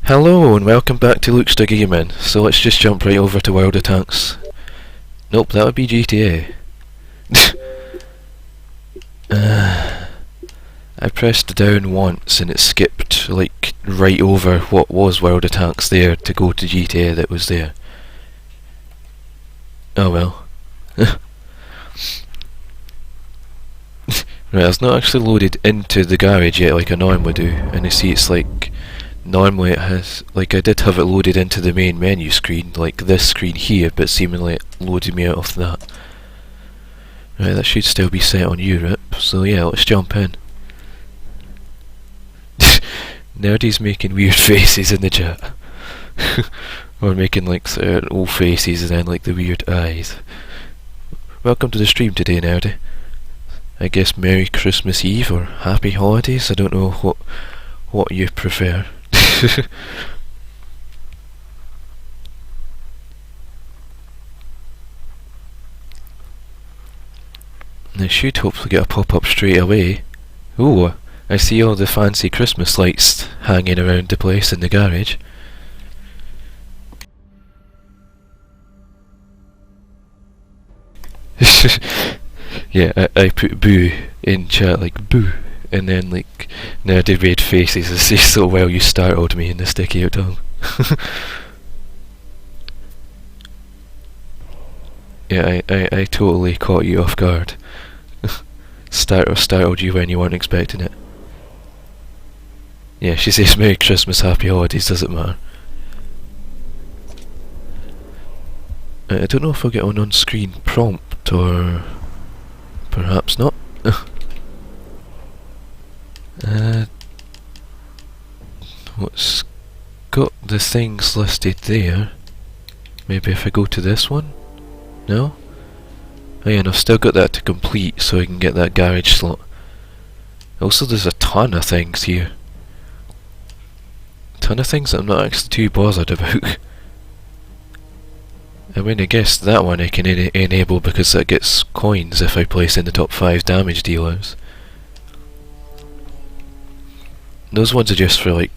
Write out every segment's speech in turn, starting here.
Hello and welcome back to Luke's Gaming. So let's just jump right over to World of Tanks. Nope, that would be GTA. I pressed down once and it skipped like right over what was World of Tanks there to go to GTA that was there. Oh well. Right, it's not actually loaded into the garage yet like I normally do, and I see it's like normally it has, like I did have it loaded into the main menu screen, like this screen here, but seemingly it loaded me out of that. Right, that should still be set on Europe, so yeah, let's jump in. Nerdy's making weird faces in the chat. Or making like old faces and then like the weird eyes. Welcome to the stream today, Nerdy. I guess Merry Christmas Eve or Happy Holidays, I don't know what you prefer. And I should hopefully get a pop-up straight away. Ooh, I see all the fancy Christmas lights hanging around the place in the garage. Yeah, I put boo in chat, like boo, and then like nerdy red faces and say so well you startled me in the sticky out tongue. Yeah, I totally caught you off guard. Startled you when you weren't expecting it. Yeah, she says Merry Christmas, Happy Holidays, doesn't matter. I don't know if I'll get an on-screen prompt or perhaps not. What's got the things listed there? Maybe if I go to this one? No? Oh yeah, and I've still got that to complete so I can get that garage slot. Also there's a ton of things here. A ton of things that I'm not actually too bothered about. I mean, I guess that one I can enable because that gets coins if I place in the top 5 damage dealers. Those ones are just for like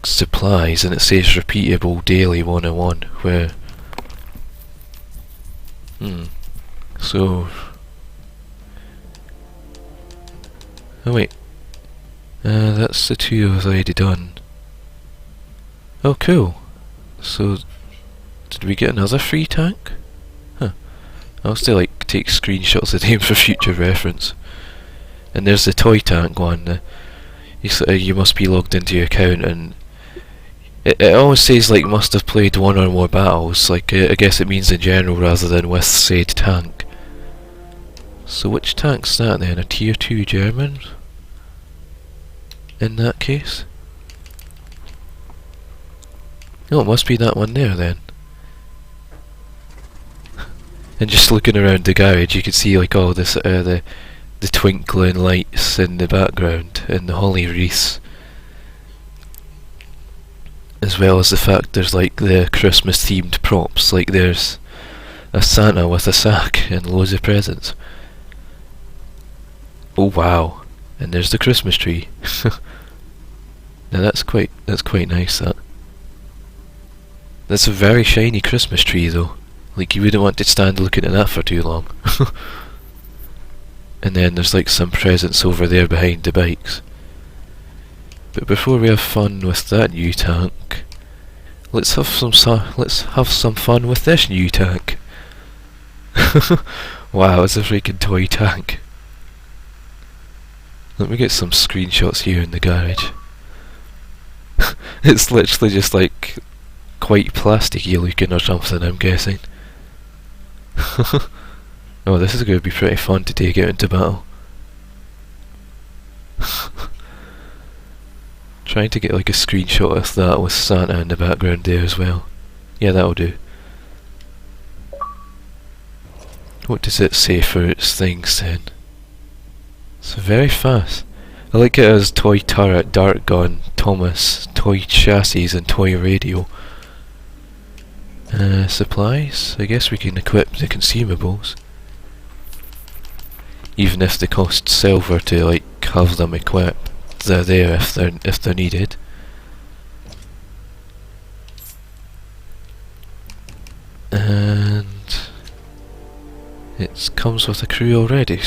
supplies, and it says repeatable daily 101 where so oh wait, that's the 2 I've already done. Oh cool, so did we get another free tank? Huh. I'll still like take screenshots of them for future reference. And there's the toy tank one. You must be logged into your account, and it always says like must have played 1 or more battles. Like I guess it means in general rather than with said tank. So which tank's that then? A tier 2 German? In that case? Oh, it must be that one there then. And just looking around the garage, you can see like all this, the twinkling lights in the background and the holly wreaths, as well as the fact there's like the Christmas themed props. Like there's a Santa with a sack and loads of presents. Oh wow! And there's the Christmas tree. Now that's quite nice. That's a very shiny Christmas tree though. Like you wouldn't want to stand looking at that for too long. And then there's like some presents over there behind the bikes. But before we have fun with that new tank, let's have some fun with this new tank. Wow, it's a freaking toy tank. Let me get some screenshots here in the garage. It's literally just like quite plasticky looking or something, I'm guessing. Oh, this is going to be pretty fun to take out into battle. Trying to get like a screenshot of that with Santa in the background there as well. Yeah, that'll do. What does it say for its things then? It's very fast. I like it as toy turret, dart gun, Thomas, toy chassis and toy radio. Supplies? I guess we can equip the consumables. Even if they cost silver to like have them equipped, they're there if they're needed. It comes with a crew already,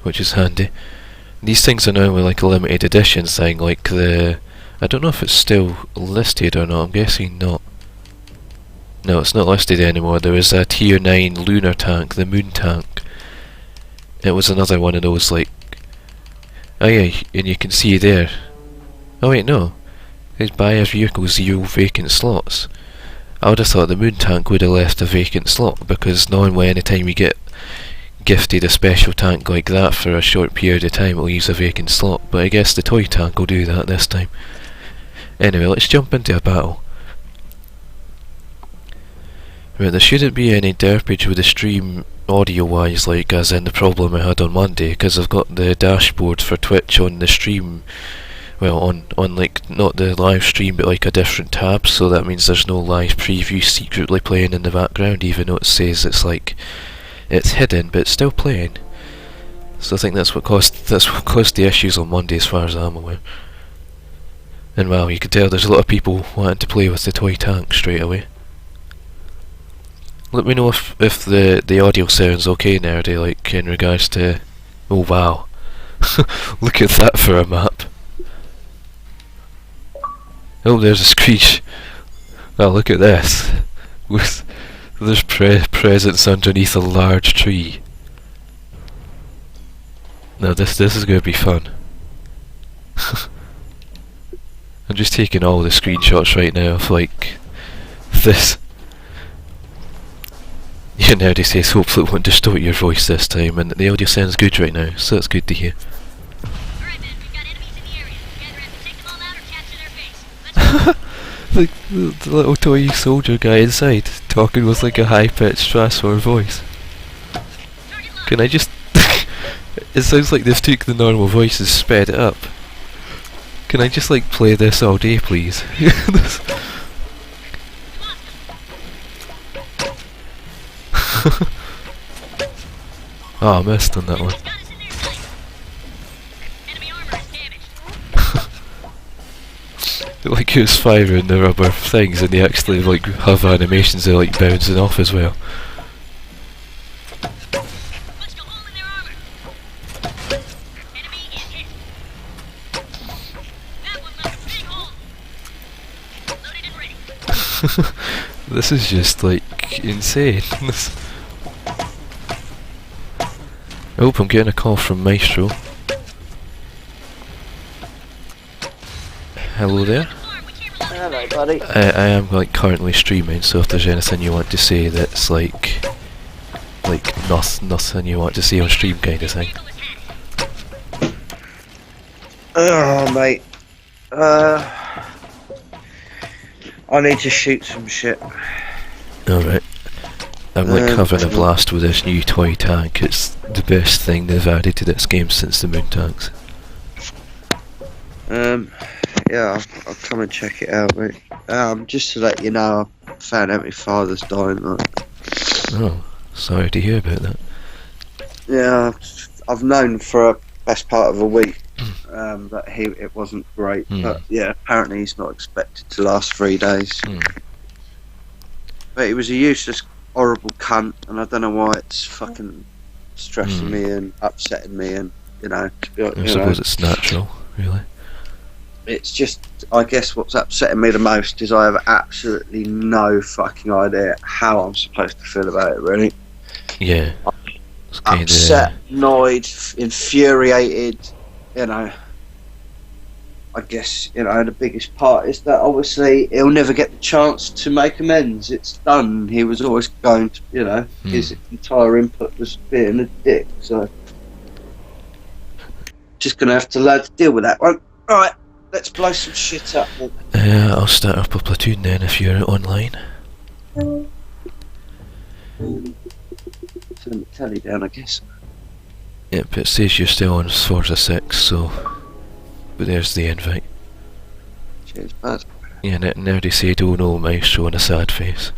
which is handy. These things are normally like a limited edition thing, like the... I don't know if it's still listed or not, I'm guessing not. No, it's not listed anymore. There was a tier 9 lunar tank, the moon tank. It was another one of those like... Oh yeah, and you can see there. Oh wait, no. There's buyer vehicle 0 vacant slots. I would have thought the moon tank would have left a vacant slot, because normally anytime you get gifted a special tank like that for a short period of time it leaves a vacant slot, but I guess the toy tank will do that this time. Anyway, let's jump into a battle. Right, there shouldn't be any derpage with the stream audio wise, like as in the problem I had on Monday, because I've got the dashboard for Twitch on the stream, well, on like, not the live stream, but like a different tab, so that means there's no live preview secretly playing in the background, even though it says it's like, it's hidden, but it's still playing. So I think that's what caused the issues on Monday as far as I'm aware. And well, you can tell there's a lot of people wanting to play with the toy tank straight away. Let me know if the audio sounds okay, Nerdy, like in regards to... Oh wow. Look at that for a map. Oh, there's a screech. Oh, look at this. There's presents underneath a large tree. Now this is going to be fun. I'm just taking all the screenshots right now of like this. Yeah, Nerdy says hopefully it won't distort your voice this time, and the audio sounds good right now, so that's good to hear. Alright then, we've got enemies in the area. You either have to take them all out or capture their base. Let's The little toy soldier guy inside, talking with like a high-pitched transform voice. Can I just... It sounds like they've took the normal voice and sped it up. Can I just like play this all day, please? Oh, I missed on that one. Like it was firing the rubber things, and they actually like have animations of like bouncing off as well. This is just like insane. Oh, I'm getting a call from Maestro. Hello there. Hello, buddy. I am like currently streaming, so if there's anything you want to say that's like nothing you want to see on stream kind of thing. Oh, mate. I need to shoot some shit. Alright. I'm like having a blast with this new toy tank. It's the best thing they've added to this game since the moon tanks. Yeah, I'll come and check it out, mate. Just to let you know, I found out my father's dying, like. Oh, sorry to hear about that. Yeah, I've known for a best part of a week that it wasn't great, but yeah, apparently he's not expected to last 3 days. But he was a useless, horrible cunt, and I don't know why it's fucking stressing me and upsetting me, and I suppose it's natural, really. It's just, I guess what's upsetting me the most is I have absolutely no fucking idea how I'm supposed to feel about it, really. Yeah. Upset, annoyed, infuriated, you know. I guess, you know, the biggest part is that obviously he'll never get the chance to make amends. It's done. He was always going to, you know, his entire input was being a dick, so. Just gonna have to learn to deal with that one. Right. Let's blow some shit up then. I'll start up a platoon then if you're online. Turn the telly down, I guess. Yep, it says you're still on Forza 6, so... But there's the invite. Cheers, bud. Yeah, Nerdy said, oh no, Maestro, on a sad face.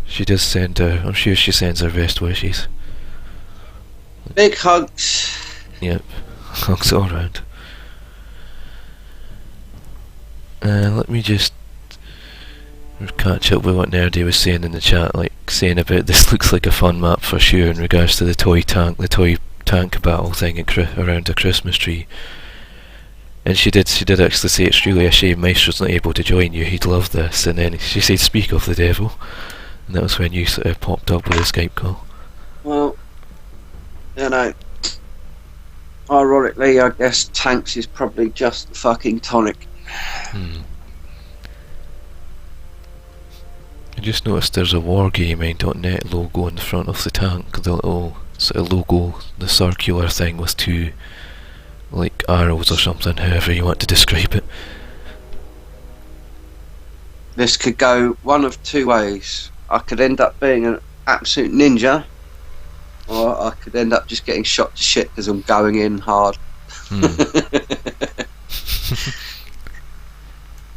She does send her... I'm sure she sends her best wishes. Big hugs. Yep, hugs all round. Let me just... catch up with what Nerdy was saying in the chat, like saying about this looks like a fun map for sure in regards to the toy tank battle thing around the Christmas tree. And she did actually say it's really a shame Maestro's not able to join you, he'd love this. And then she said, speak of the devil, and that was when you sort of popped up with a Skype call. Well, you know, ironically, I guess tanks is probably just the fucking tonic. I just noticed there's a wargaming.net logo on the front of the tank, the little sort of logo, the circular thing with two like arrows or something, however you want to describe it. This could go one of two ways. I could end up being an absolute ninja, or I could end up just getting shot to shit because I'm going in hard.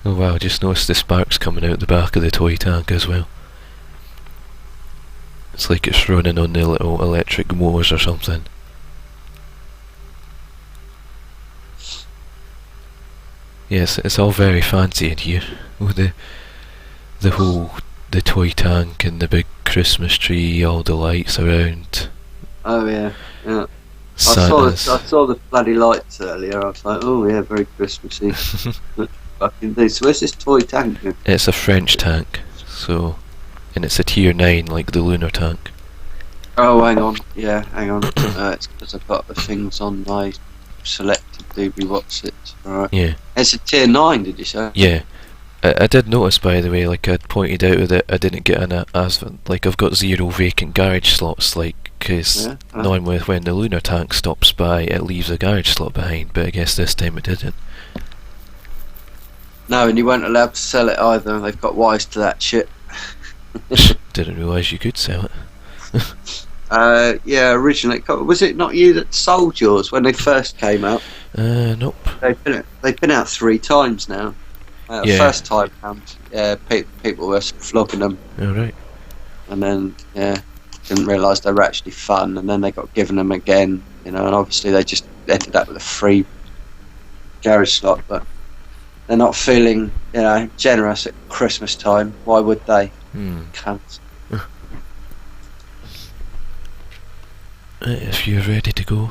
Oh wow, just noticed the sparks coming out the back of the toy tank as well. It's like it's running on the little electric motors or something. Yes, it's all very fancy in here, with the toy tank and the big Christmas tree, all the lights around. Oh yeah, yeah. Santa's. I saw the bloody lights earlier. I was like, oh yeah, very Christmassy. Fucking this. Where's this toy tank? It's a French tank, so, and it's a tier 9 like the lunar tank. Oh, hang on. Yeah, hang on. It's because I've got the things on my selected doobie what's it. Alright. Yeah. It's a tier 9, did you say? Yeah. I did notice, by the way, like I'd pointed out that I didn't get an like I've got 0 vacant garage slots, like, because normally when the lunar tank stops by it leaves a garage slot behind, but I guess this time it didn't. No, and you weren't allowed to sell it either. They've got wise to that shit. Didn't realise you could sell it. Yeah, originally, was it not you that sold yours when they first came out? Nope. They've been out 3 times now. Yeah. First time round, people were flogging them, Alright. and then didn't realise they were actually fun, and then they got given them again, you know, and obviously they just ended up with a free garage slot, but they're not feeling, you know, generous at Christmas time. Why would they? Cunts. If you're ready to go.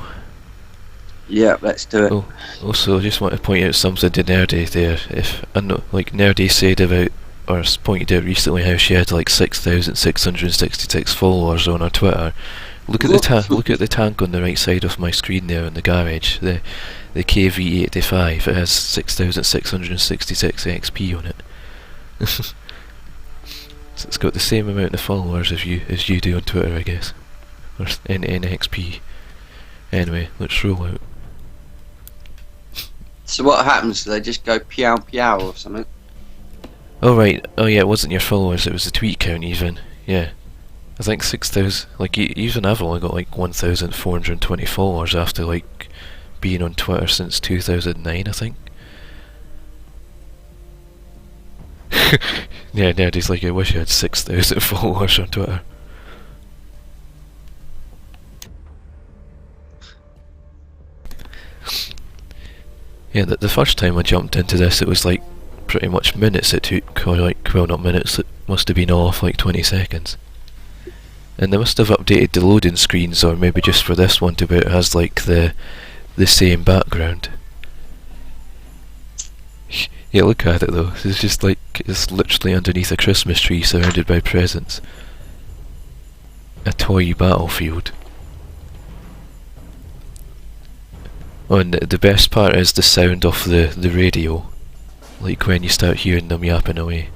Yeah, let's do it. Oh, also, I just want to point out something to Nerdy there. If I know, like Nerdy said about, or pointed out recently, how she had like 6,666 followers on her Twitter. Look at the tank on the right side of my screen there in the garage. The KV85. It has 6,666 XP on it. So it's got the same amount of followers as you do on Twitter, I guess, or in XP. Anyway, let's roll out. So what happens? Do they just go piao piao or something? Oh right, oh yeah, it wasn't your followers, it was the tweet count even, yeah. I think 6,000, like even I've only got like 1,420 followers after like being on Twitter since 2009, I think. Yeah, Nerdy's like, I wish I had 6,000 followers on Twitter. Yeah, the first time I jumped into this, it was like pretty much minutes it took, or like, well, not minutes, it must have been off like 20 seconds. And they must have updated the loading screens, or maybe just for this one to be it has like the same background. Yeah, look at it though, it's just like, it's literally underneath a Christmas tree surrounded by presents. A toy battlefield. Oh, and the best part is the sound of the radio, like when you start hearing them yapping away.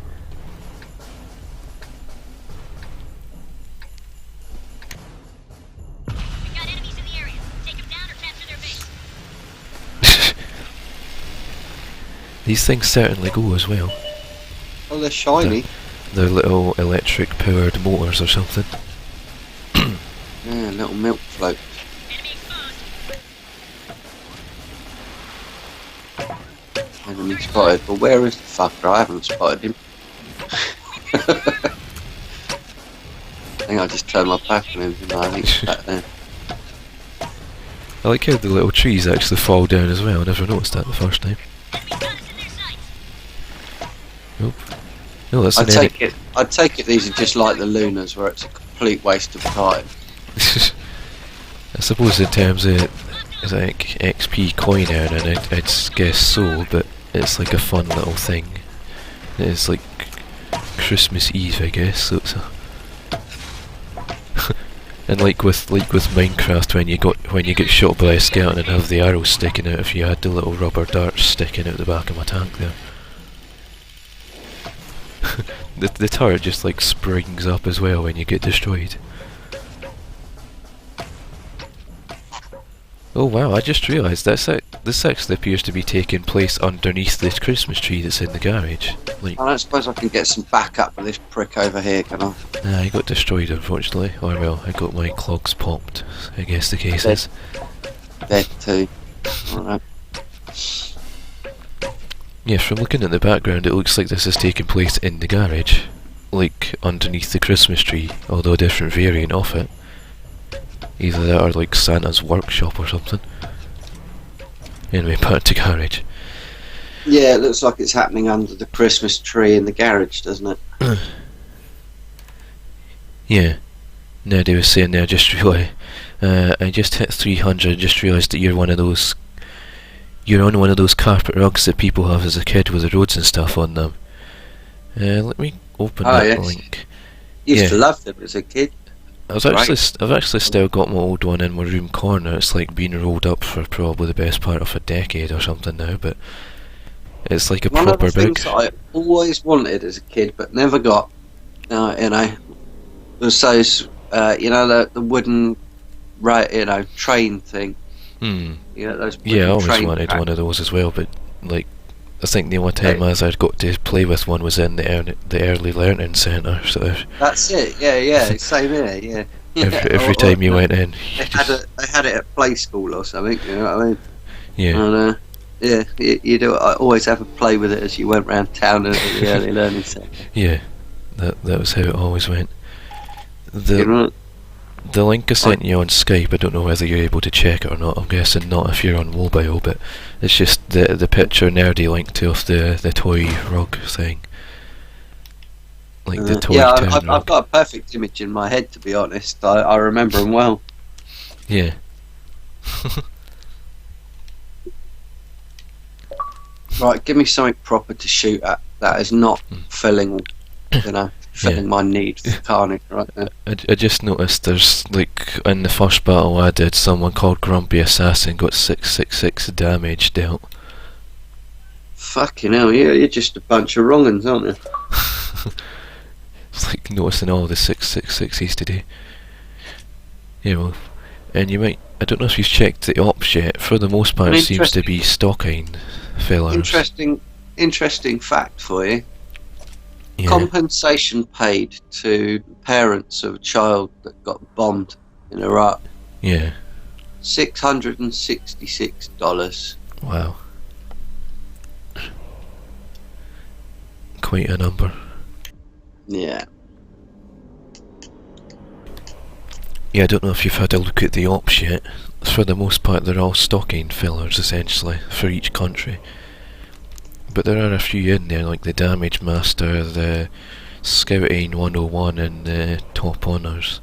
We got enemies in the area. Take them down or capture their base. These things certainly go as well. Oh, they're shiny. They're little electric powered motors or something. Yeah, little milk float. Enemy exposed. Enemy spotted. But where is the fucker? I haven't spotted him. I think I just turned my back on him. No, I think he's back there. I like how the little trees actually fall down as well. I never noticed that the first time. Enemy got us in their sights. Nope. Oh, that's I an enemy. take it these are just like the Lunas, where it's a complete waste of time. I suppose in terms of like XP coin earning, I'd guess so, but it's like a fun little thing. It's like Christmas Eve, I guess. So it's a and like with Minecraft, when you get shot by a skeleton and have the arrows sticking out, if you had the little rubber darts sticking out the back of my tank there. The turret just like springs up as well when you get destroyed. Oh wow, I just realised this actually appears to be taking place underneath this Christmas tree that's in the garage. Like, I don't suppose I can get some backup with this prick over here, can I? I got destroyed unfortunately, or well, I got my clogs popped, I guess the case is. Dead too. Alright. Yeah, from looking at the background it looks like this is taking place in the garage. Like, underneath the Christmas tree, although a different variant of it. Either that or like Santa's workshop or something. Anyway, back to garage. Yeah, it looks like it's happening under the Christmas tree in the garage, doesn't it? Yeah. Neddy was saying there, just realised, I just hit 300, just realised that you're on one of those carpet rugs that people have as a kid with the roads and stuff on them. Let me open that link. Used to love them as a kid. I've actually still got my old one in my room corner. It's like been rolled up for probably the best part of a decade or something now, but it's like a One proper of the big. things that I always wanted as a kid but never got, was those, the wooden, train thing. Hmm. Those wooden Yeah, I always train wanted tracks. one of those as well, but like, I think the only time I'd got to play with one was in the early learning centre. So That's it. Yeah. Same here. Yeah. every time you went in, they had it at play school or something. You know what I mean? yeah. And you do. I always have a play with it as you went round town at the early learning centre. Yeah, that was how it always went. You know? The link I sent you on Skype, I don't know whether you're able to check it or not. I'm guessing not if you're on mobile, but it's just the picture nerdy link to of the toy rug thing. Like the toy town I've rug. got a perfect image in my head, to be honest. I remember them well. Yeah. Right, give me something proper to shoot at. That is not filling my need for carnage right now. I just noticed there's, like, in the first battle I did, someone called Grumpy Assassin got 666 damage dealt. Fucking hell, you're just a bunch of wrong uns, aren't you? It's like noticing all the 666s today. Yeah, well, and you might, I don't know if you've checked the ops yet, for the most part it seems to be stocking fillers. Interesting fact for you. Yeah. Compensation paid to parents of a child that got bombed in Iraq. Yeah. $666. Wow. Quite a number. Yeah. Yeah, I don't know if you've had a look at the ops yet. For the most part they're all stocking fillers essentially for each country. But there are a few in there, like the Damage Master, the Scouting 101 and the Top Honours.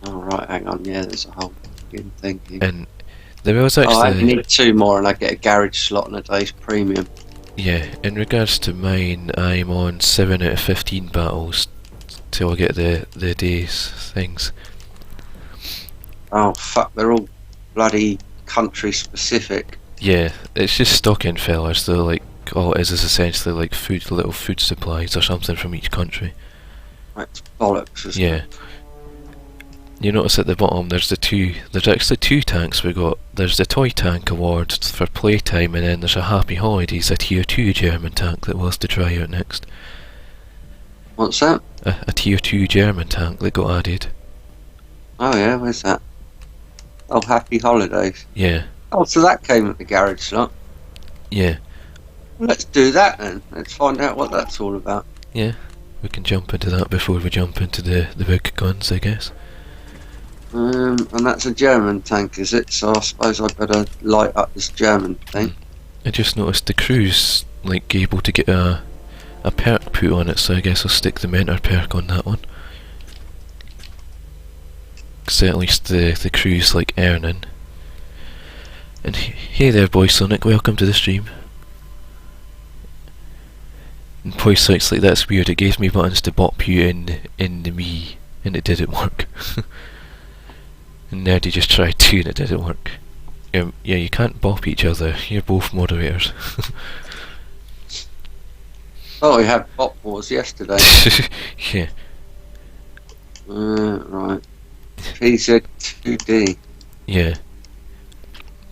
Oh right, hang on, yeah, there's a whole fucking thing here. And there was I actually... need 2 more and I get a garage slot and a day's premium. Yeah, in regards to mine, I'm on 7 out of 15 battles till I get the day's things. Oh fuck, they're all bloody country specific. Yeah, it's just stocking fillers, though, like, all it is essentially like little food supplies or something from each country. That's bollocks, isn't Yeah. it? You notice at the bottom there's actually 2 tanks we got. There's the Toy Tank Award for playtime, and then there's a Happy Holidays, a Tier 2 German tank that we'll have to try out next. What's that? A Tier 2 German tank that got added. Oh yeah, where's that? Oh, Happy Holidays. Yeah. Oh, so that came at the garage slot. Yeah. Let's do that then. Let's find out what that's all about. Yeah. We can jump into that before we jump into the big guns, I guess. And that's a German tank, is it? So I suppose I better light up this German thing. I just noticed the crew's like able to get a a perk put on it, so I guess I'll stick the mentor perk on that one. So at least the crew's like earning. And hey there, Boy Sonic, welcome to the stream. And Boy Sonic's like, that's weird, it gave me buttons to bop you in the me, and it didn't work. And Nerdy just tried to, and it didn't work. Yeah, you can't bop each other, you're both moderators. Oh, we had bop wars yesterday. Yeah. Right. PZ2D. Yeah.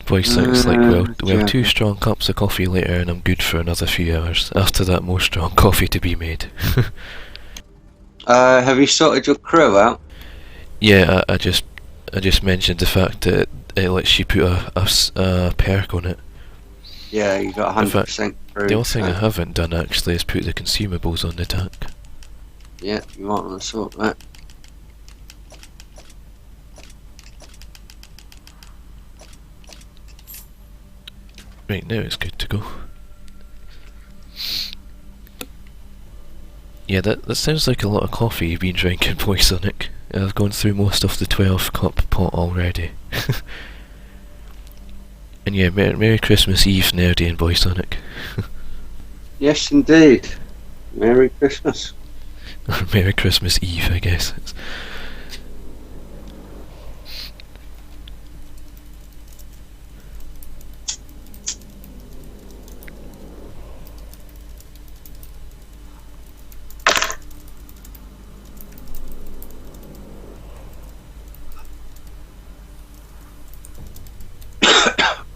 Boy Sonic's like, well, 2 strong cups of coffee later and I'm good for another few hours. After that, more strong coffee to be made. Have you sorted your crew out? Yeah, I just mentioned the fact that it lets you put a perk on it. Yeah, you got 100% crew. The only thing I haven't done actually is put the consumables on the tank. Yeah, you might want to sort that. Right, now it's good to go. Yeah, that sounds like a lot of coffee you've been drinking, Boy Sonic. I've gone through most of the 12 cup pot already. And yeah, Merry Christmas Eve, Nerdy and Boy Sonic. Yes, indeed. Merry Christmas. Or Merry Christmas Eve, I guess.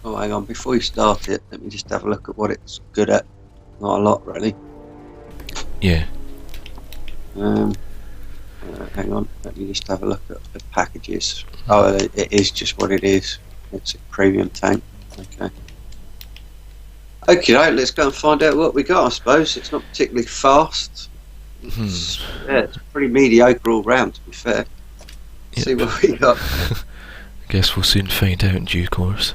Oh, hang on, before you start it, let me just have a look at what it's good at. Not a lot, really. Yeah. Hang on, let me just have a look at the packages. Oh, it is just what it is. It's a premium tank. Okay. Okay, let's go and find out what we got, I suppose. It's not particularly fast. It's pretty mediocre all round, to be fair. Yep. See what we got. I guess we'll soon find out in due course.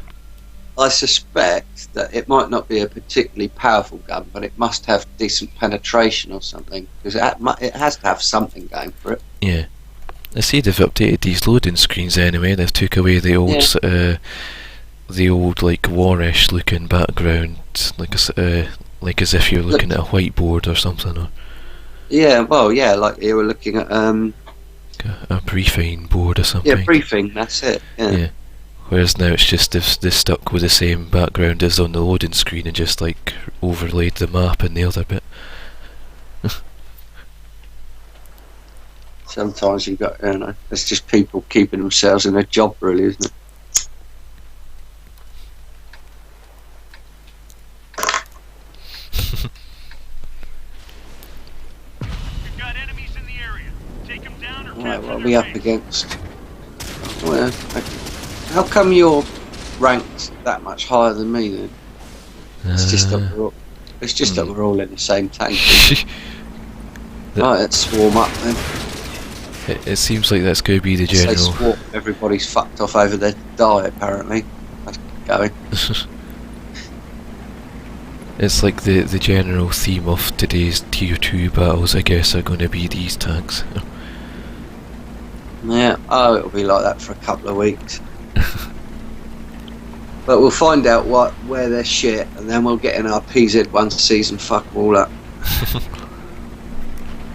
I suspect that it might not be a particularly powerful gun, but it must have decent penetration or something, because it has to have something going for it. Yeah. I see they've updated these loading screens anyway. They've took away the old, the old like warish looking background, like as if you're looking at a whiteboard or something. Or yeah, well, yeah, like you were looking at a briefing board or something. Yeah, briefing. That's it. Yeah. Whereas now it's just they've stuck with the same background as on the loading screen and just like overlaid the map and the other bit. Sometimes you got, it's just people keeping themselves in a job, really, isn't it? We've got enemies in the area. Take them down or Right, what are we up against? Well, how come you're ranked that much higher than me then? It's just that we're all in the same tank. Right, let's swarm up then. It seems like that's going to be the Say general. swarm, everybody's fucked off over their diet apparently. That's going. It's like the general theme of today's tier 2 battles, I guess, are going to be these tanks. Yeah, it'll be like that for a couple of weeks. But we'll find out where they're shit, and then we'll get in our PZ1 season fuck all up.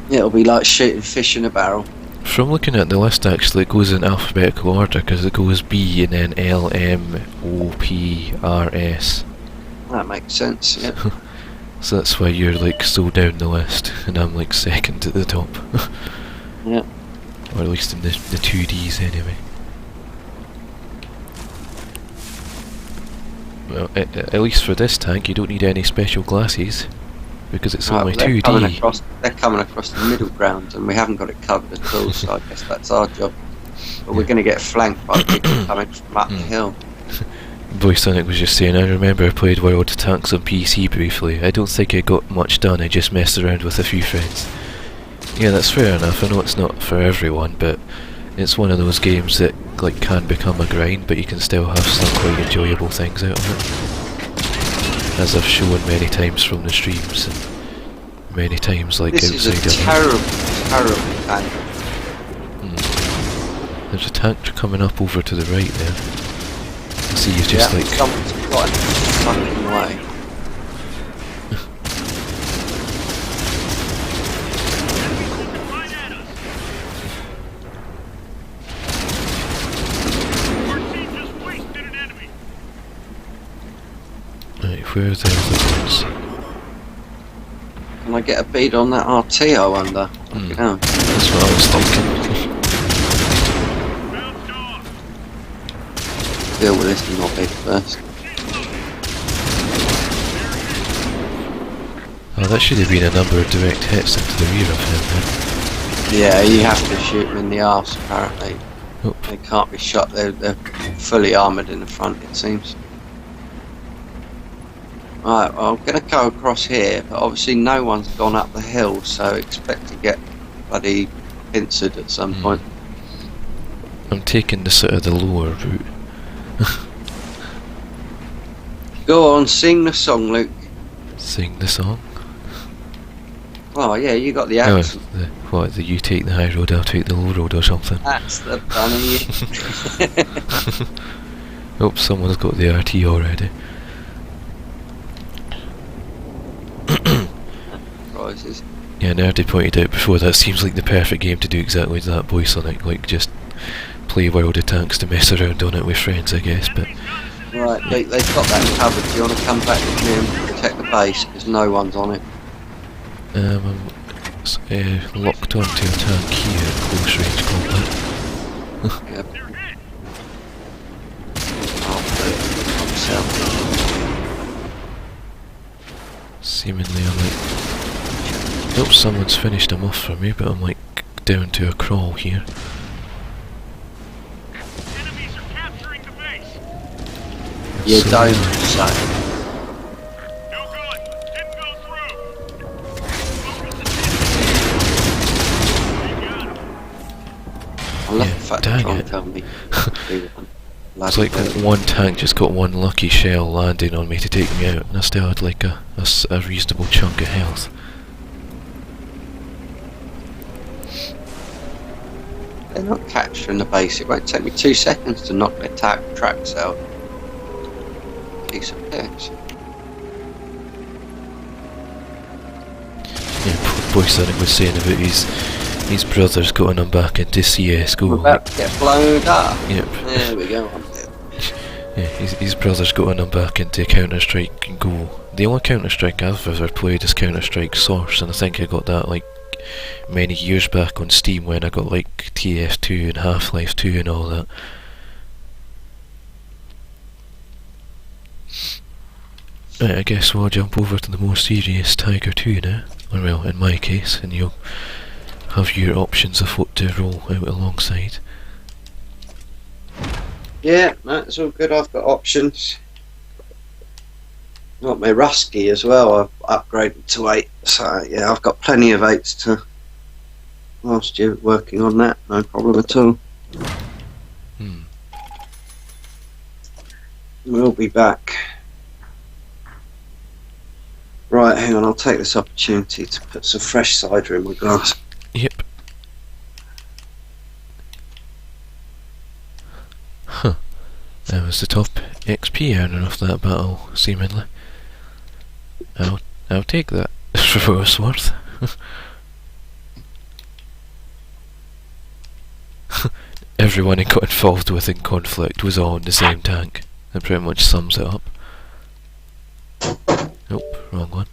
Yeah, it'll be like shooting fish in a barrel. From looking at the list, actually, it goes in alphabetical order because it goes B and then L, M, O, P, R, S. That makes sense, yeah. So that's why you're like so down the list, and I'm like second at the top. Yeah. Or at least in the 2Ds anyway. Well, at least for this tank, you don't need any special glasses because it's only 2D. They're coming across the middle ground, and we haven't got it covered at all. So I guess that's our job. But we're going to get flanked by people coming from up the hill. Boy Sonic was just saying, I remember I played World of Tanks on PC briefly. I don't think I got much done. I just messed around with a few friends. Yeah, that's fair enough. I know it's not for everyone, but it's one of those games that like can become a grind, but you can still have some quite enjoyable things out of it, as I've shown many times from the streams. many times, like This is outside a of. terrible tank. There's a tank coming up over to the right there. I see you just like. Someone's got in the fucking way. Right, where are the other ones? Can I get a bead on that RT, I wonder? Yeah. That's what I was thinking. Deal with this knobhead first. Oh, that should have been a number of direct hits into the rear of him then. Yeah, you have to shoot them in the arse, apparently. Oh. They can't be shot, they're fully armoured in the front, it seems. Right, well, I'm going to go across here, but obviously no one's gone up the hill, so expect to get bloody pincered at some point. I'm taking the sort of the lower route. Go on, sing the song, Luke. Sing the song. Oh yeah, you got the Oh, accent. you take the high road, I'll take the low road or something. That's the bunny. Oh, someone's got the RT already. Prizes. Yeah, Nerdy pointed out before, that seems like the perfect game to do exactly that, Boy Sonic, like just play World of Tanks to mess around on it with friends, I guess, but... Right, they've got that covered. Do you want to come back with me and protect the base, because no one's on it? I'm locked onto a tank here at close range combat. Yep. I'll do it myself. Seemingly I'm like... Nope, someone's finished him off for me, but I'm like down to a crawl here. Enemies are capturing the base. You So, don't say. No good. Didn't go through. I'll let Yeah, the fact dang try and it. tell me. It's like one tank just got one lucky shell landing on me to take me out, and I still had like a reasonable chunk of health. They're not capturing the base. It won't take me 2 seconds to knock their tracks out. Piece of piss. Yeah, poor Boy Sonic was saying about his brother's gotten him back into CSGO. We're about to get blown up. Yep. There we go. Yeah, his brother's gotten him back into Counter-Strike and Go. The only Counter-Strike I've ever played is Counter-Strike Source, and I think I got that like many years back on Steam when I got like TF2 and Half-Life 2 and all that. Right, I guess we'll jump over to the more serious Tiger 2 now, or well, in my case, and you'll have your options of what to roll out alongside. Yeah, that's all good. I've got options. Got my Rusky as well. I've upgraded to 8, so yeah, I've got plenty of 8s to last year working on that. No problem at all. We'll be back. Right, hang on. I'll take this opportunity to put some fresh cider in my glass. Yep. Huh. That was the top XP earner of that battle, seemingly. I'll take that for what it's worth. Everyone I got involved with in conflict was all in the same tank. That pretty much sums it up. Nope, wrong one.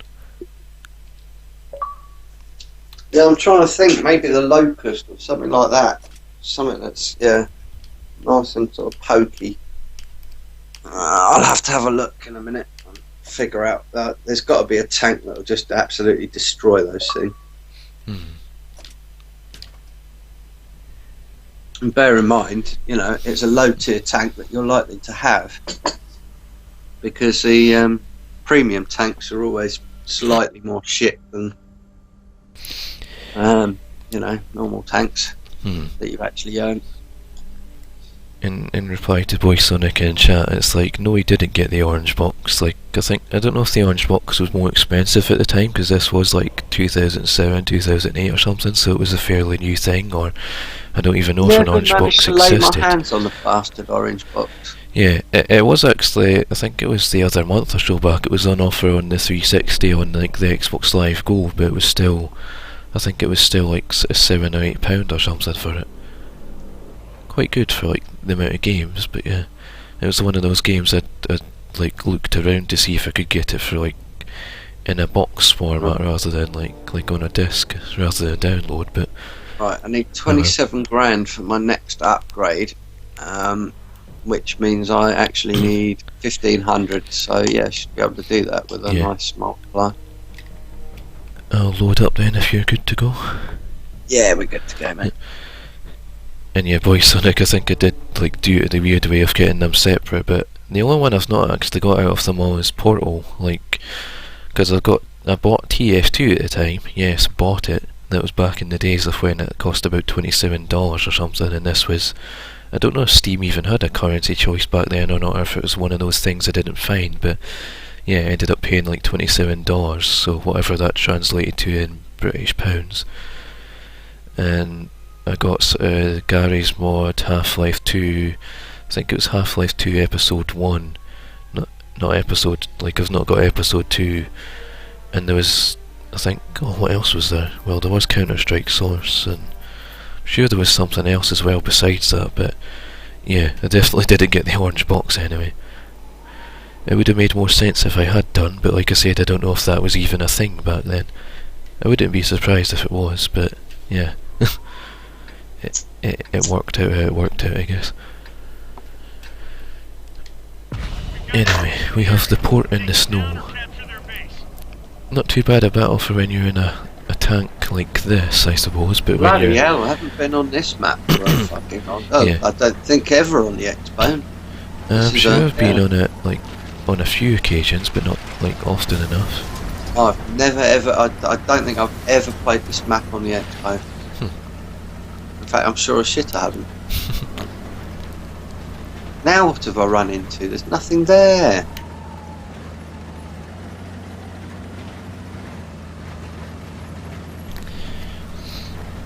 Yeah, I'm trying to think. Maybe the Locust or something like that. Something that's nice and sort of pokey. I'll have to have a look in a minute and figure out. There's got to be a tank that will just absolutely destroy those things. And bear in mind, it's a low tier tank that you're likely to have, because the premium tanks are always slightly more shit than normal tanks that you actually own. in reply to Boy Sonic in chat, it's like, no, he didn't get the orange box. Like, I don't know if the orange box was more expensive at the time, because this was like 2007, 2008 or something, so it was a fairly new thing, or I don't even know if an orange box to lay existed. my hands on the bastard orange box. Yeah, it was actually, I think it was the other month or so back, it was on offer on the 360 on like the Xbox Live Gold, but it was still, I think it was still like £7 or £8 or something for it. Quite good for like the amount of games, but yeah, it was one of those games I'd like looked around to see if I could get it for like in a box format rather than like on a disc rather than a download. But right, I need 27 grand for my next upgrade, which means I actually need 1500. So yeah, I should be able to do that with a nice multiplier. I'll load up then if you're good to go. Yeah, we're good to go, mate. And yeah, Boy Sonic, I think I did like do it the weird way of getting them separate, but the only one I've not actually got out of them all is Portal, like, because I bought TF2 at the time. Yes, bought it. That was back in the days of when it cost about $27 or something, and this was, I don't know if Steam even had a currency choice back then or not, or if it was one of those things I didn't find, but yeah, I ended up paying like $27, so whatever that translated to in British pounds. And I got Gary's mod, Half-Life 2, I think it was Half-Life 2 Episode 1, not Episode, like I've not got Episode 2, and there was, I think, oh, what else was there? Well, there was Counter-Strike Source, and I'm sure there was something else as well besides that, but yeah, I definitely didn't get the orange box anyway. It would have made more sense if I had done, but like I said, I don't know if that was even a thing back then. I wouldn't be surprised if it was, but yeah. It worked out how it worked out, I guess. Anyway, we have the port in the snow. Not too bad a battle for when you're in a tank like this, I suppose, but when you're... hell, I haven't been on this map for a fucking long time. Yeah. I don't think ever on the X-Bone. I'm sure I've been on it, like, on a few occasions, but not, like, often enough. I've never ever, I don't think I've ever played this map on the X-Bone. In fact, I'm sure as shit I haven't. Now what have I run into? There's nothing there.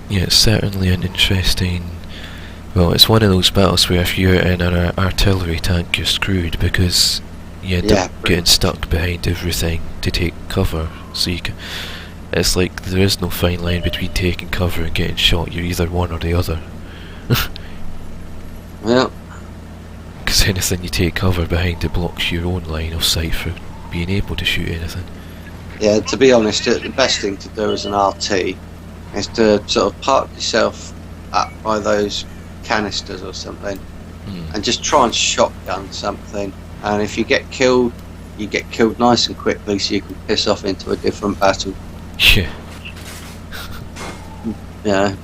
Yeah, it's certainly an interesting... Well, it's one of those battles where if you're in an artillery tank, you're screwed, because you end up getting stuck behind everything to take cover. So you can... It's like there is no fine line between taking cover and getting shot. You're either one or the other. Well, because anything you take cover behind, it blocks your own line of sight for being able to shoot anything. yeah, to be honest, the best thing to do as an RT is to sort of park yourself up by those canisters or something and just try and shotgun something. And if you get killed nice and quickly so you can piss off into a different battle. Yeah. Yeah.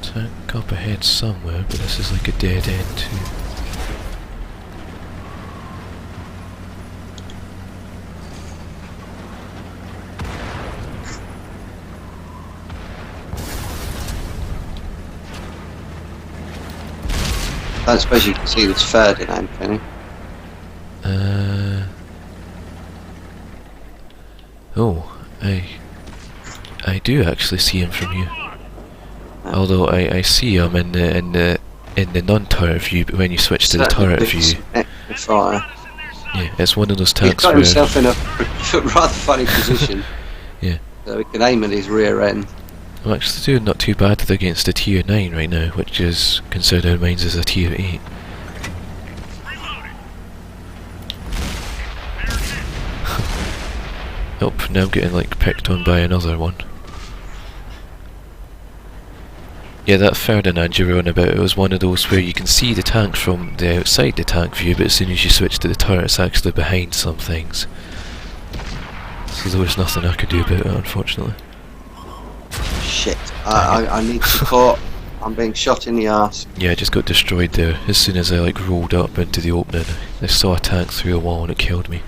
Tank up ahead somewhere, but this is like a dead end too. I don't suppose you can see this Ferdinand, can you? Oh, I do actually see him from here. Although I see him in the non-turret view, but when you switch to the turret view, Fire. yeah, it's one of those He's tanks got where himself in a rather funny position. Yeah. So he can aim at his rear end. I'm actually doing not too bad against a tier 9 right now, which is considered mine as a tier 8. Oh, now I'm getting like picked on by another one. Yeah, that Ferdinand you were on about, it was one of those where you can see the tank from the outside the tank view, but as soon as you switch to the turret it's actually behind some things. So there was nothing I could do about it, unfortunately. Shit. I need support. I'm being shot in the arse. Yeah, I just got destroyed there. As soon as I like rolled up into the opening, I saw a tank through a wall and it killed me.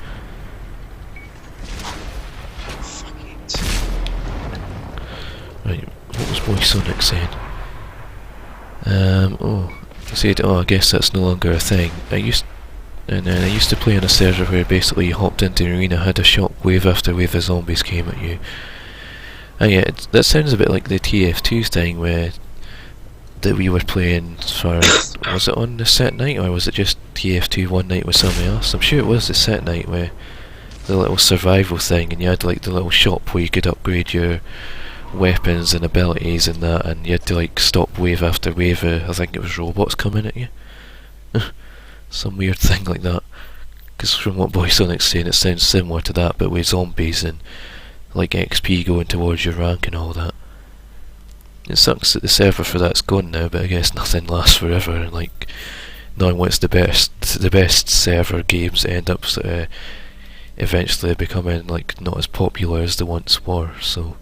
Fuck it. Right, what was Boy Sonic saying? He said, I guess that's no longer a thing. I used to play on a server where basically you hopped into an arena, had a shot, wave after wave of zombies came at you. And yeah, that sounds a bit like the TF2 thing where that we were playing for, was it on the set night or was it just TF2 one night with somebody else? I'm sure it was the set night where the little survival thing and you had like the little shop where you could upgrade your weapons and abilities and that, and you had to like stop wave after wave of, I think it was robots coming at you. Some weird thing like that. Because from what Boy Sonic's saying, it sounds similar to that but with zombies and like XP going towards your rank and all that. It sucks that the server for that's gone now, but I guess nothing lasts forever, and like knowing what's the best server games end up eventually becoming like not as popular as they once were, so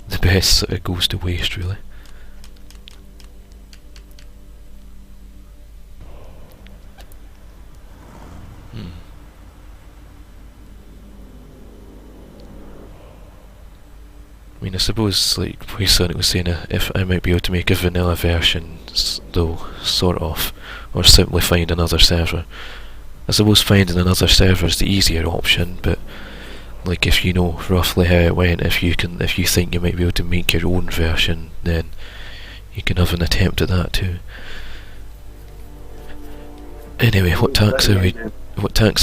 the best sort of goes to waste really. I mean, I suppose, like Boy Sonic was saying, if I might be able to make a vanilla version, though, sort of, or simply find another server. I suppose finding another server is the easier option, but like if you know roughly how it went, if you think you might be able to make your own version, then you can have an attempt at that too. Anyway, what tanks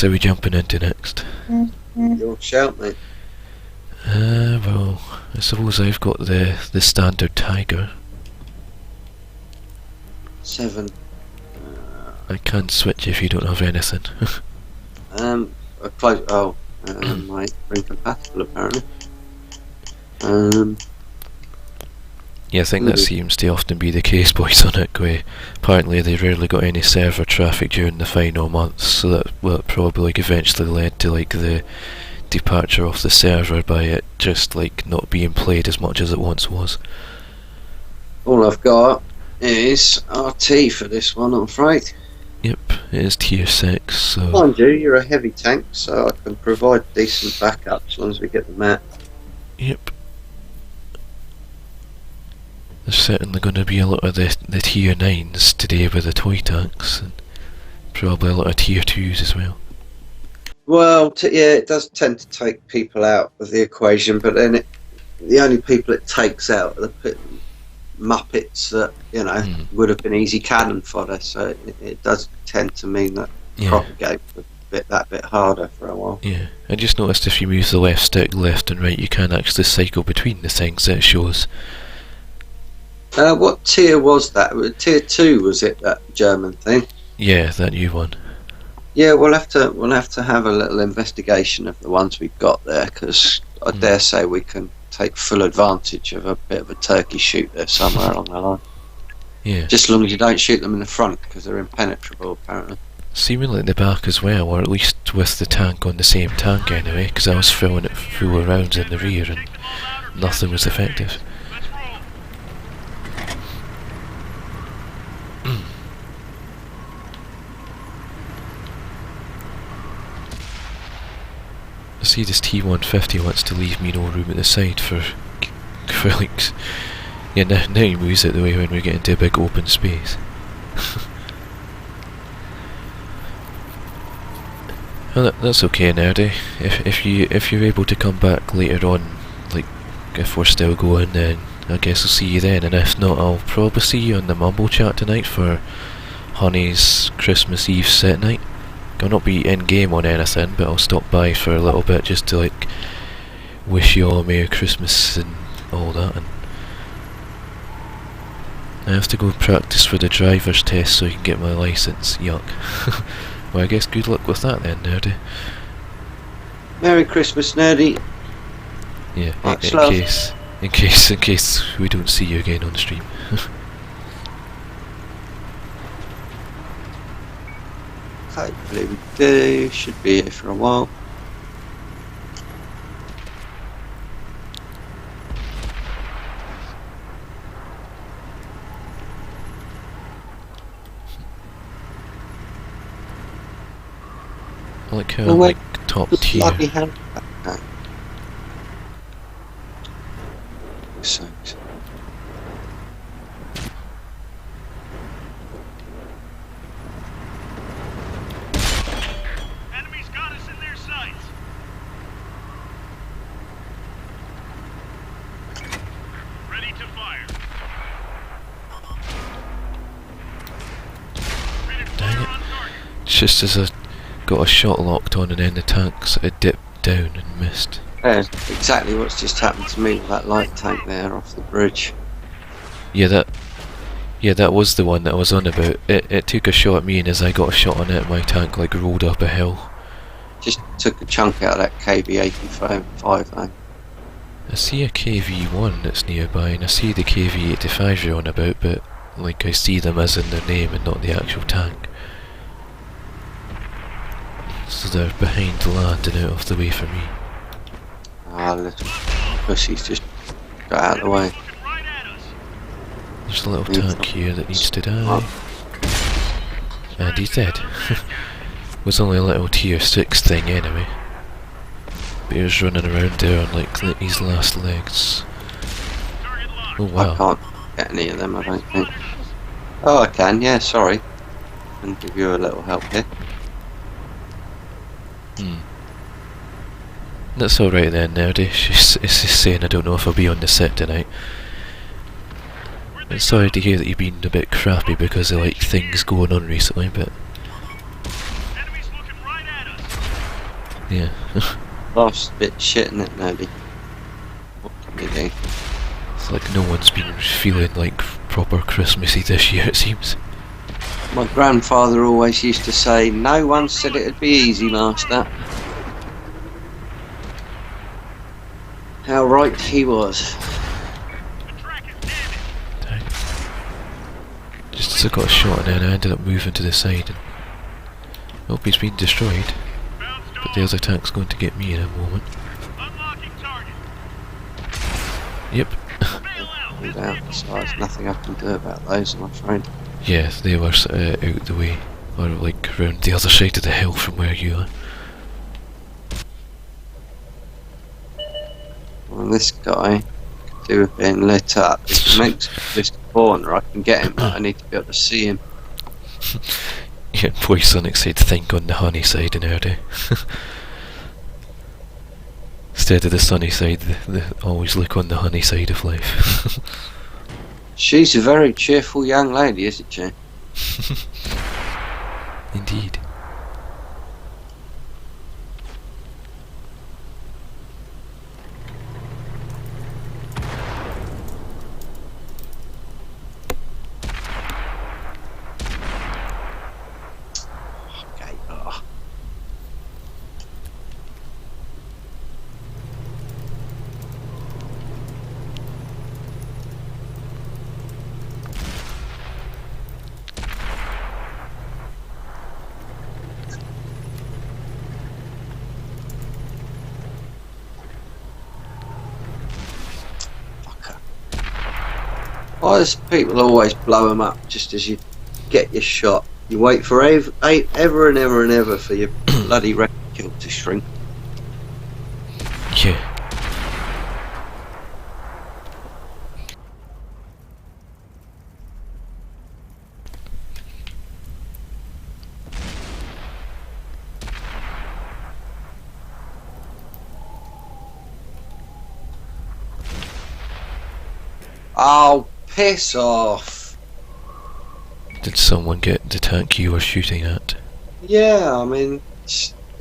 are we jumping into next? Your shout, mate. Well, I suppose I've got the standard Tiger. 7. I can switch if you don't have anything. A close. Mate, incompatible apparently. Yeah, I think that seems to often be the case, Boy Sonic, where apparently they rarely got any server traffic during the final months, so that probably like eventually led to like the departure of the server by it just like not being played as much as it once was. All I've got is RT for this one, I'm afraid. Yep, it is tier 6, so... Mind you, you're a heavy tank, so I can provide decent backup as long as we get the map. Yep. There's certainly going to be a lot of the tier 9s today with the toy tanks, and probably a lot of tier 2s as well. Well, yeah, it does tend to take people out of the equation, but then the only people it takes out are the Muppets that, you know, would have been easy cannon fodder, so it does tend to mean that propagate that bit harder for a while. Yeah, I just noticed if you move the left stick left and right, you can actually cycle between the things that it shows. What tier was that? Tier 2 was it, that German thing? Yeah, that new one. Yeah, we'll have to have a little investigation of the ones we've got there, because I dare say we can take full advantage of a bit of a turkey shoot there somewhere along the line. Yeah. Just as long as you don't shoot them in the front, because they're impenetrable apparently. Seemingly in the back as well, or at least with the tank on the same tank anyway, because I was filling it full of rounds in the rear and nothing was effective. I see this T-150 wants to leave me no room at the side for like... Yeah, now he moves it the way when we get into a big open space. Well, that's okay, Nerdy. If you're able to come back later on, like if we're still going, then I guess I'll see you then. And if not, I'll probably see you on the Mumble chat tonight for Honey's Christmas Eve set night. I'll not be in game on anything, but I'll stop by for a little bit just to like wish you all a Merry Christmas and all that. And I have to go practice for the driver's test so I can get my license. Yuck. Well, I guess good luck with that then, Nerdy. Merry Christmas, Nerdy. Yeah, in case we don't see you again on the stream. Hopefully we do. Should be here for a while. like how Well, I'm where like top the tier. bloody hell? Okay. Sakes. Enemies got us in their sights. Ready to fire. Ready to Dang fire it. on target. Just as I got a shot locked on and then the tank sort of dipped down and missed. Yeah, exactly what's just happened to me with that light tank there off the bridge. Yeah, that was the one that I was on about. It took a shot at me, and as I got a shot on it, my tank like rolled up a hill. Just took a chunk out of that KV-85 though. I see a KV-1 that's nearby, and I see the KV-85 you're on about, but like I see them as in their name and not the actual tank. So they're behind the land and out of the way for me. Ah, little pussy's just got out of the way. Looking right at us. There's a little Needs tank to- here that needs to die. And he's dead. Was only a little tier 6 thing anyway. But he was running around there on like his last legs. Target locked. Oh I wow. can't get any of them, I don't think. Oh, I can, yeah, sorry. Can give you a little help here. That's alright then, Nerdy. It's just saying I don't know if I'll be on the set tonight. I'm sorry to hear that you've been a bit crappy because of like things going on recently, but Enemies looking right at us. yeah. Life's a bit shit, isn't it, Nerdy? What can you do? It's like no one's been feeling like proper Christmassy this year, it seems. My grandfather always used to say, no one said it'd be easy, Master. How right he was. The track is damaged. Dang. Just as I got a shot and then I ended up moving to the side and hope he's been destroyed. Bounced But off. the other tank's going to get me in a moment. Unlocking target. Yep. Bail out. Hold out, so there's nothing I can do about those, I'm afraid. Yeah, they were out the way. Or like round the other side of the hill from where you are. Well, this guy could do with being lit up. If he makes this corner, I can get him, but I need to be able to see him. Yeah, boy Sonic said think on the honey side in early. Instead of the sunny side, always look on the honey side of life. She's a very cheerful young lady, isn't she? Indeed. Okay, oh. Fucker. Why does people always blow them up just as you get your shot? You wait for ever and ever and ever for your bloody record to shrink. Yeah. Oh, piss off. Did someone get the tank you were shooting at? Yeah, I mean,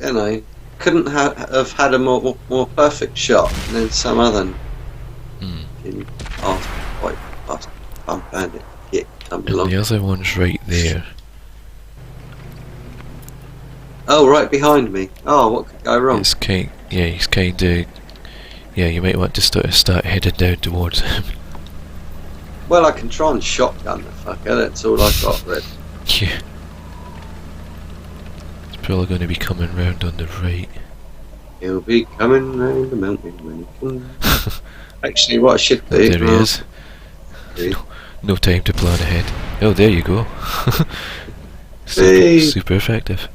you know, couldn't have had a more perfect shot than some other white bastard bum bandit git come And along. the other one's right there. Oh, right behind me. Oh, what could go wrong? It's kind. Yeah, he's kind of. Yeah, you might want to start heading down towards him. Well, I can try and shotgun the fucker, that's all I've got, Red. Yeah. It's probably going to be coming round on the right. He'll be coming round the mountain when he comes. Actually, what I should do... There he is. No time to plan ahead. Oh, there you go. Hey. Super effective.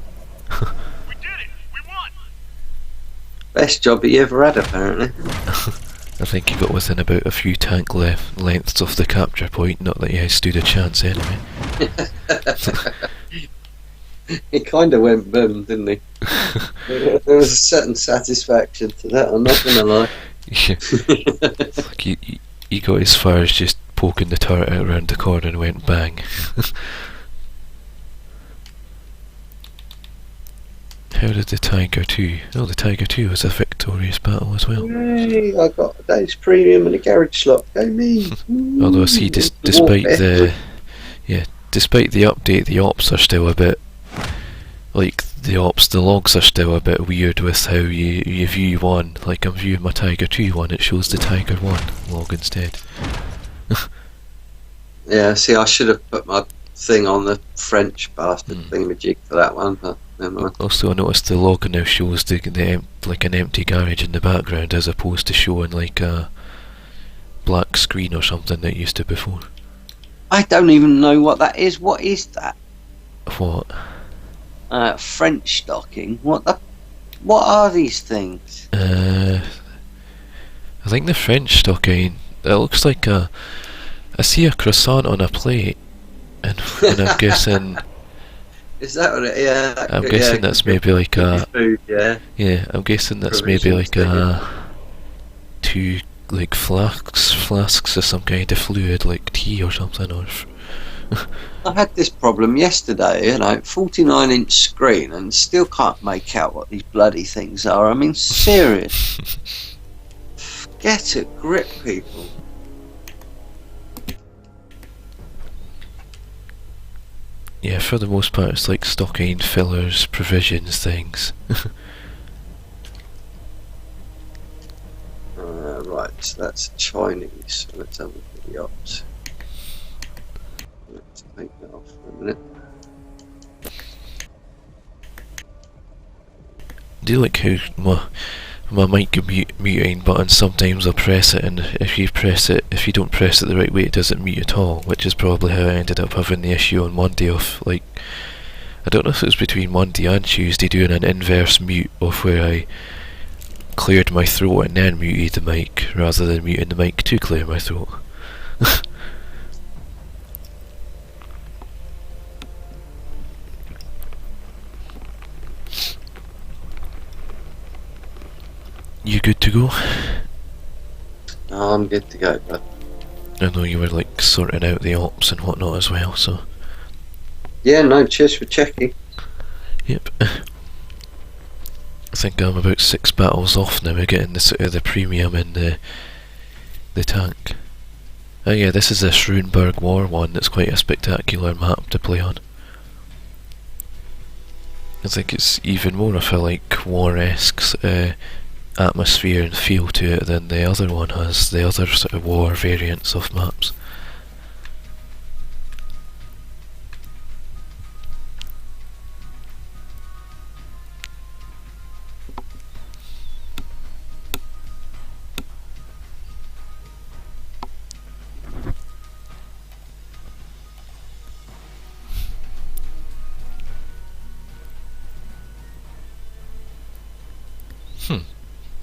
We did it. We Best job he ever had, apparently. I think he got within about a few tank lengths of the capture point, not that he stood a chance anyway. He kind of went boom, didn't he? There was a certain satisfaction to that, I'm not going to lie. Yeah. It's like he got as far as just poking the turret out around the corner and went bang. How did the Tiger 2? Oh, the Tiger 2 was a victorious battle as well. Yay, I got a day's premium and a garage slot. Go me! Although, see, despite the update, the ops are still a bit like the logs are still a bit weird with how you view one. Like I'm viewing my Tiger 2 one, it shows the Tiger 1 log instead. Yeah, see, I should have put my thing on the French bastard thingamajig for that one, but never mind. Also, I noticed the log now shows like an empty garage in the background as opposed to showing like a black screen or something that used to before. I don't even know what that is. What is that? What? French stocking. What are these things? I think the French stocking. It looks like I see a croissant on a plate, and I'm guessing. Is that what it? Yeah. I'm guessing that's maybe like a. Food, yeah. Yeah, I'm guessing that's maybe like two like flasks of some kind of fluid, like tea or something, or. I had this problem yesterday, 49-inch screen, and still can't make out what these bloody things are. I mean, serious. Get a grip, people. Yeah, for the most part, it's like stocking, fillers, provisions, things. Right, so that's Chinese. So let's have a look at the ops. Let's take that off for a minute. I do like how my mic muting button, sometimes I'll press it, and if you don't press it the right way, it doesn't mute at all, which is probably how I ended up having the issue on Monday of, like, I don't know if it was between Monday and Tuesday, doing an inverse mute of where I cleared my throat and then muted the mic, rather than muting the mic to clear my throat. You good to go? Oh, I'm good to go, but I know you were like sorting out the ops and whatnot as well, so. yeah, no, cheers for checking. Yep. I think I'm about 6 battles off now of getting the premium in the tank. Oh yeah, this is a Schroenberg War one. That's quite a spectacular map to play on. I think it's even more of a like war-esque atmosphere and feel to it than the other one has, the other sort of war variants of maps.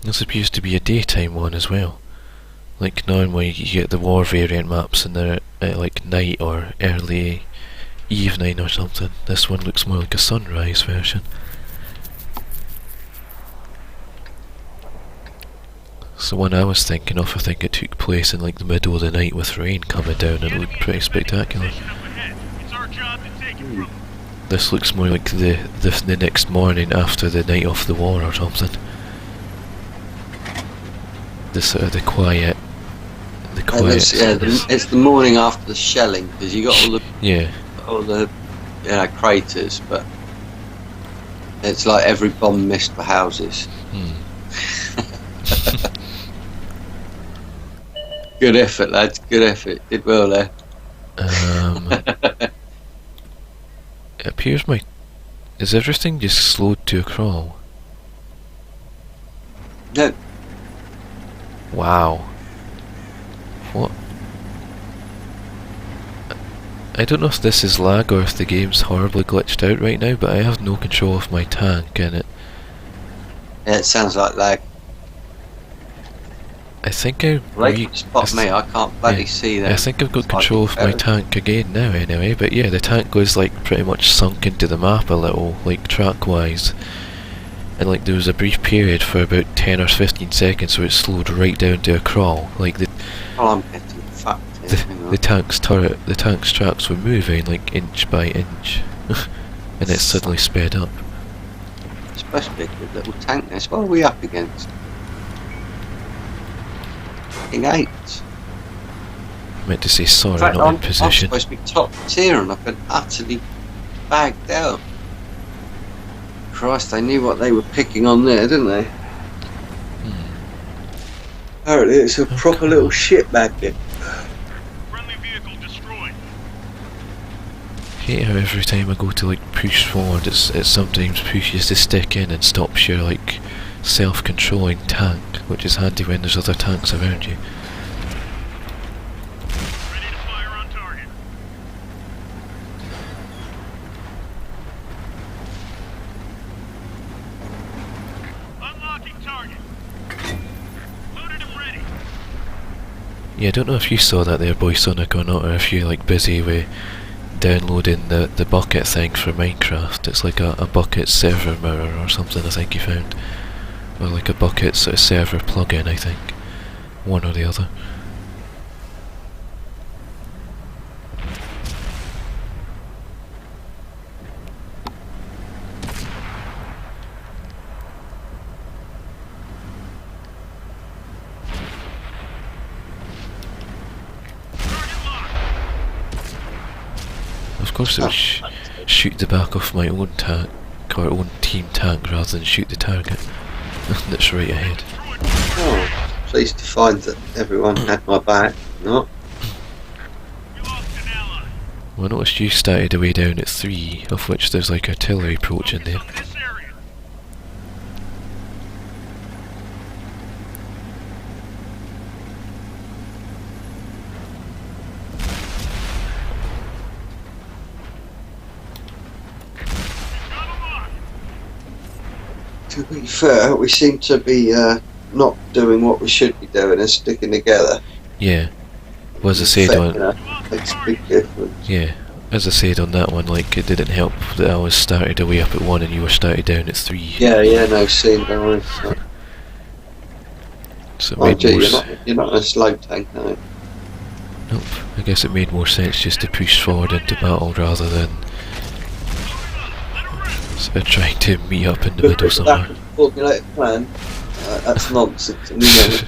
This appears to be a daytime one as well. Like normally you get the war variant maps and they're at like night or early evening or something. This one looks more like a sunrise version. So one I was thinking of, I think it took place in like the middle of the night with rain coming down and it looked pretty spectacular. This looks more like the next morning after the night of the war or something. The sort of the quiet. It's the morning after the shelling, because you got all the craters, but it's like every bomb missed for houses. Good effort, lads. Good effort. Did well there. It appears is everything just slowed to a crawl? No. Wow. What? I don't know if this is lag or if the game's horribly glitched out right now, but I have no control of my tank and Yeah, it sounds like lag. I think I They can spot me, I can't bloody see them. I think I've got It's like control of my better. tank again now anyway, but yeah, the tank was like pretty much sunk into the map a little, like track wise. And like there was a brief period for about 10 or 15 seconds where it slowed right down to a crawl. Like Oh, I'm getting fucked here. Hang on. the tank's tracks were moving like inch by inch. And it suddenly sped up. It's supposed to be a good little tank this. What are we up against? Fucking 8s. I meant to say In sorry, fact, not I'm in position. supposed to be top tier and I've been utterly bagged out. Christ, they knew what they were picking on there, didn't they? Apparently it's a proper little shit magnet. Friendly vehicle destroyed. I hate how every time I go to like push forward, it sometimes pushes the stick in and stops your like self-controlling tank, which is handy when there's other tanks around you. Ready to fire on target. Unlocking target. Loaded and ready. Yeah, I don't know if you saw that there, Boy Sonic, or not, or if you're like busy with downloading the bucket thing for Minecraft. It's like a bucket server mirror or something, I think you found. Or like a bucket sort of server plugin, I think. One or the other. Target locked. Of course it would shoot the back of my own tank, or own team tank, rather than shoot the target. That's right ahead. Oh, pleased to find that everyone had my back. Not. We lost an ally. Well, I noticed you started away down at 3, of which there's like artillery approach in there. Focus on this area. Got a lock. To be fair, we seem to be not doing what we should be doing and sticking together. Yeah. Well, as I said You on, know, makes a big difference. yeah, as I said on that one, like it didn't help that I was started away up at 1 and you were started down at 3. Yeah, no, see, no, So it oh, made gee, more you're not a slow tank, no. Nope. I guess it made more sense just to push forward into battle rather than sort of trying to meet up in the middle That somewhere. formulated plan, that's nonsense, and you know it.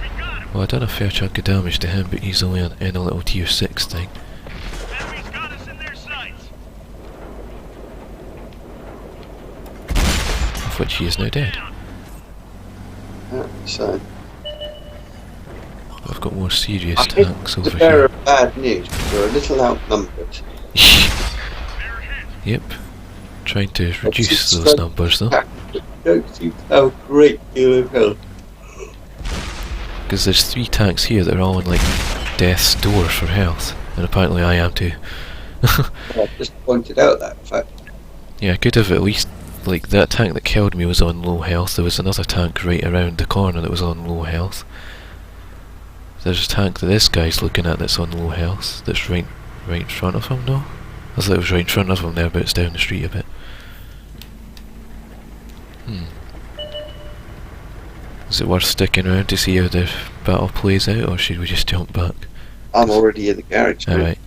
We got him. Well, I done a fair chunk of damage to him, but he's only in a little tier 6 thing. Enemies got us in their sights. Of which he is now dead. Down. So, I've got more serious I hate tanks the over bearer here. of bad news, but we're a little outnumbered. They're hit. Yep. Trying to reduce it's those like- numbers though. Don't seem to have a great deal of help. Because there's 3 tanks here that are all in like death's door for health. And apparently I am too. I just pointed out that fact. Yeah, I could have at least, like, that tank that killed me was on low health. There was another tank right around the corner that was on low health. There's a tank that this guy's looking at that's on low health. That's right in front of him, no? I thought it was right in front of him there, but it's down the street a bit. Is it worth sticking around to see how the battle plays out, or should we just jump back? I'm already in the garage now. Alright.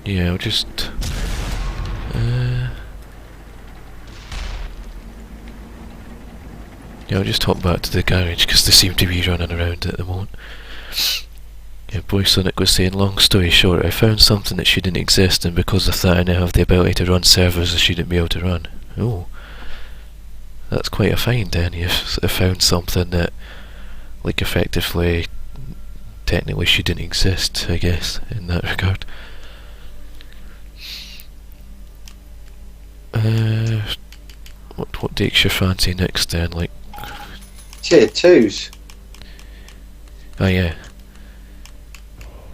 Yeah, I'll just... yeah, I'll just hop back to the garage, because they seem to be running around at the moment. Yeah, Boy Sonic was saying, long story short, I found something that shouldn't exist, and because of that I now have the ability to run servers I shouldn't be able to run. Oh. That's quite a find then, you've sort of found something that, like, effectively, technically shouldn't exist, I guess, in that regard. What takes your fancy next then, like... Tier 2s. Oh yeah.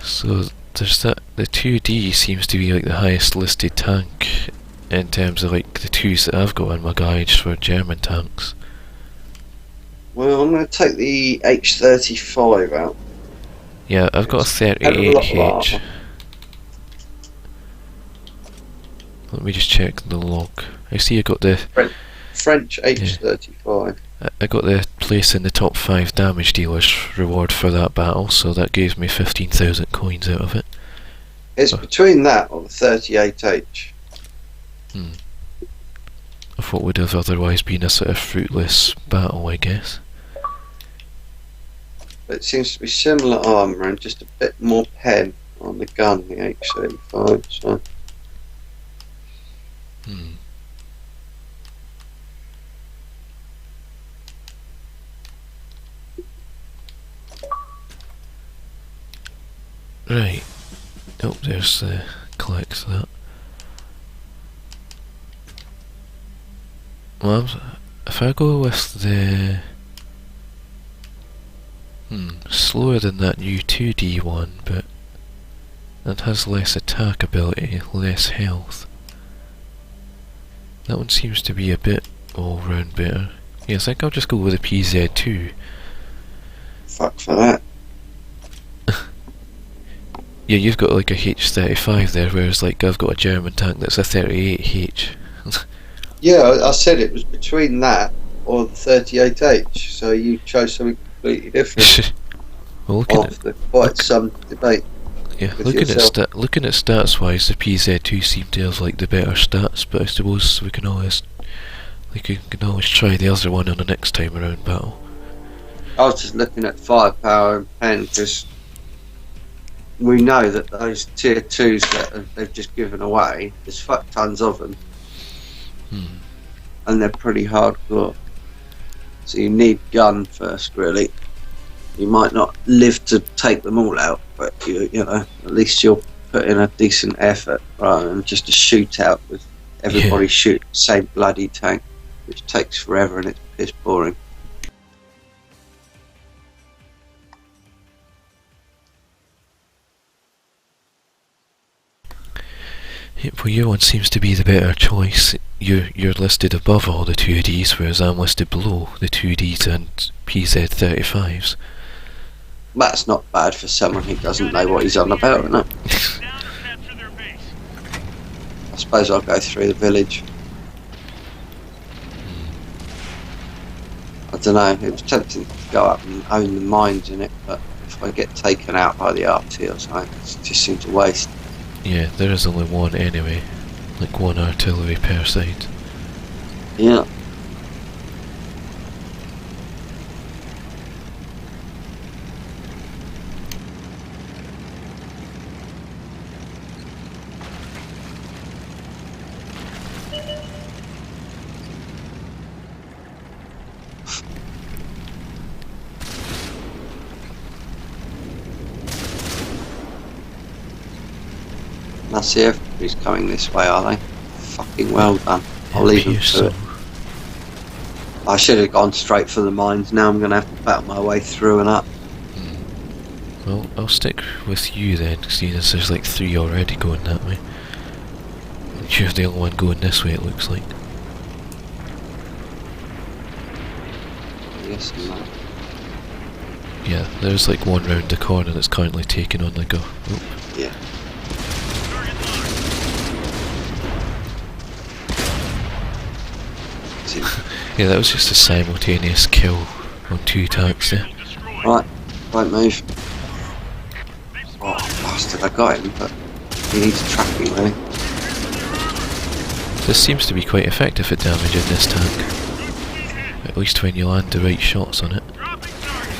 So, there's the 2D seems to be like the highest listed tank in terms of like the 2s that I've got in my guides for German tanks. Well, I'm going to take the H35 out. Yeah, I've got a It's had a lot 38H. of Let me just check the log. I see I got the French H35. I got the place in the top 5 damage dealers reward for that battle, so that gave me 15,000 coins out of it. It's between that or the 38H. Of what would have otherwise been a sort of fruitless battle, I guess. It seems to be similar armour and just a bit more pen on the gun, the H35. So. Right. Oh, there's the collects that. Well, if I go with the slower than that new 2D one, but that has less attack ability, less health. That one seems to be a bit all round better. Yeah, I think I'll just go with the PZ2. Fuck for that. Yeah, you've got like a H35 there, whereas like I've got a German tank that's a 38H. Yeah, I said it was between that or the 38H, so you chose something completely different. Well, looking After quite some debate. Yeah, with looking yourself. at stats wise, the PZ2 seemed to have like the better stats, but I suppose we can always try the other one on the next time around battle. I was just looking at firepower and pen because we know that those tier 2s that they've just given away, there's fuck tons of them. And they're pretty hardcore. So you need gun first, really. You might not live to take them all out, but you know, at least you'll put in a decent effort rather than just a shootout with everybody shooting the same bloody tank, which takes forever and it's piss boring. Yeah, well, your one seems to be the better choice. You're listed above all the 2Ds, whereas I'm listed below the 2Ds and PZ35s. That's not bad for someone who doesn't know what he's on about, isn't it? Down and capture their base. I suppose I'll go through the village. I don't know, it was tempting to go up and own the mines in it, but if I get taken out by the RT or something, it just seems a waste. Yeah, there is only one anyway, like one artillery per side. Yeah. I see everybody's coming this way, are they? Fucking well done. I'll leave them to it. I should have gone straight for the mines. Now I'm going to have to battle my way through and up. Well, I'll stick with you then, seeing as there's like 3 already going that way. And you're the only one going this way, it looks like. Yes, and that. Yeah, there's like one round the corner that's currently taking on like a... Oh. Yeah. Yeah, that was just a simultaneous kill on 2 tanks there. Right, don't move. Oh, bastard, I got him, but he needs tracking, really. This seems to be quite effective at damaging this tank. At least when you land the right shots on it. Dropping target.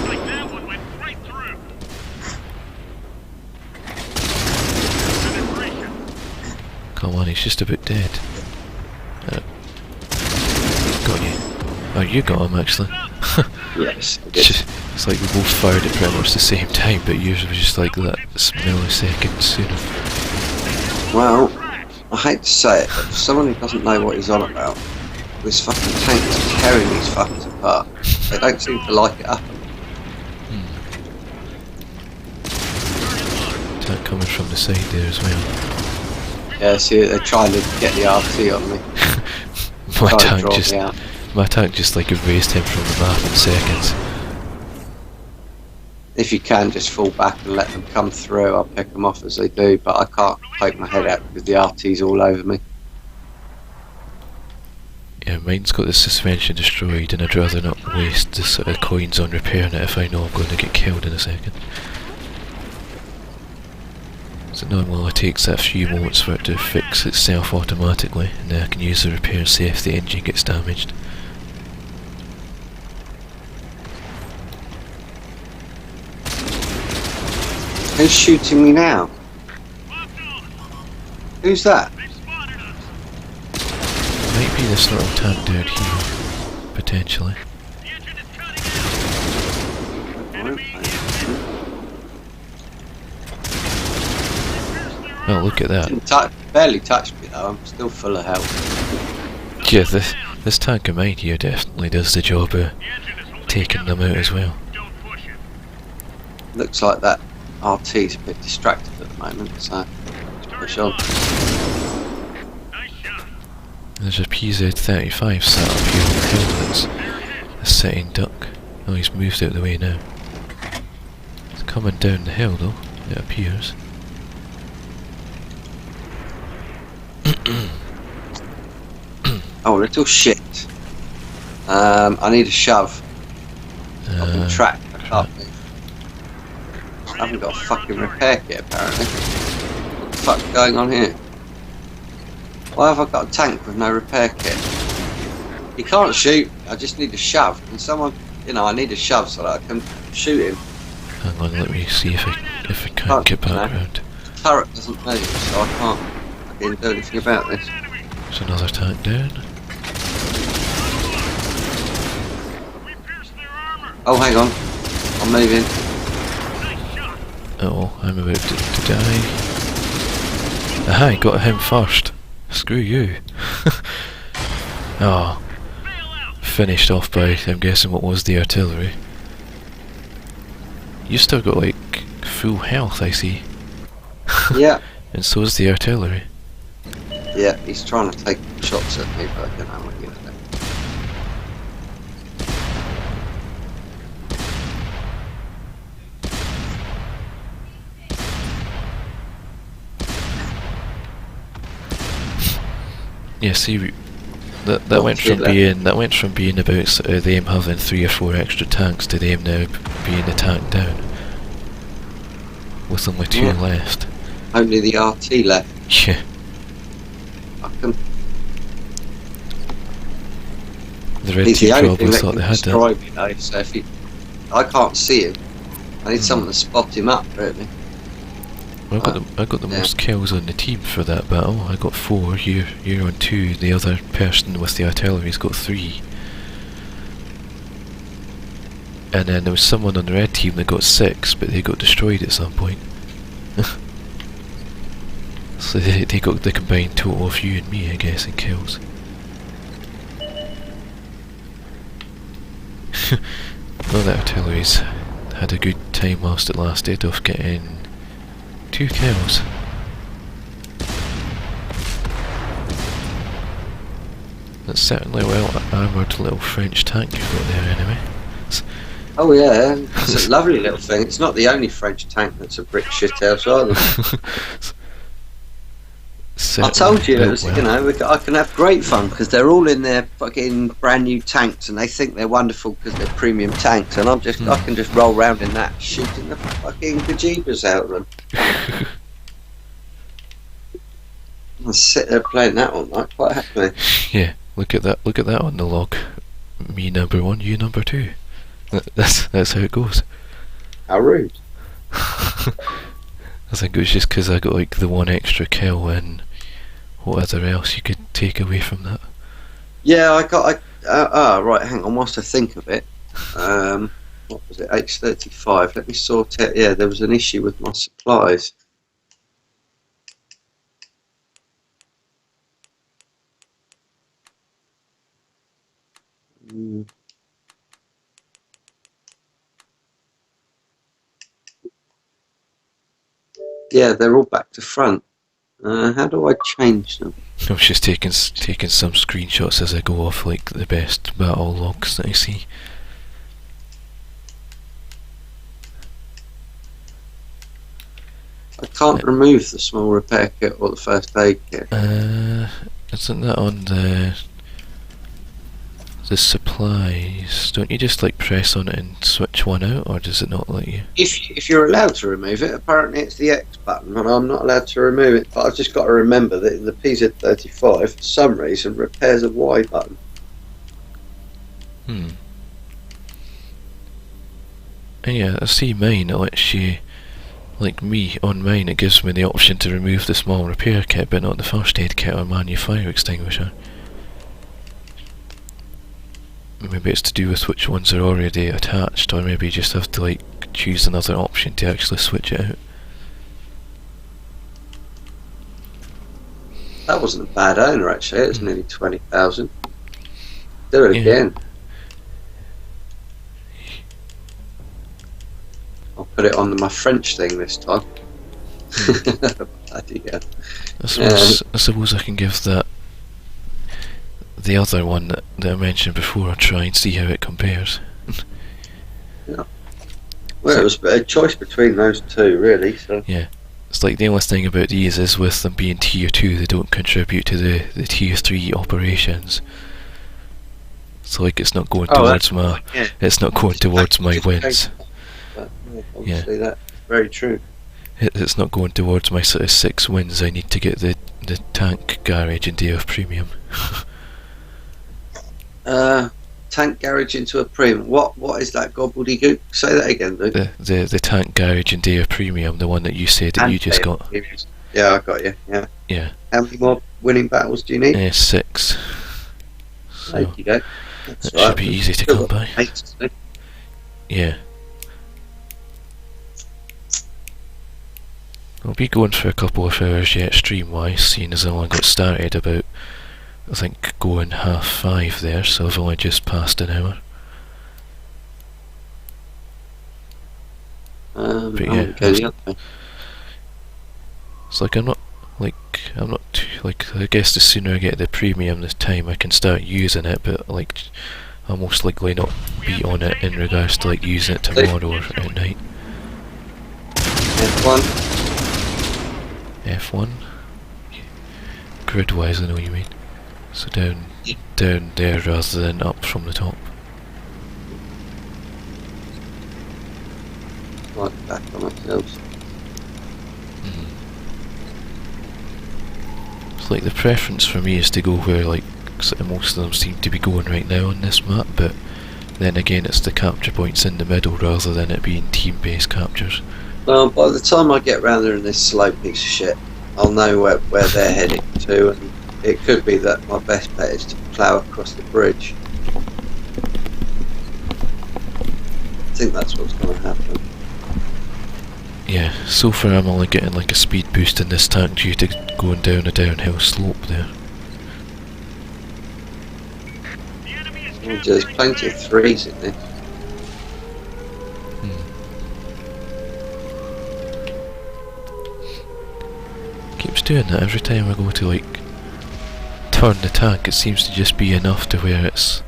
Like that one went right through. Penetration. Come on, he's just about dead. Got you. Oh, you got him actually. Yes, I did. It's like we both fired at pretty much the same time, but yours was just like that millisecond sooner. Well, I hate to say it, but for someone who doesn't know what he's on about, this fucking tank is tearing these fuckers apart. They don't seem to like it up. Tank coming from the side there as well. Yeah, see, they're trying to get the RT on me. My Trying to tank draw just me out. like erased him from the map in seconds. If you can, just fall back and let them come through. I'll pick them off as they do, but I can't poke my head out because the RT's all over me. Yeah, mine's got the suspension destroyed, and I'd rather not waste the sort of coins on repairing it if I know I'm going to get killed in a second. So normally it takes that few moments for it to fix itself automatically, and then I can use the repair and see if the engine gets damaged. Who's shooting me now? Who's that? They've spotted us. Might be this little tank down here, potentially. The engine is cutting out. Enemy Oh, look at that. Didn't barely touched me though. I'm still full of health. Yeah, this tank of mine here definitely does the job of the engine is holding taking them together. out as well. Don't push it. Looks like that RT's a bit distracted at the moment, so push on. Nice shot. There's a PZ-35 sat up here on the hill that's a sitting duck. Oh, he's moved out of the way now. It's coming down the hill though, it appears. Oh, little shit. I need a shove. I've been trapped. I can't move. I haven't got a fucking repair kit apparently. What the fuck's going on here? Why have I got a tank with no repair kit? He can't shoot. I just need a shove. Can someone, I need a shove so that I can shoot him. Hang on, let me see if I can Can't get back no. round. The turret doesn't move, so I can't fucking do anything about this. There's another tank down. We pierced their armor. Oh, hang on. I'm moving. Nice shot. Oh, I'm about to die. Aha, got him first. Screw you. Oh, Bail out. finished off by, I'm guessing, what was the artillery. You still got like full health, I see. Yeah. And so is the artillery. Yeah, he's trying to take shots at me, but I don't know what you're gonna do. Yeah, see, that Not went too from late. being about sort of them having 3 or 4 extra tanks to them now being the tank down, with only 2 Yeah. left. Only the RT left. Yeah, I can. the red He's team the only thing probably that thought can they had destroy that. me though, so if he, I can't see him. I need someone to spot him up, really. Well, I got the Yeah. most kills on the team for that battle. I got 4. You're on 2. The other person with the artillery's got 3. And then there was someone on the red team that got 6, but they got destroyed at some point. So they got the combined total of you and me, I guess, in kills. Well, the artillery's had a good time whilst it lasted of getting 2 kills. That's certainly a well armoured little French tank you've got there anyway. Oh yeah, it's a lovely little thing. It's not the only French tank that's a brick shithouse either. I told you, it was, I can have great fun because they're all in their fucking brand new tanks and they think they're wonderful because they're premium tanks, and I can just roll around in that, shooting the fucking bejeebers out of them. I sit there playing that all night quite happily. Yeah, look at that on the log. Me number 1, you number 2. That's how it goes. How rude. I think it was just because I got like the 1 extra kill and whatever else you could take away from that. Yeah, right, hang on, whilst I think of it. What was it, H35, let me sort it. Yeah, there was an issue with my supplies. Yeah, they're all back to front. How do I change them? I was just taking some screenshots as I go off, like the best battle logs that I see. I can't remove the small repair kit or the first aid kit. Isn't that on the supplies? Don't you just like press on it and switch one out, or does it not let you? If you're allowed to remove it, apparently it's the X button, and I'm not allowed to remove it. But I've just got to remember that in the PZ35, for some reason, repairs a Y button. And yeah, I see mine. It lets you, like me on mine, it gives me the option to remove the small repair kit, but not the first aid kit or manual fire extinguisher. Maybe it's to do with which ones are already attached, or maybe you just have to like choose another option to actually switch it out. That wasn't a bad owner, actually. It was nearly 20,000. Do it again. I'll put it on my French thing this time. Bloody hell. I suppose I can give that the other one that I mentioned before a try and see how it compares. Yeah. Well, it was a choice between those two, really. So. Yeah. It's like the only thing about these is with them being tier 2, they don't contribute to the tier 3 operations. So like it's not going towards my it's not going towards my wins. But, obviously that's very true. It's not going towards my sort of 6 wins. I need to get the tank garage and day of premium. Tank garage into a premium. What is that gobbledygook? Say that again, dude. The tank garage and day of premium, the one that you said that you just got. Yeah, I got you. Yeah. Yeah. How many more winning battles do you need? 6. So There you go. that should be easy to come by. Yeah. I'll be going for a couple of hours yet stream wise, seeing as I only got started about, I think, going 5:30 there, so I've only just passed an hour. But yeah, it's like I'm not I guess the sooner I get the premium this time I can start using it, but like I'll most likely not be on it in regards to like using it tomorrow or at night. F1? Grid wise I know what you mean. So down there rather than up from the top. Right back on ourselves. It's like the preference for me is to go where like sort of most of them seem to be going right now on this map, but then again it's the capture points in the middle rather than it being team-based captures. Well, by the time I get round there in this slow piece of shit, I'll know where they're heading to, and it could be that my best bet is to plough across the bridge. I think that's what's going to happen. Yeah, so far I'm only getting like a speed boost in this tank due to going down a downhill slope there. There's plenty of 3s in this. Keeps doing that every time I go to like turn the tank. It seems to just be enough to where it's,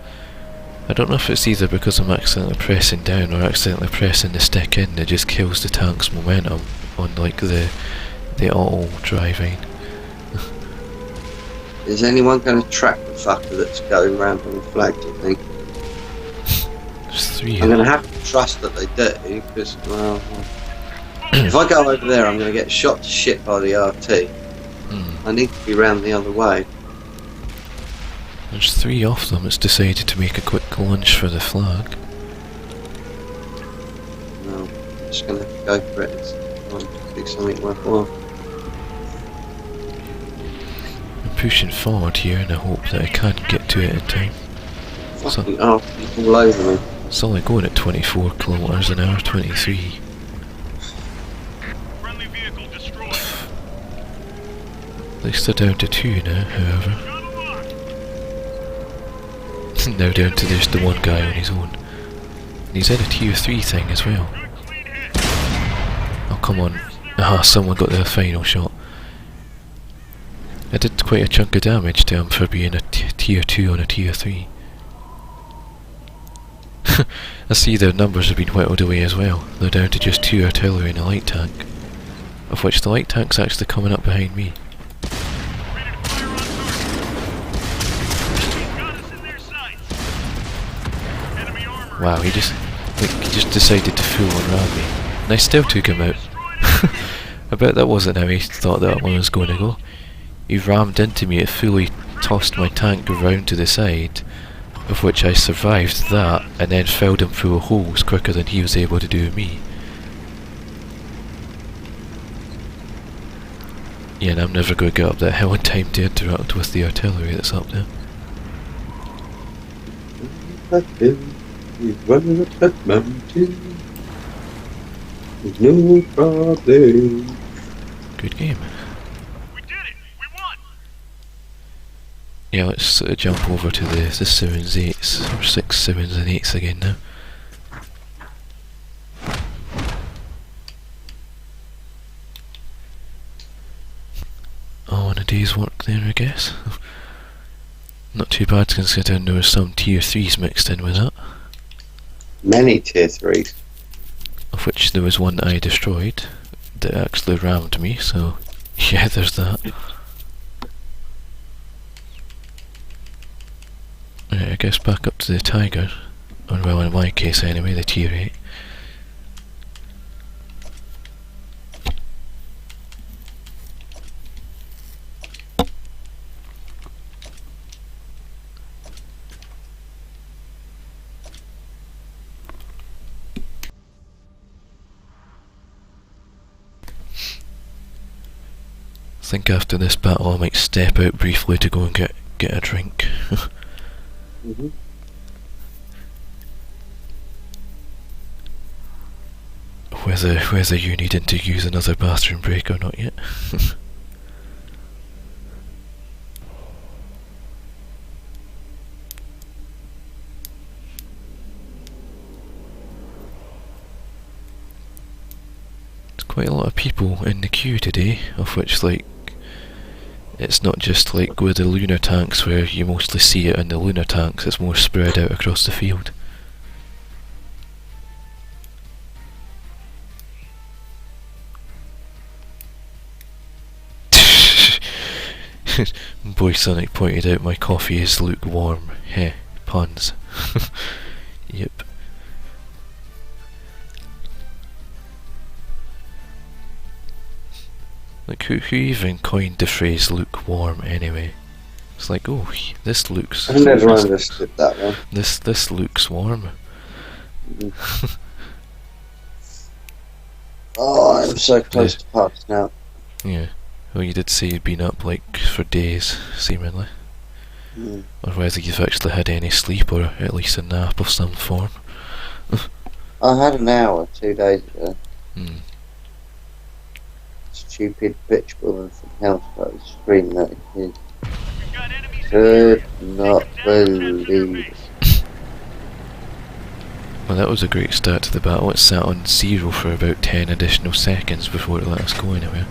I don't know if it's either because I'm accidentally pressing down or accidentally pressing the stick in that just kills the tank's momentum on like the auto driving. Is anyone going to track the fucker that's going round on the flag, do you think? There's 3 I'm going to have to trust that they do, because, well, if I go over there I'm going to get shot to shit by the RT. I need to be round the other way. There's 3 of them. It's decided to make a quick lunge for the flag. No, I'm just going to have to go for it. It's do something worthwhile. I'm pushing forward here in the hope that I can get to it in time. Fucking people all over me. It's only going at 24 kilometers an hour, 23. Friendly vehicle destroyed. At least they're down to 2 now, however. Now down to just the one guy on his own. And he's in a tier 3 thing as well. Oh come on. Ah, someone got the final shot. I did quite a chunk of damage to him for being a tier 2 on a tier 3. I see their numbers have been whittled away as well. They're down to just 2 artillery and a light tank. Of which the light tank's actually coming up behind me. Ready to fire on target. He's got us in their sights. Enemy armor. Wow, he just decided to full on ram me. And I still took him out. I bet that wasn't how he thought that one was going to go. He rammed into me, it fully tossed my tank around to the side, of which I survived that, and then filled him full of holes quicker than he was able to do me. Yeah, and I'm never going to get up that hill in time to interact with the artillery that's up there. That hill, he's running up that mountain. There's no problem. Good game. We did it. We won. Yeah, let's jump over to the 7s, 8s, or 6, 7s and 8s again now. Oh, and a day's work there, I guess. Not too bad considering there was some tier 3s mixed in with that. Many tier 3s. Of which there was one that I destroyed that actually rammed me, so yeah, there's that. Right, I guess back up to the Tiger, or well, in my case anyway, the tier 8. I think after this battle I might step out briefly to go and get a drink. Mm-hmm. Whether you needing to use another bathroom break or not yet. There's quite a lot of people in the queue today, of which like it's not just like with the lunar tanks where you mostly see it in the lunar tanks, it's more spread out across the field. Boy Sonic pointed out my coffee is lukewarm. Heh, puns. Yep. Like who even coined the phrase lukewarm anyway? It's like, oh, this looks... I never understood that one. This looks warm. Oh, I'm so close to passing out. Yeah. Well, you did say you'd been up like for days, seemingly. Mm. Or whether you've actually had any sleep or at least a nap of some form. I had an hour 2 days ago. Hmm. Stupid bitch woman from house that was screaming at his kid. We've got enemies in the Could area. not Take them down and capture their believe it. base. Well, that was a great start to the battle. It sat on 0 for about 10 additional seconds before it let us go anywhere.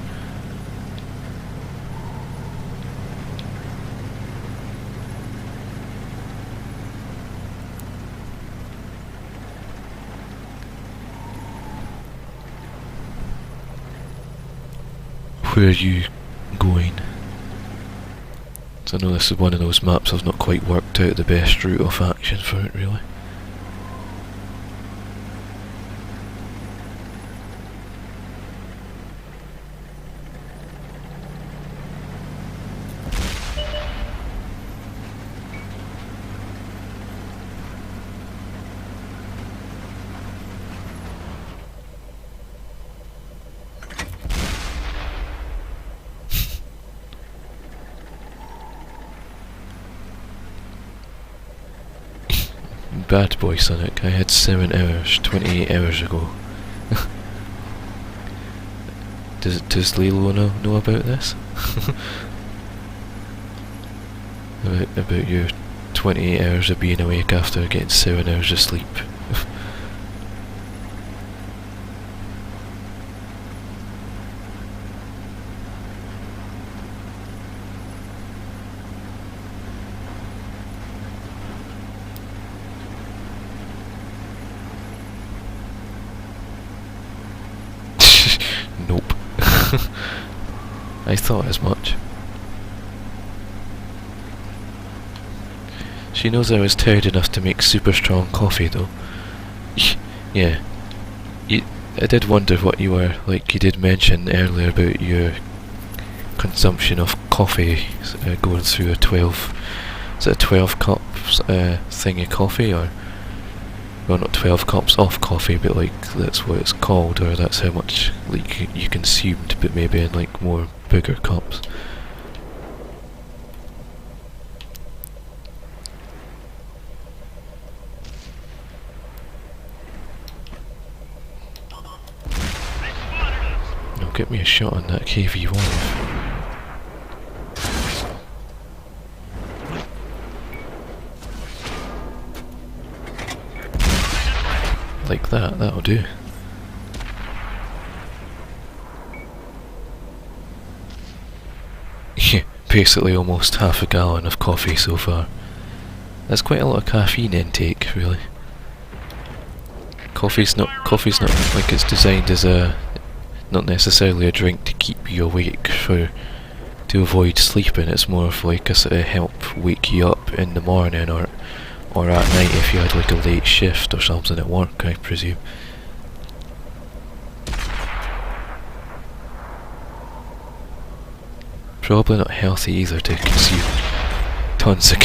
Where are you going? So I know this is one of those maps I've not quite worked out the best route of action for it really. Bad boy Sonic, I had 7 hours, 28 hours ago. Does Lilo know about this? about your 28 hours of being awake after getting 7 hours of sleep. I thought as much. She knows I was tired enough to make super strong coffee though. Yeah. I did wonder what you were, like you did mention earlier about your consumption of coffee going through a 12, is it a 12 cups thing of coffee, or, well, not 12 cups of coffee, but like that's what it's called, or that's how much like you consumed, but maybe in like more bigger cups. Now get me a shot on that KV1. Like that, that'll do. Yeah, basically almost half a gallon of coffee so far. That's quite a lot of caffeine intake, really. Coffee's not like it's designed as a, not necessarily a drink to keep you awake to avoid sleeping. It's more of like a sort of help wake you up in the morning or at night if you had like a late shift or something at work, I presume. Probably not healthy either to consume tons of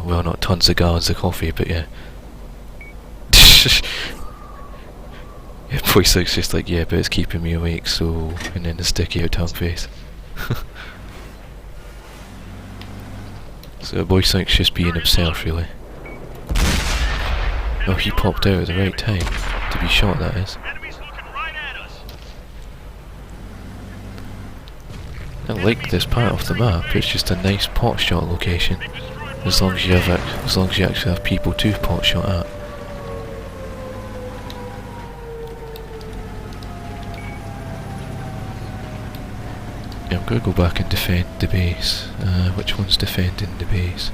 well, not tons of gallons of coffee, but yeah. Yeah, Boy Six just like, yeah, but it's keeping me awake, so, and then the sticky out tongue face. So Boy Six just being himself, really. Oh, he popped out at the right time to be shot, that is. Enemies looking right at us. I like this part of the map. It's just a nice pot shot location, as long as you actually have people to pot shot at. Yeah, I'm gonna go back and defend the base. Which one's defending the base?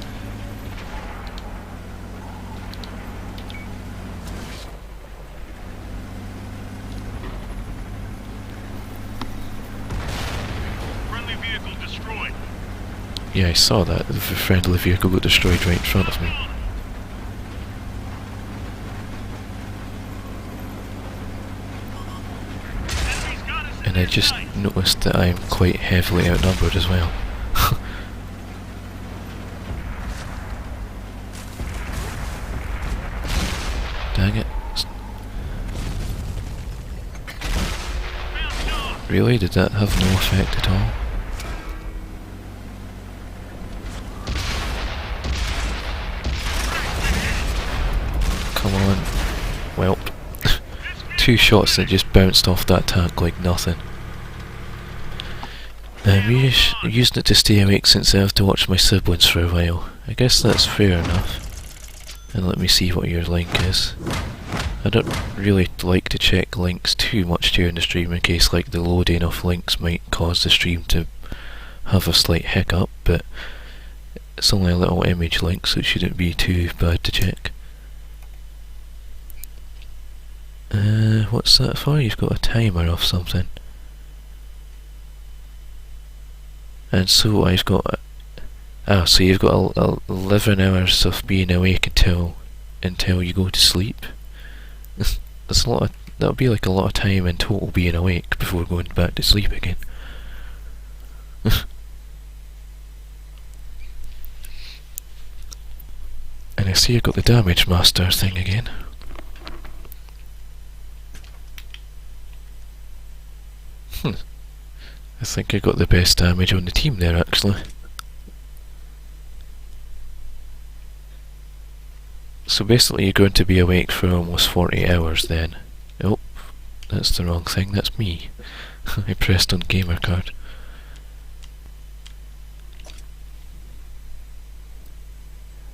Friendly vehicle destroyed. Yeah, I saw that. The friendly vehicle got destroyed right in front of me. Enemies got us in And I their just sights. noticed that I'm quite heavily outnumbered as well. Dang it. Found dog. Really? Did that have no effect at all? Come on. Welp. Two shots that just bounced off that tank like nothing. I'm using it to stay awake since I have to watch my siblings for a while. I guess that's fair enough. And let me see what your link is. I don't really like to check links too much during the stream in case like the loading of links might cause the stream to have a slight hiccup, but it's only a little image link, so it shouldn't be too bad to check. What's that for? You've got a timer of something. And so I've got... so you've got 11 hours of being awake until you go to sleep. That's a lot of, that would be like a lot of time in total being awake before going back to sleep again. And I see I got the damage master thing again. I think I got the best damage on the team there actually. So basically you're going to be awake for almost 40 hours then. Oh, that's the wrong thing, that's me. I pressed on gamer card.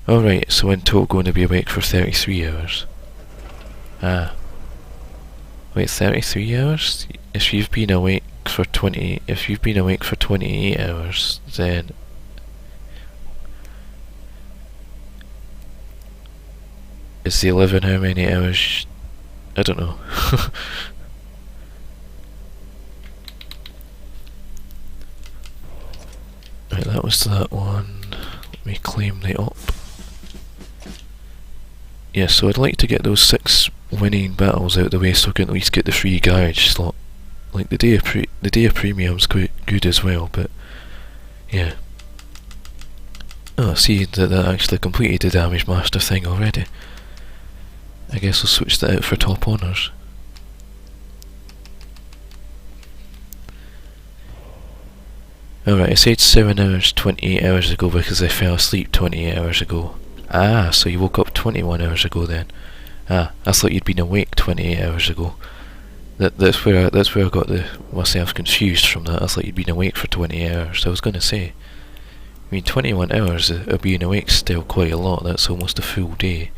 Alright, so in total going to be awake for 33 hours. Ah. Wait, 33 hours? If you've been awake for 28 hours, then is the 11 how many hours? I don't know. Right, that was that one. Let me claim the up. Yeah, so I'd like to get those 6 winning battles out of the way so I can at least get the free garage slot. Like the day of premium's quite good as well, but yeah. Oh, I see that actually completed the damage master thing already. I guess I'll switch that out for top honours. Alright, I said 7 hours 28 hours ago because I fell asleep 28 hours ago. Ah, so you woke up 21 hours ago then. Ah, I thought you'd been awake 28 hours ago. That's where I got myself confused from that. I thought you'd been awake for 20 hours. I was going to say, I mean 21 hours of being awake is still quite a lot. That's almost a full day.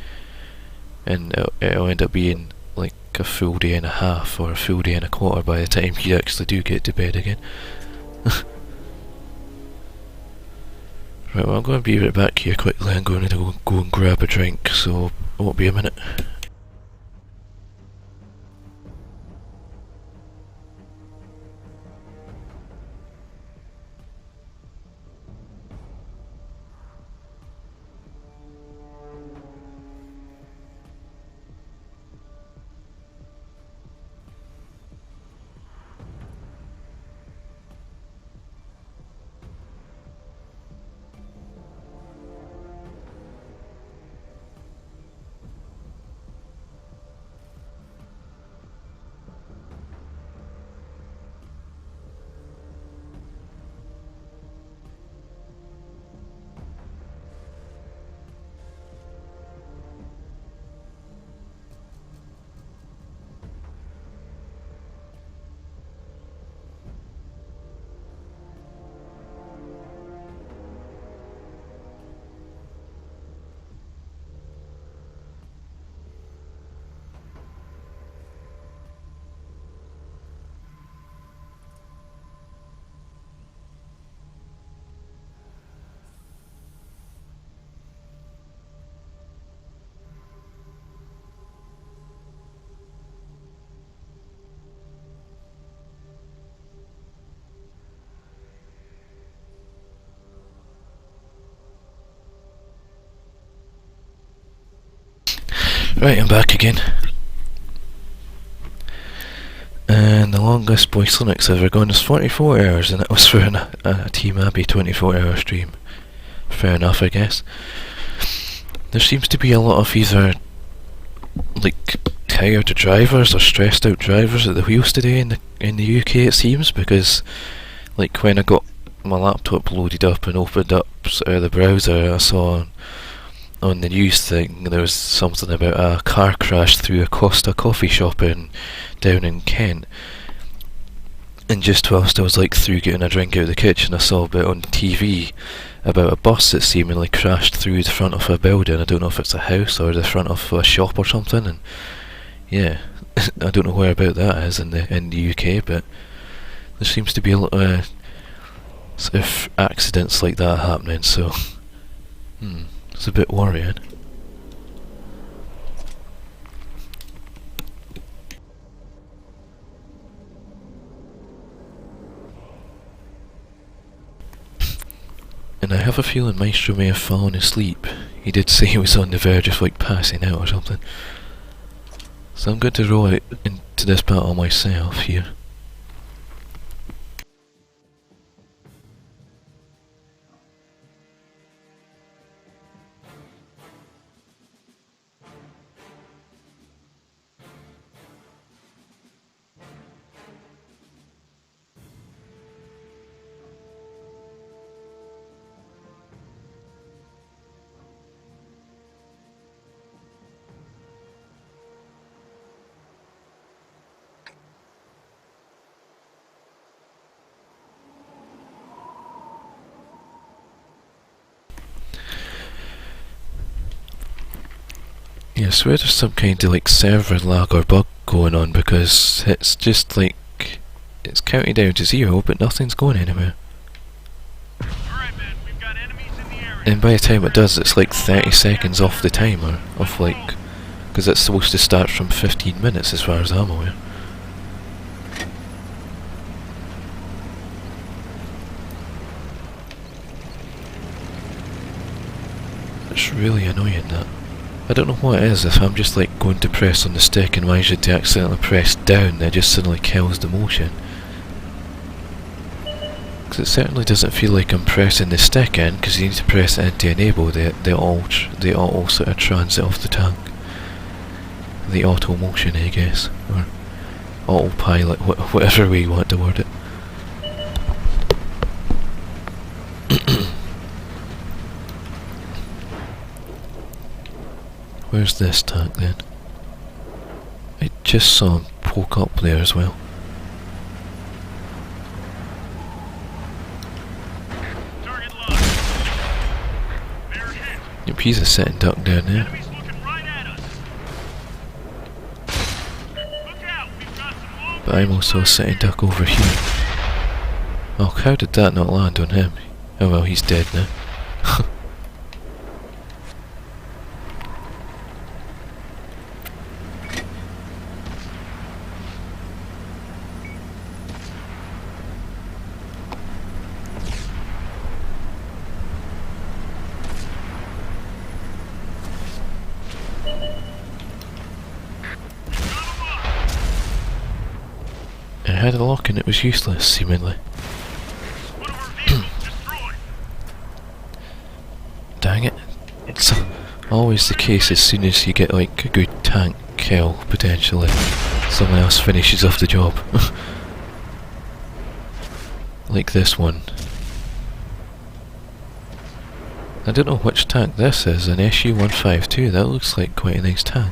And it'll end up being like a full day and a half or a full day and a quarter by the time you actually do get to bed again. Right, well I'm going to be right back here quickly. I'm going to go and grab a drink, so it won't be a minute. Right, I'm back again. And the longest Voice Linux ever gone is 44 hours, and that was for a Team Abbey 24-hour stream. Fair enough, I guess. There seems to be a lot of either like tired drivers or stressed out drivers at the wheels today in the UK, it seems, because like when I got my laptop loaded up and opened up the browser, I saw on the news thing there was something about a car crash through a Costa coffee shop down in Kent, and just whilst I was like through getting a drink out of the kitchen, I saw a bit on TV about a bus that seemingly crashed through the front of a building. I don't know if it's a house or the front of a shop or something, and yeah, I don't know where about that is in the UK, but there seems to be a lot of sort of accidents like that happening, so it's a bit worrying. And I have a feeling Maestro may have fallen asleep. He did say he was on the verge of like passing out or something. So I'm going to roll out into this battle myself here. Yeah, I swear there's some kind of like server lag or bug going on, because it's just like it's counting down to 0 but nothing's going anywhere. Alright, man, we've got enemies in the area. And by the time it does, it's like 30 seconds off the timer, of like, because it's supposed to start from 15 minutes as far as I'm aware. It's really annoying that. I don't know what it is, if I'm just like going to press on the stick and managing to accidentally press down, it just suddenly kills the motion. Because it certainly doesn't feel like I'm pressing the stick in, because you need to press it in to enable the auto sort of transit of the tank. The auto motion, I guess, or autopilot, whatever way you want to word it. Where's this tank then? I just saw him poke up there as well. Target locked. They're hit. Yep, he's a sitting duck down there. Enemies looking right at us. Look out, we've got some long But I'm also a sitting duck over here. Oh, how did that not land on him? Oh well, he's dead now. I had a lock and it was useless, seemingly. One of our vehicles destroyed. Dang it. It's always the case as soon as you get like a good tank kill, potentially, someone else finishes off the job. Like this one. I don't know which tank this is, an SU-152, that looks like quite a nice tank.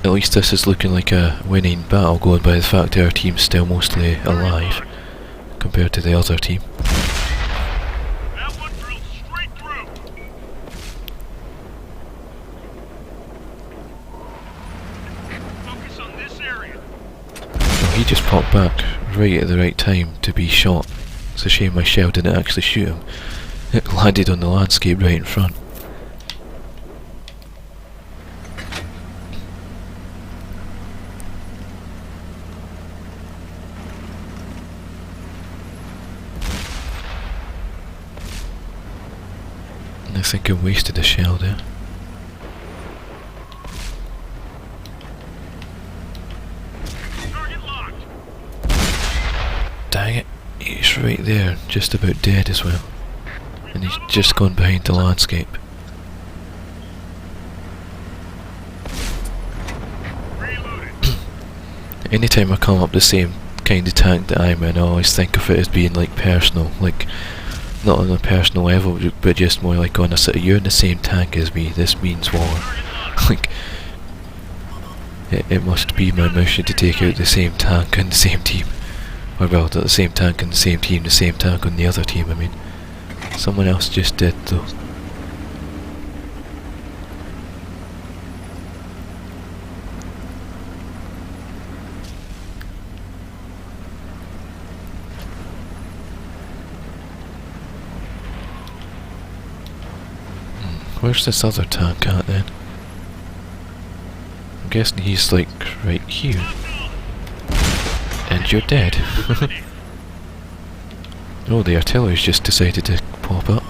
At least this is looking like a winning battle, going by the fact that our team's still mostly alive compared to the other team. That one drilled straight through. Focus on this area. Oh, he just popped back right at the right time to be shot. It's a shame my shell didn't actually shoot him. It landed on the landscape right in front. I think I wasted a shell there. Target locked. Dang it, he's right there, just about dead as well. And he's just gone behind the landscape. Reloaded. Anytime I come up the same kind of tank that I'm in, I always think of it as being like personal, like not on a personal level, but just more like on a sort of, you're in the same tank as me, this means war. Like, it must be my mission to take out the same tank and the same team. Or well, the same tank and the same team, the same tank on the other team, I mean. Someone else just did though. Where's this other tank at then? I'm guessing he's like right here. And you're dead. Oh, the artillery's just decided to pop up.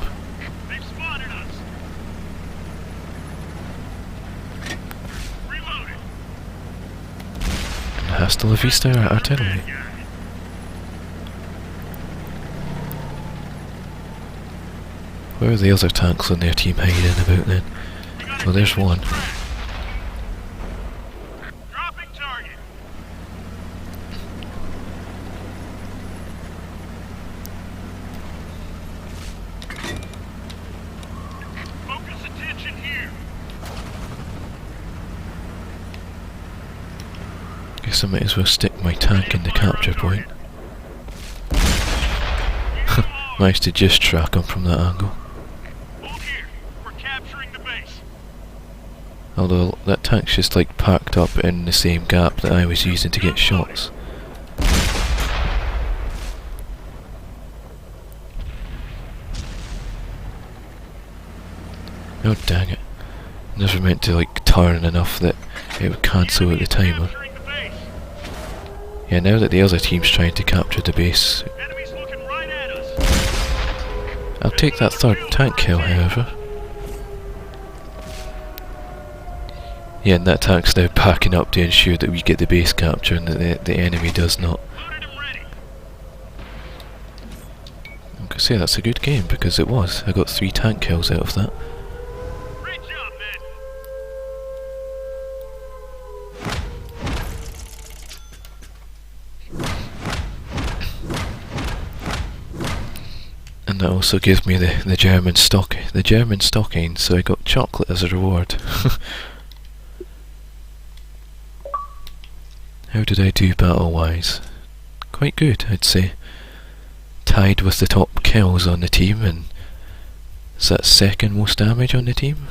They've spotted us. Reloaded. And hasta la vista, artillery. Bad guy. Where are the other tanks on their team hiding about then? Well, there's one. Dropping target. Focus attention here. Guess I might as well stick my tank in the capture point. Managed to just track him from that angle. Hold here. We're capturing the base. Although that tank's just like parked up in the same gap that I was using to get shots. Oh dang it. Never meant to like turn enough that it would cancel out the timer. Capturing the base. Yeah, now that the other team's trying to capture the base, Enemies looking right at us. I'll take that third tank kill, however. Yeah, and that tank's now packing up to ensure that we get the base capture and that the enemy does not. Loaded and ready. I could say that's a good game, because it was. I got 3 tank kills out of that. Great job, men. And that also gives me the German stocking, so I got chocolate as a reward. How did I do battle-wise? Quite good, I'd say. Tied with the top kills on the team, and is that second most damage on the team?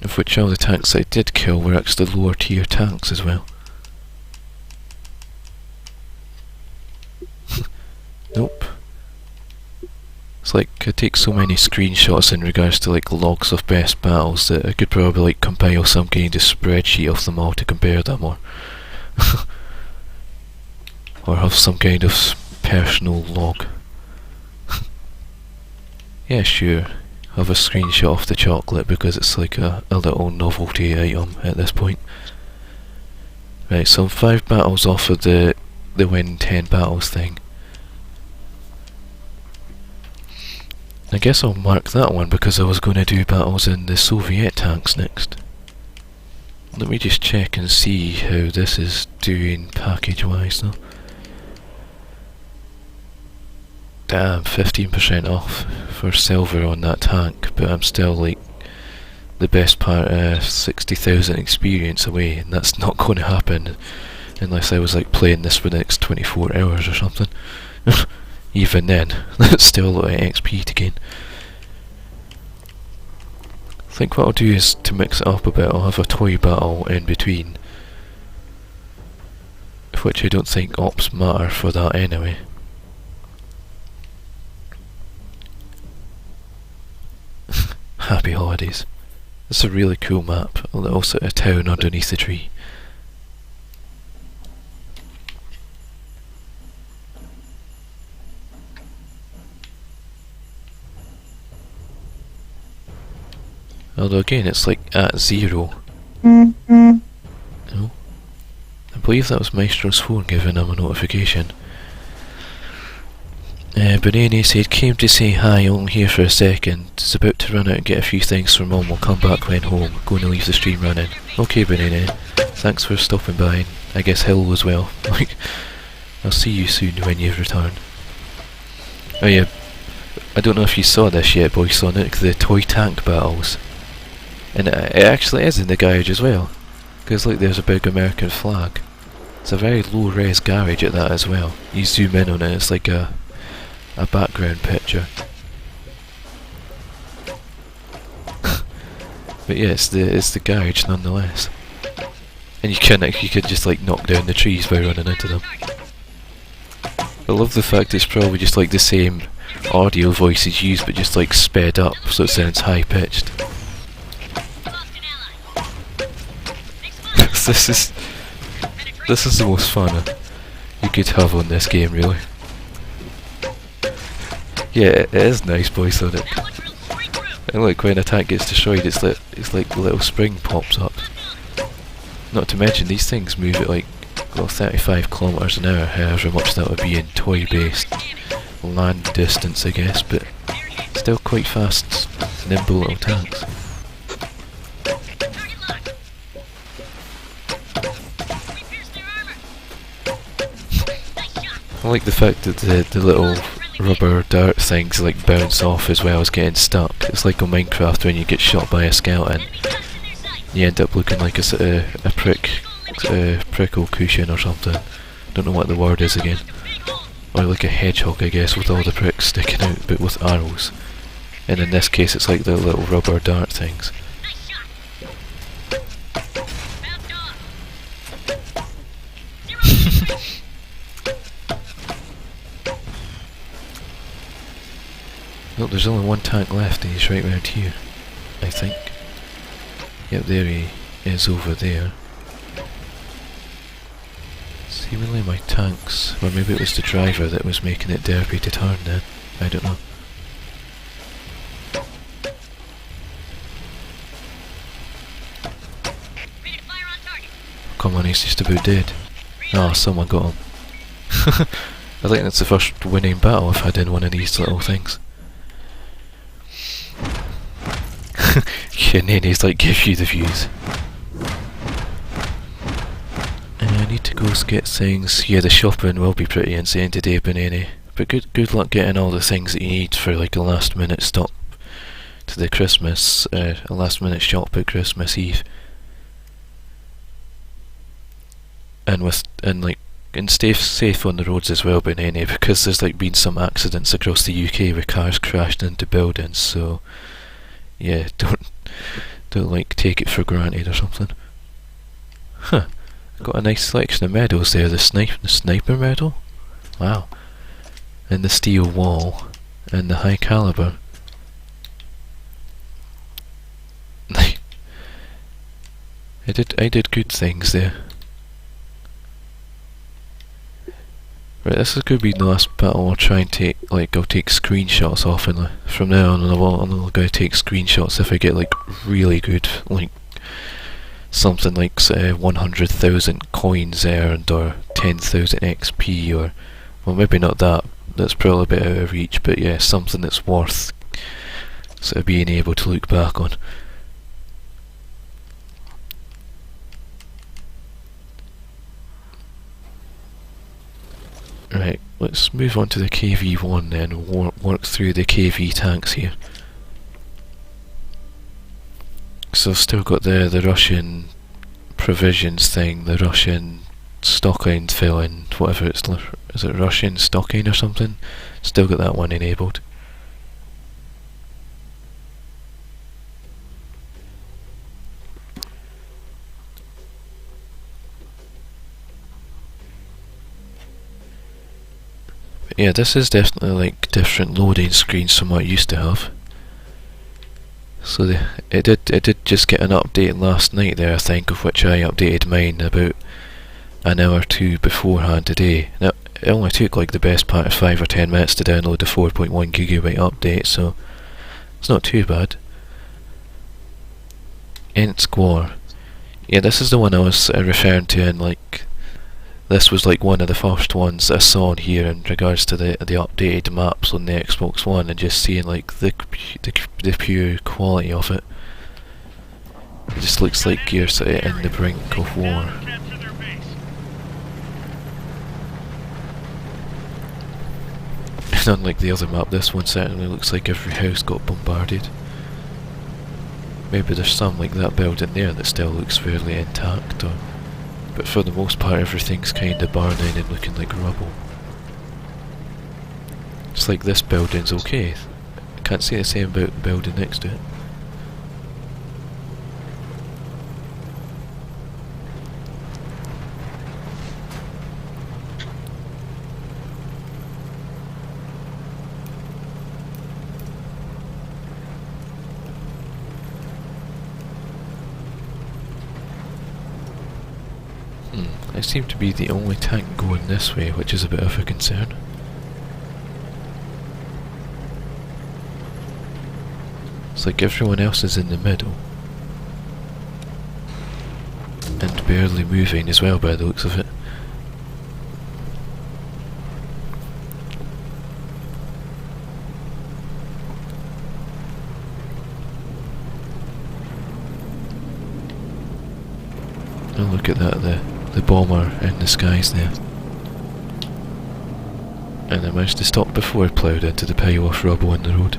Of which all the tanks I did kill were actually lower tier tanks as well. Nope. It's like I take so many screenshots in regards to like logs of best battles that I could probably like compile some kind of spreadsheet of them all to compare them, or or have some kind of personal log. Yeah, sure. Have a screenshot of the chocolate because it's like a little novelty item at this point. Right, so I'm 5 battles off of the win 10 battles thing. I guess I'll mark that one because I was going to do battles in the Soviet tanks next. Let me just check and see how this is doing package wise though. Damn, 15% off for silver on that tank, but I'm still like the best part 60,000 experience away, and that's not going to happen unless I was like playing this for the next 24 hours or something. Even then, that's still a lot of XP to gain. I think what I'll do is, to mix it up a bit, I'll have a toy battle in between, which I don't think ops matter for that anyway. Happy holidays. It's a really cool map, a little sort of town underneath the tree. Although again, it's like at 0. Oh. I believe that was Maestro's phone giving him a notification. Banani said, came to say hi, only here for a second. It's about to run out and get a few things from mum. We'll come back when home. Going to leave the stream running. Okay, Banani. Thanks for stopping by. I guess Hill as well. Like, I'll see you soon when you return. Oh yeah, I don't know if you saw this yet, Boy Sonic, the toy tank battles. And it actually is in the garage as well, because look, there's a big American flag. It's a very low res garage at that as well. You zoom in on it, it's like a background picture. But yeah, it's the garage nonetheless. And you could just like knock down the trees by running into them. I love the fact it's probably just like the same audio voices used, but just like sped up, so it sounds high pitched. This is the most fun you could have on this game, really. Yeah, it is nice, Boy Sonic. And like when a tank gets destroyed, it's like the little spring pops up. Not to mention these things move at like 35 kilometers an hour, however much that would be in toy-based land distance, I guess, but still quite fast, nimble little tanks. I like the fact that the little rubber dart things like bounce off as well as getting stuck. It's like on Minecraft when you get shot by a skeleton. You end up looking like a sort of prickle cushion or something. Don't know what the word is again. Or like a hedgehog, I guess, with all the pricks sticking out, but with arrows. And in this case, it's like the little rubber dart things. Look, there's only one tank left and he's right round here, I think. Yep, there he is over there. Let's Seemingly my tanks, or maybe it was the driver that was making it derpy to turn then. I don't know. Ready to fire on target. Come on, he's just about dead. Ah, someone got him. I think that's the first winning battle I've had in one of these little things. Yeah, Nene's like, give you the views. I need to go get things. Yeah, the shopping will be pretty insane today, Banana. But good luck getting all the things that you need for like a last minute stop to the Christmas, a last minute shop at Christmas Eve. And stay safe on the roads as well, Banana, because there's like been some accidents across the UK with cars crashed into buildings. So yeah, don't like take it for granted or something. Huh. Got a nice selection of medals there. The sniper medal, wow, and the steel wall, and the high caliber. I did good things there. Right, this is going to be the last battle. I'll try and take I'll take screenshots off, and from now on I'm going to take screenshots if I get like really good, like something like 100,000 coins earned or 10,000 XP, or well, maybe not that. That's probably a bit out of reach, but yeah, something that's worth sort of being able to look back on. Right, let's move on to the KV-1 then, and work through the KV tanks here. So I've still got the Russian provisions thing, the Russian stocking filling, whatever it's, is it Russian stocking or something? Still got that one enabled. But yeah, this is definitely like different loading screens from what I used to have. So it did just get an update last night there, I think, of which I updated mine about an hour or two beforehand today. Now, it only took like the best part of 5 or 10 minutes to download the 4.1 gigabyte update, so it's not too bad. Ent Square. Yeah, this is the one I was referring to, and like this was like one of the first ones I saw on here in regards to the updated maps on the Xbox One, and just seeing like the pure quality of it. It just looks like you're sort of in the brink of war. And unlike the other map, this one certainly looks like every house got bombarded. Maybe there's some like that building there that still looks fairly intact, but for the most part everything's kinda burning and looking like rubble. It's like this building's okay. I can't say the same about the building next to it. I seem to be the only tank going this way, which is a bit of a concern. It's like everyone else is in the middle. And barely moving as well by the looks of it. Oh, look at that, the bomber in the skies there. And I managed to stop before I ploughed into the pile of rubble in the road.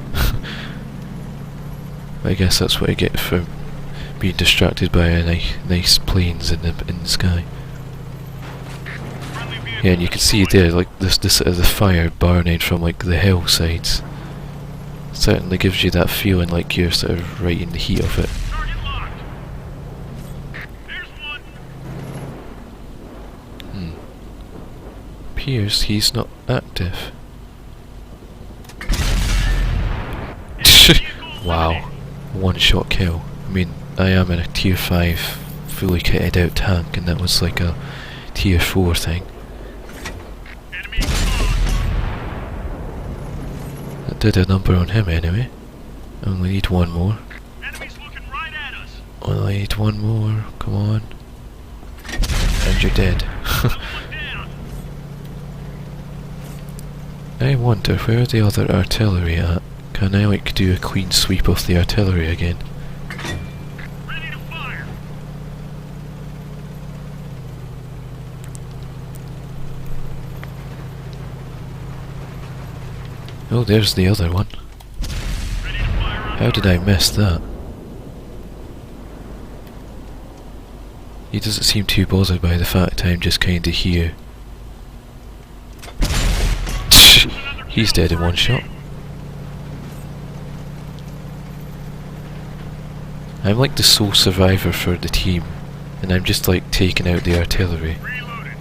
I guess that's what I get for being distracted by nice planes in the sky. Yeah, and you can see there, like the fire burning from like the hillsides. Certainly gives you that feeling like you're sort of right in the heat of it. Appears he's not active. Wow, one shot kill. I mean, I am in a tier 5 fully kitted out tank, and that was like a tier 4 thing. did a number on him anyway. Only need one more. Enemies looking right at us. Only need one more. Come on. And you're dead. Look down. I wonder where the other artillery at? Can I like do a clean sweep of the artillery again? Ready to fire. Oh, there's the other one. Ready to fire on How did I miss that? He doesn't seem too bothered by the fact I'm just kinda here. He's dead in one shot. I'm like the sole survivor for the team, and I'm just like taking out the artillery. Reloaded.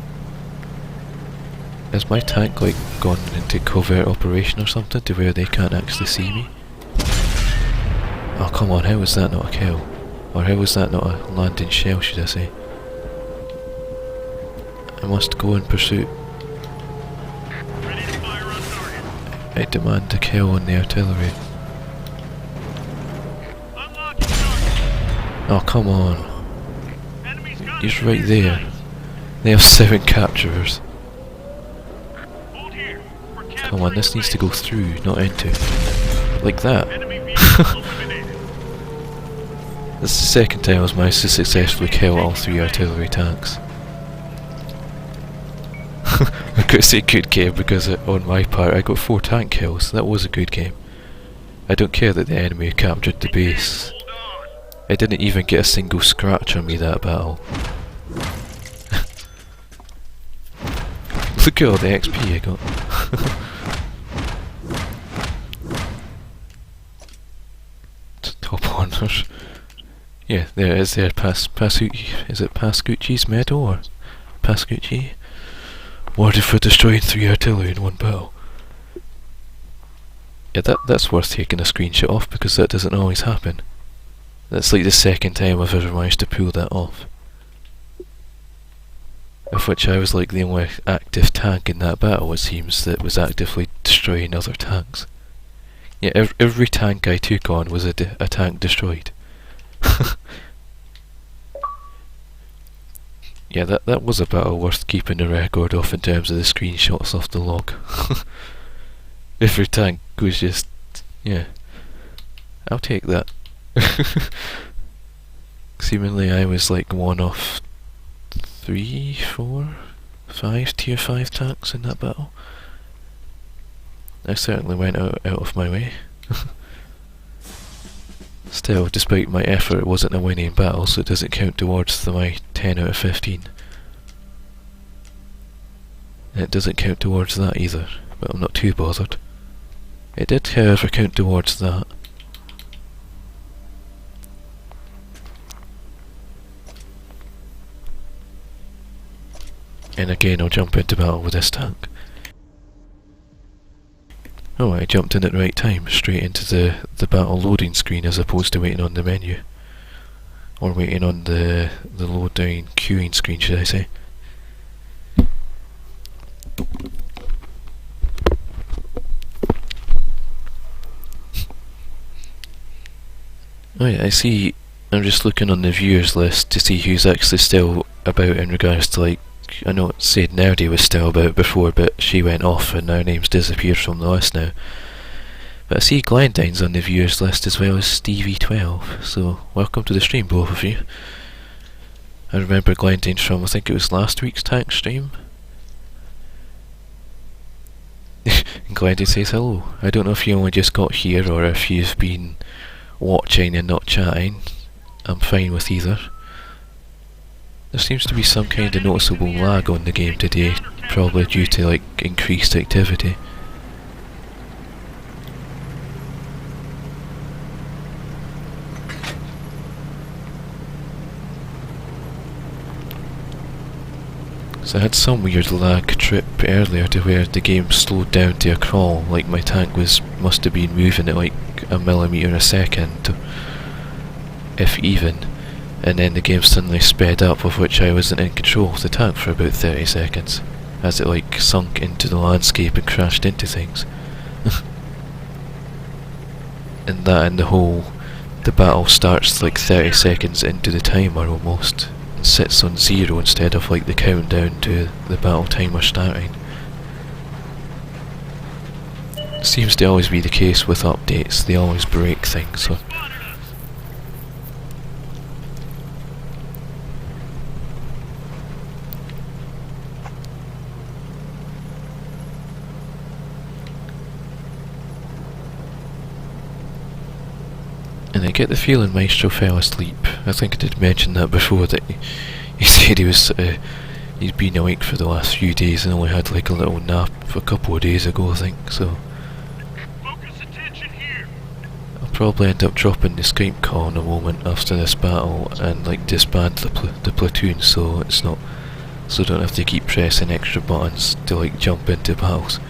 Has my tank like gone into covert operation or something to where they can't actually see me? Oh come on, how was that not a kill? Or how was that not a landing shell, should I say? I must go in pursuit. Ready to fire on target. I demand a kill on the artillery. Unlocking target. Oh come on, Enemies got he's us right in there. sights. They have 7 capturers. Hold here. We're Come capturing on, this the needs to base. go through, not into. Like that. Enemy vehicle eliminated. This is the second time I was managed to successfully kill all 3 artillery tanks. I could say good game because on my part I got 4 tank kills. That was a good game. I don't care that the enemy captured the base. Hold on. I didn't even get a single scratch on me that battle. Look at all the XP I got. Top honours. Yeah, there it is there. Is it Pascucci's medal or Pascucci? Awarded for destroying 3 artillery in one battle. Yeah, that's worth taking a screenshot of because that doesn't always happen. That's like the second time I've ever managed to pull that off. Of which I was like the only active tank in that battle, it seems, that was actively destroying other tanks. Yeah, every tank I took on was a tank destroyed. Yeah, that was a battle worth keeping a record of in terms of the screenshots of the log. Every tank was just... yeah. I'll take that. Seemingly I was like one of 3, 4, 5 tier 5 tanks in that battle. I certainly went out of my way. Still, despite my effort, it wasn't a winning battle, so it doesn't count towards my 10 out of 15. And it doesn't count towards that either, but I'm not too bothered. It did, however, count towards that. And again, I'll jump into battle with this tank. Oh, I jumped in at the right time, straight into the battle loading screen as opposed to waiting on the menu. Or waiting on the load down queuing screen, should I say. Oh yeah, I see, I'm just looking on the viewers list to see who's actually still about in regards to like, I know it said Nerdy was still about before, but she went off and her name's disappeared from the list now. But I see Glendine's on the viewers list as well as Stevie12, so welcome to the stream, both of you. I remember Glendine's from, I think it was last week's tank stream. And Glendine says hello. I don't know if you only just got here or if you've been watching and not chatting. I'm fine with either. There seems to be some kind of noticeable lag on the game today, probably due to like increased activity. So I had some weird lag trip earlier to where the game slowed down to a crawl, like my tank must have been moving at like a millimetre a second, if even. And then the game suddenly sped up, of which I wasn't in control of the tank for about 30 seconds, as it like sunk into the landscape and crashed into things. And that and the battle starts like 30 seconds into the timer almost, and sits on 0 instead of like the countdown to the battle timer starting. Seems to always be the case with updates, they always break things, so... And I get the feeling Maestro fell asleep. I think I did mention that before, that he said he'd been awake for the last few days and only had like a little nap a couple of days ago, I think, so... Focus attention here. I'll probably end up dropping the Skype call in a moment after this battle and like disband the platoon, so it's not... so I don't have to keep pressing extra buttons to like jump into battles.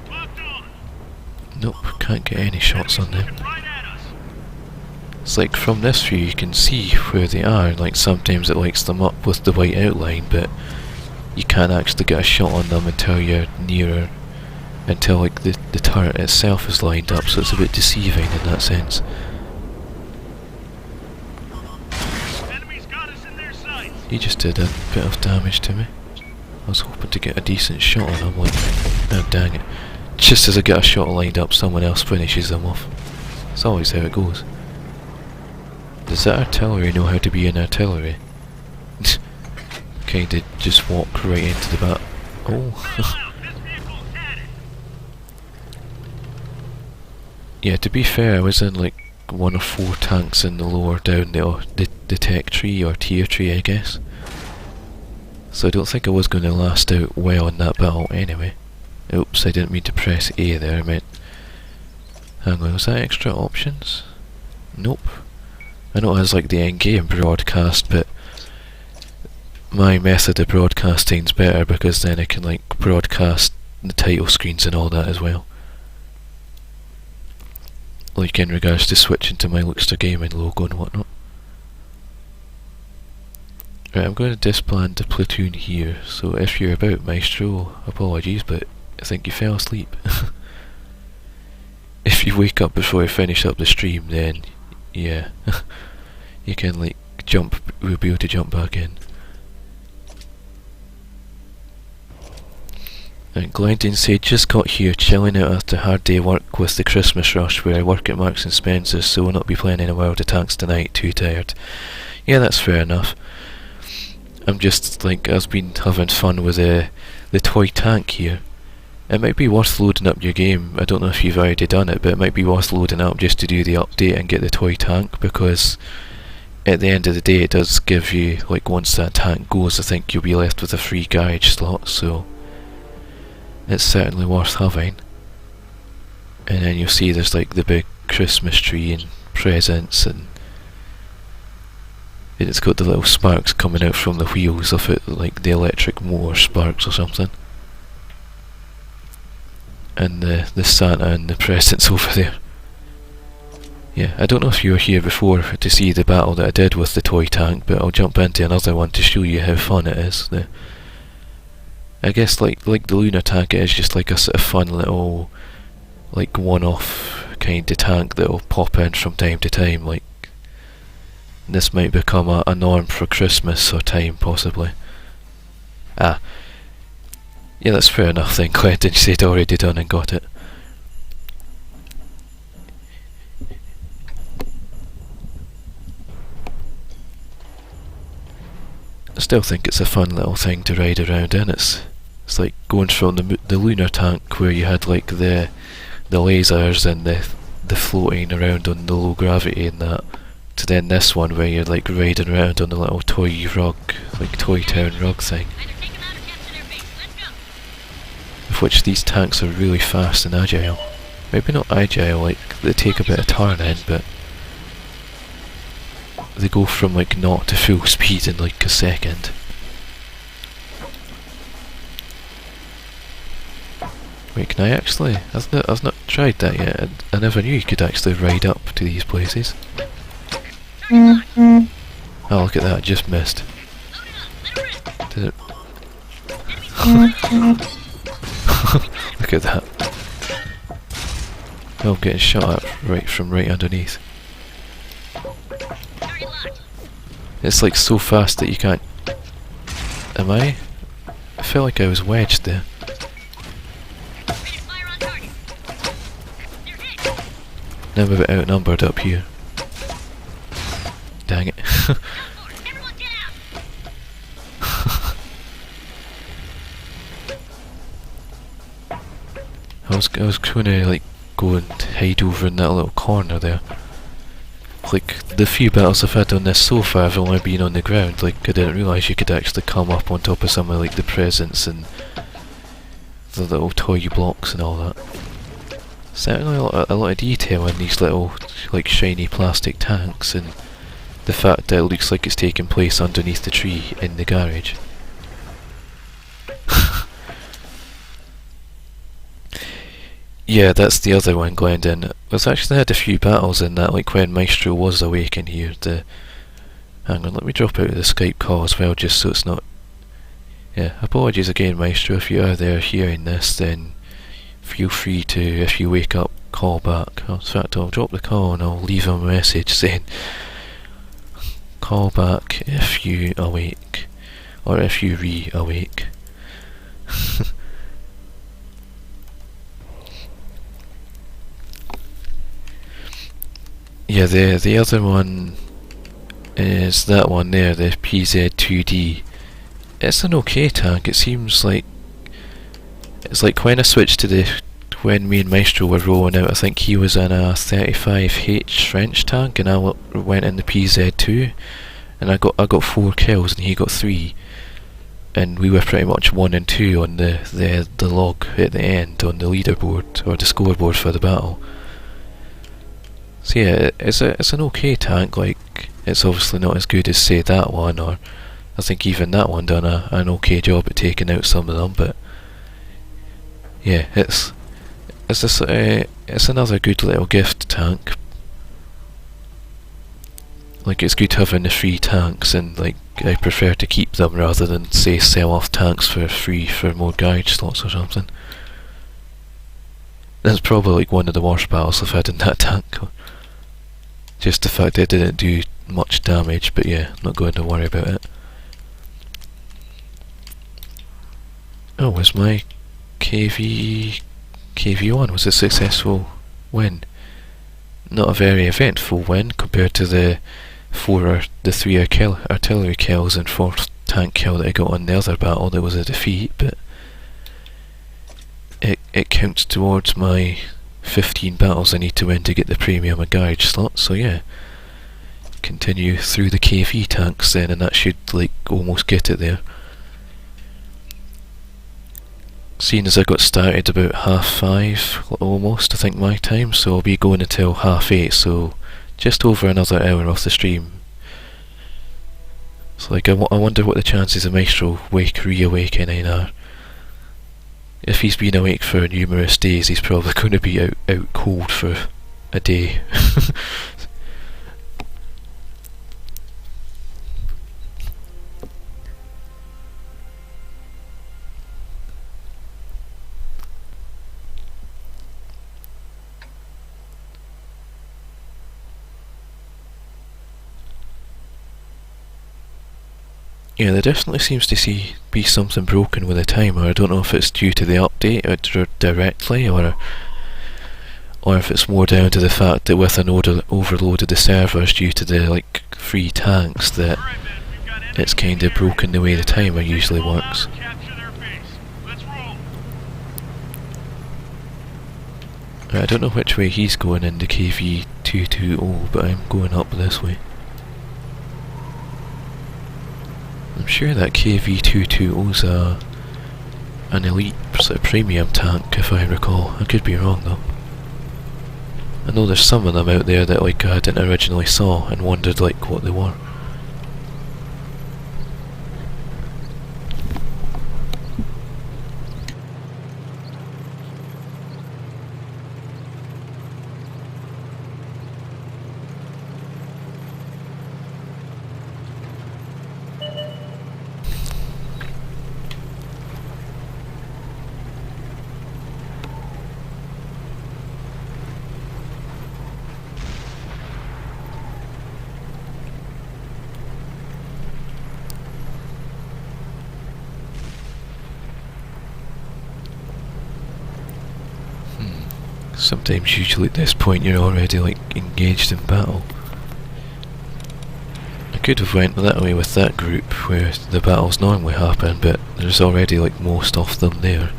Locked on. Nope, can't get any shots on them. Looking right at us. It's like from this view you can see where they are, and like sometimes it lights them up with the white outline, but you can't actually get a shot on them until you're nearer, until like the turret itself is lined up, so it's a bit deceiving in that sense. Enemies got us in their sights. He just did a bit of damage to me. I was hoping to get a decent shot on him, like, oh dang it. Just as I get a shot lined up, someone else finishes them off. It's always how it goes. Does that artillery know how to be an artillery? Kinda just walk right into the bat. Oh. Well out. This vehicle's headed. Yeah, to be fair, I was in like 1 or 4 tanks in the lower down the tech tree or tier tree, I guess. So I don't think I was going to last out well in that battle anyway. Oops, I didn't mean to press A there, I meant... Hang on, was that extra options? Nope. I know it has like the end-game broadcast, but my method of broadcasting's better because then I can like broadcast the title screens and all that as well. Like in regards to switching to my Livestream gaming logo and whatnot. Right, I'm going to disband the platoon here, so if you're about, Maestro, apologies, but I think you fell asleep. If you wake up before I finish up the stream, then yeah, you can like jump, we'll be able to jump back in. And Glendon said, just got here, chilling out after a hard day of work with the Christmas rush where I work at Marks and Spencer's, so we'll not be playing any World of Tanks tonight, too tired. Yeah, that's fair enough. I'm just like, I've been having fun with the toy tank here. It might be worth loading up your game. I don't know if you've already done it, but it might be worth loading up just to do the update and get the toy tank, because at the end of the day it does give you, like once that tank goes, I think you'll be left with a free garage slot, so it's certainly worth having. And then you'll see there's like the big Christmas tree and presents, and it's got the little sparks coming out from the wheels of it, like the electric motor sparks or something. And the Santa and the presents over there. Yeah, I don't know if you were here before to see the battle that I did with the toy tank, but I'll jump into another one to show you how fun it is. I guess like the lunar tank, it is just like a sort of fun little, like one-off kind of tank that'll pop in from time to time. Like this might become a norm for Christmas or time, possibly. Ah. Yeah, that's fair enough then, Clinton said already done and got it. I still think it's a fun little thing to ride around in. It's like going from the lunar tank where you had like the lasers and the floating around on the low gravity and that, to then this one where you're like riding around on the little toy rug, like toy town rug thing. Either take them out or capture their base. of which these tanks are really fast and agile. Maybe not agile, like they take a bit of turning, but they go from like 0 to full speed in like a second. Wait, can I actually? I've not tried that yet. I never knew you could actually ride up to these places. Oh, look at that! I just missed. Did it? Look at that! Oh, I'm getting shot at from right underneath. It's like so fast that you can't. Am I? I felt like I was wedged there. Now I'm a bit outnumbered up here. Dang it. I was gonna like go and hide over in that little corner there. Like the few battles I've had on this so far, I've only been on the ground. Like I didn't realise you could actually come up on top of some of like the presents and the little toy blocks and all that. Certainly a lot of detail in these little like shiny plastic tanks, and the fact that it looks like it's taking place underneath the tree in the garage. Yeah, that's the other one, Glendon. I've actually had a few battles in that, like when Maestro was awake in here. Hang on, let me drop out of the Skype call as well, just so it's not... Yeah, apologies again, Maestro. If you are there hearing this, then feel free to, if you wake up, call back. In fact, I'll drop the call and I'll leave a message saying, call back if you awake, or if you re-awake. Yeah, the other one is that one there, the PZ2D. It's an okay tank. It seems like it's like when I switched to when me and Maestro were rolling out, I think he was in a 35H French tank and I went in the PZ2, and I got 4 kills and he got 3, and we were pretty much 1 and 2 on the log at the end on the leaderboard or the scoreboard for the battle. So yeah, it's an okay tank. Like it's obviously not as good as say that one, or I think even that one done an okay job at taking out some of them. But yeah, it's another good little gift tank. Like it's good having the free tanks, and like I prefer to keep them rather than say sell off tanks for free for more garage slots or something. That's probably like one of the worst battles I've had in that tank. Just the fact that it didn't do much damage, but yeah, I'm not going to worry about it. Oh, was my KV1 was a successful win. Not a very eventful win compared to the 3 artillery kills and 4th tank kill that I got on the other battle. That was a defeat, but it counts towards my 15 battles I need to win to get the premium and garage slot. So yeah, continue through the KV tanks then, and that should like almost get it there. Seeing as I got started about 5:30 almost, I think my time, so I'll be going until 8:30, so just over another hour off the stream. So like I wonder what the chances of Maestro re-awakening are. If he's been awake for numerous days, he's probably going to be out cold for a day. Yeah, there definitely seems to be something broken with the timer. I don't know if it's due to the update or directly, or if it's more down to the fact that with an overload of the servers due to the like free tanks, that it's kind of broken the way the timer usually works. I don't know which way he's going in the KV220, but I'm going up this way. I'm sure that KV220's an elite sort of premium tank, if I recall. I could be wrong though. I know there's some of them out there that like I hadn't originally saw and wondered like what they were. Sometimes, usually at this point, you're already like engaged in battle. I could have went that way with that group where the battles normally happen, but there's already like most of them there.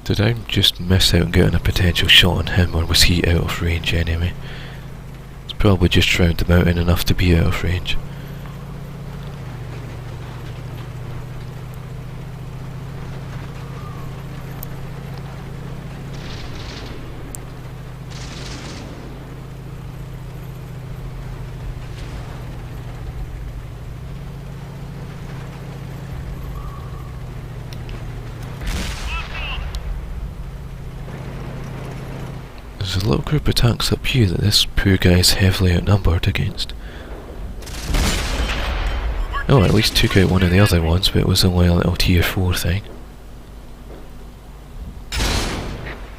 Did I just miss out on getting a potential shot on him, or was he out of range anyway? Probably just round the mountain enough to be out of range. There's a little group of tanks up here that this poor guy's heavily outnumbered against. Oh, at least took out one of the other ones, but it was only a little tier 4 thing.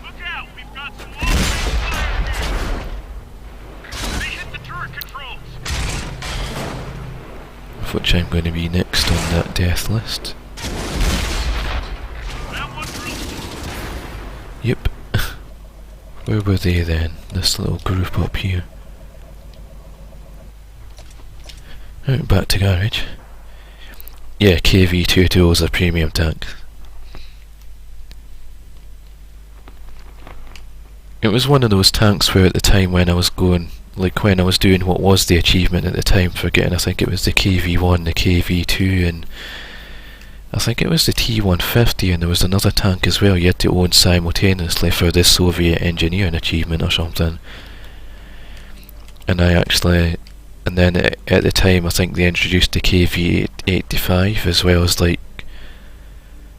Look out! We've got some long-range fire here. They hit the turret controls. Of which I'm going to be next on that death list. That one drilled. Yep. Where were they then? This little group up here. Right, back to garage. Yeah, KV-22 is a premium tank. It was one of those tanks where at the time when I was going, like when I was doing what was the achievement at the time for getting, I think it was the KV-1, the KV-2 and I think it was the T-150, and there was another tank as well you had to own simultaneously for this Soviet engineering achievement or something. And I actually, and then at the time I think they introduced the KV-85 as well as like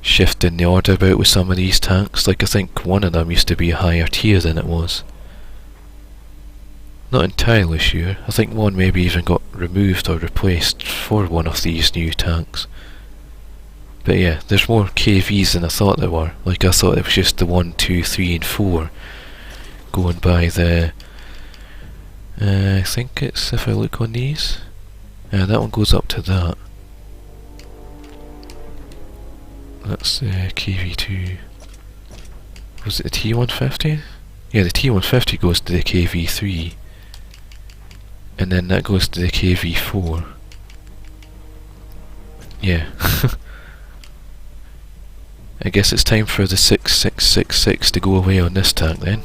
shifting the order about with some of these tanks. Like I think one of them used to be a higher tier than it was. Not entirely sure. I think one maybe even got removed or replaced for one of these new tanks. But yeah, there's more KVs than I thought there were. Like I thought it was just the 1, 2, 3 and 4 going by the... I think it's, if I look on these, that one goes up to that. That's KV2. Was it the T150? Yeah, the T150 goes to the KV3. And then that goes to the KV4. Yeah. I guess it's time for the 6666 to go away on this tank then.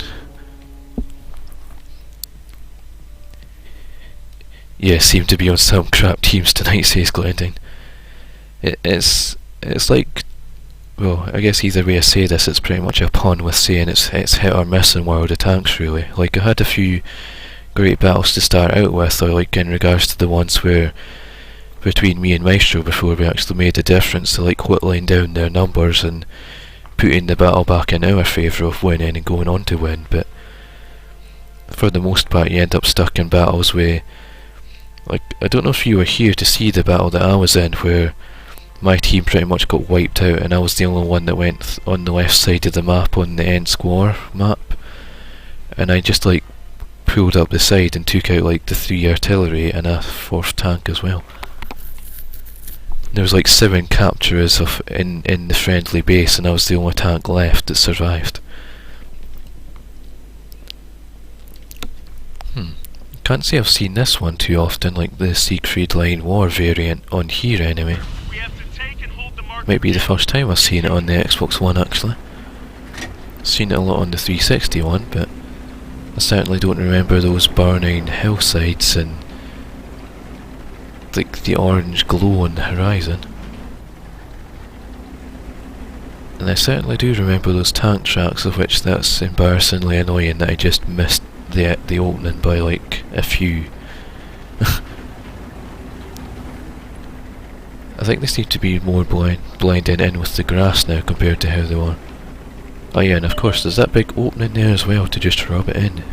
Yeah, seem to be on some crap teams tonight, says Glending. It's like, well, I guess either way I say this, it's pretty much a pun with saying it's hit or miss in World of Tanks really. Like I had a few great battles to start out with, or like in regards to the ones where between me and Maestro before we actually made a difference to like whittling down their numbers and putting the battle back in our favour of winning and going on to win, but for the most part you end up stuck in battles where, like, I don't know if you were here to see the battle that I was in where my team pretty much got wiped out and I was the only one that went on the left side of the map on the end score map, and I just like pulled up the side and took out like the 3 artillery and a 4th tank as well. There was like 7 capturers of in the friendly base and I was the only tank left that survived. Can't say I've seen this one too often, like the Siegfried Line War variant on here anyway. We have to take and hold the mark. Might be the first time I've seen it on the Xbox One actually. Seen it a lot on the 360 one, but I certainly don't remember those burning hillsides and like the orange glow on the horizon. And I certainly do remember those tank tracks, of which that's embarrassingly annoying that I just missed the opening by like a few. I think they seem to be more blending in with the grass now compared to how they were. Oh yeah, and of course there's that big opening there as well to just rub it in.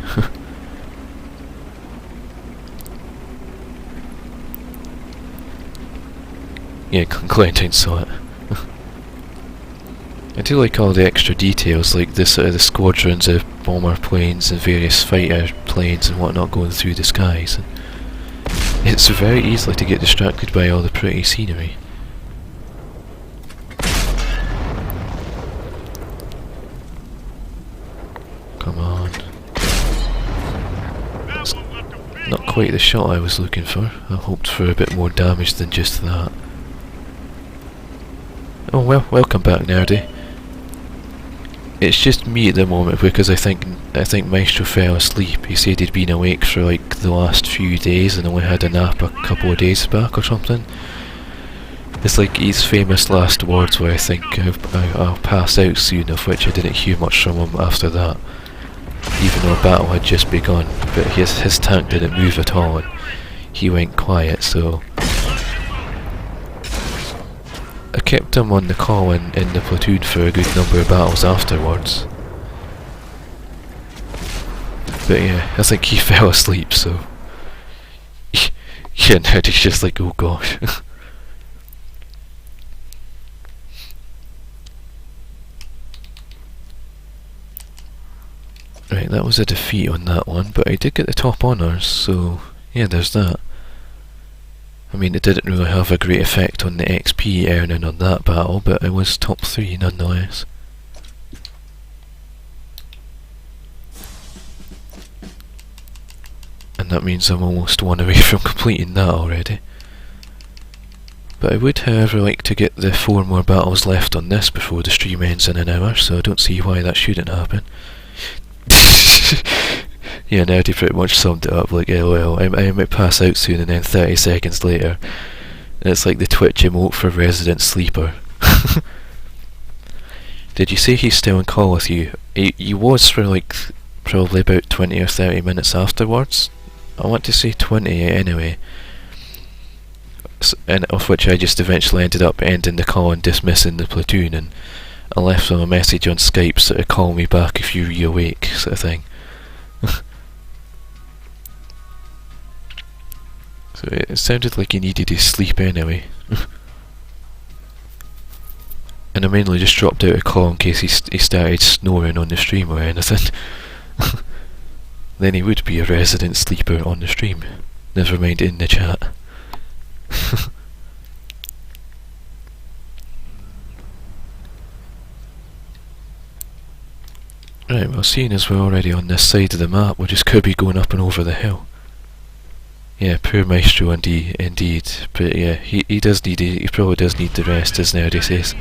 Yeah, Clementine saw it. I do like all the extra details, like the sort of the squadrons of bomber planes and various fighter planes and whatnot going through the skies. And it's very easy to get distracted by all the pretty scenery. Come on. That's not quite the shot I was looking for. I hoped for a bit more damage than just that. Oh well, welcome back, Nerdy. It's just me at the moment because I think Maestro fell asleep. He said he'd been awake for like the last few days and only had a nap a couple of days back or something. It's like his famous last words where I think I'll pass out soon, of which I didn't hear much from him after that. Even though a battle had just begun, but his tank didn't move at all and he went quiet, so I kept him on the call in the platoon for a good number of battles afterwards. But yeah, I think he fell asleep, so yeah, now he's just like, oh gosh. Right, that was a defeat on that one, but I did get the top honours, so yeah, there's that. I mean, it didn't really have a great effect on the XP earning on that battle, but I was top 3 nonetheless. And that means I'm almost one away from completing that already. But I would, however, like to get the 4 more battles left on this before the stream ends in an hour, so I don't see why that shouldn't happen. Yeah, Nerdy pretty much summed it up like, LOL, I might pass out soon, and then 30 seconds later, and it's like the Twitch emote for Resident Sleeper. Did you say he's still in call with you? He was for like probably about 20 or 30 minutes afterwards. I want to say 20 anyway. And of which I just eventually ended up ending the call and dismissing the platoon, and I left him a message on Skype sort of call me back if you're awake sort of thing. So it sounded like he needed his sleep anyway. And I mainly just dropped out a call in case he started snoring on the stream or anything. Then he would be a resident sleeper on the stream. Never mind in the chat. Right, well, seeing as we're already on this side of the map, we'll just could be going up and over the hill. Yeah, poor Maestro indeed. But yeah, he probably does need the rest, as Nerdy says.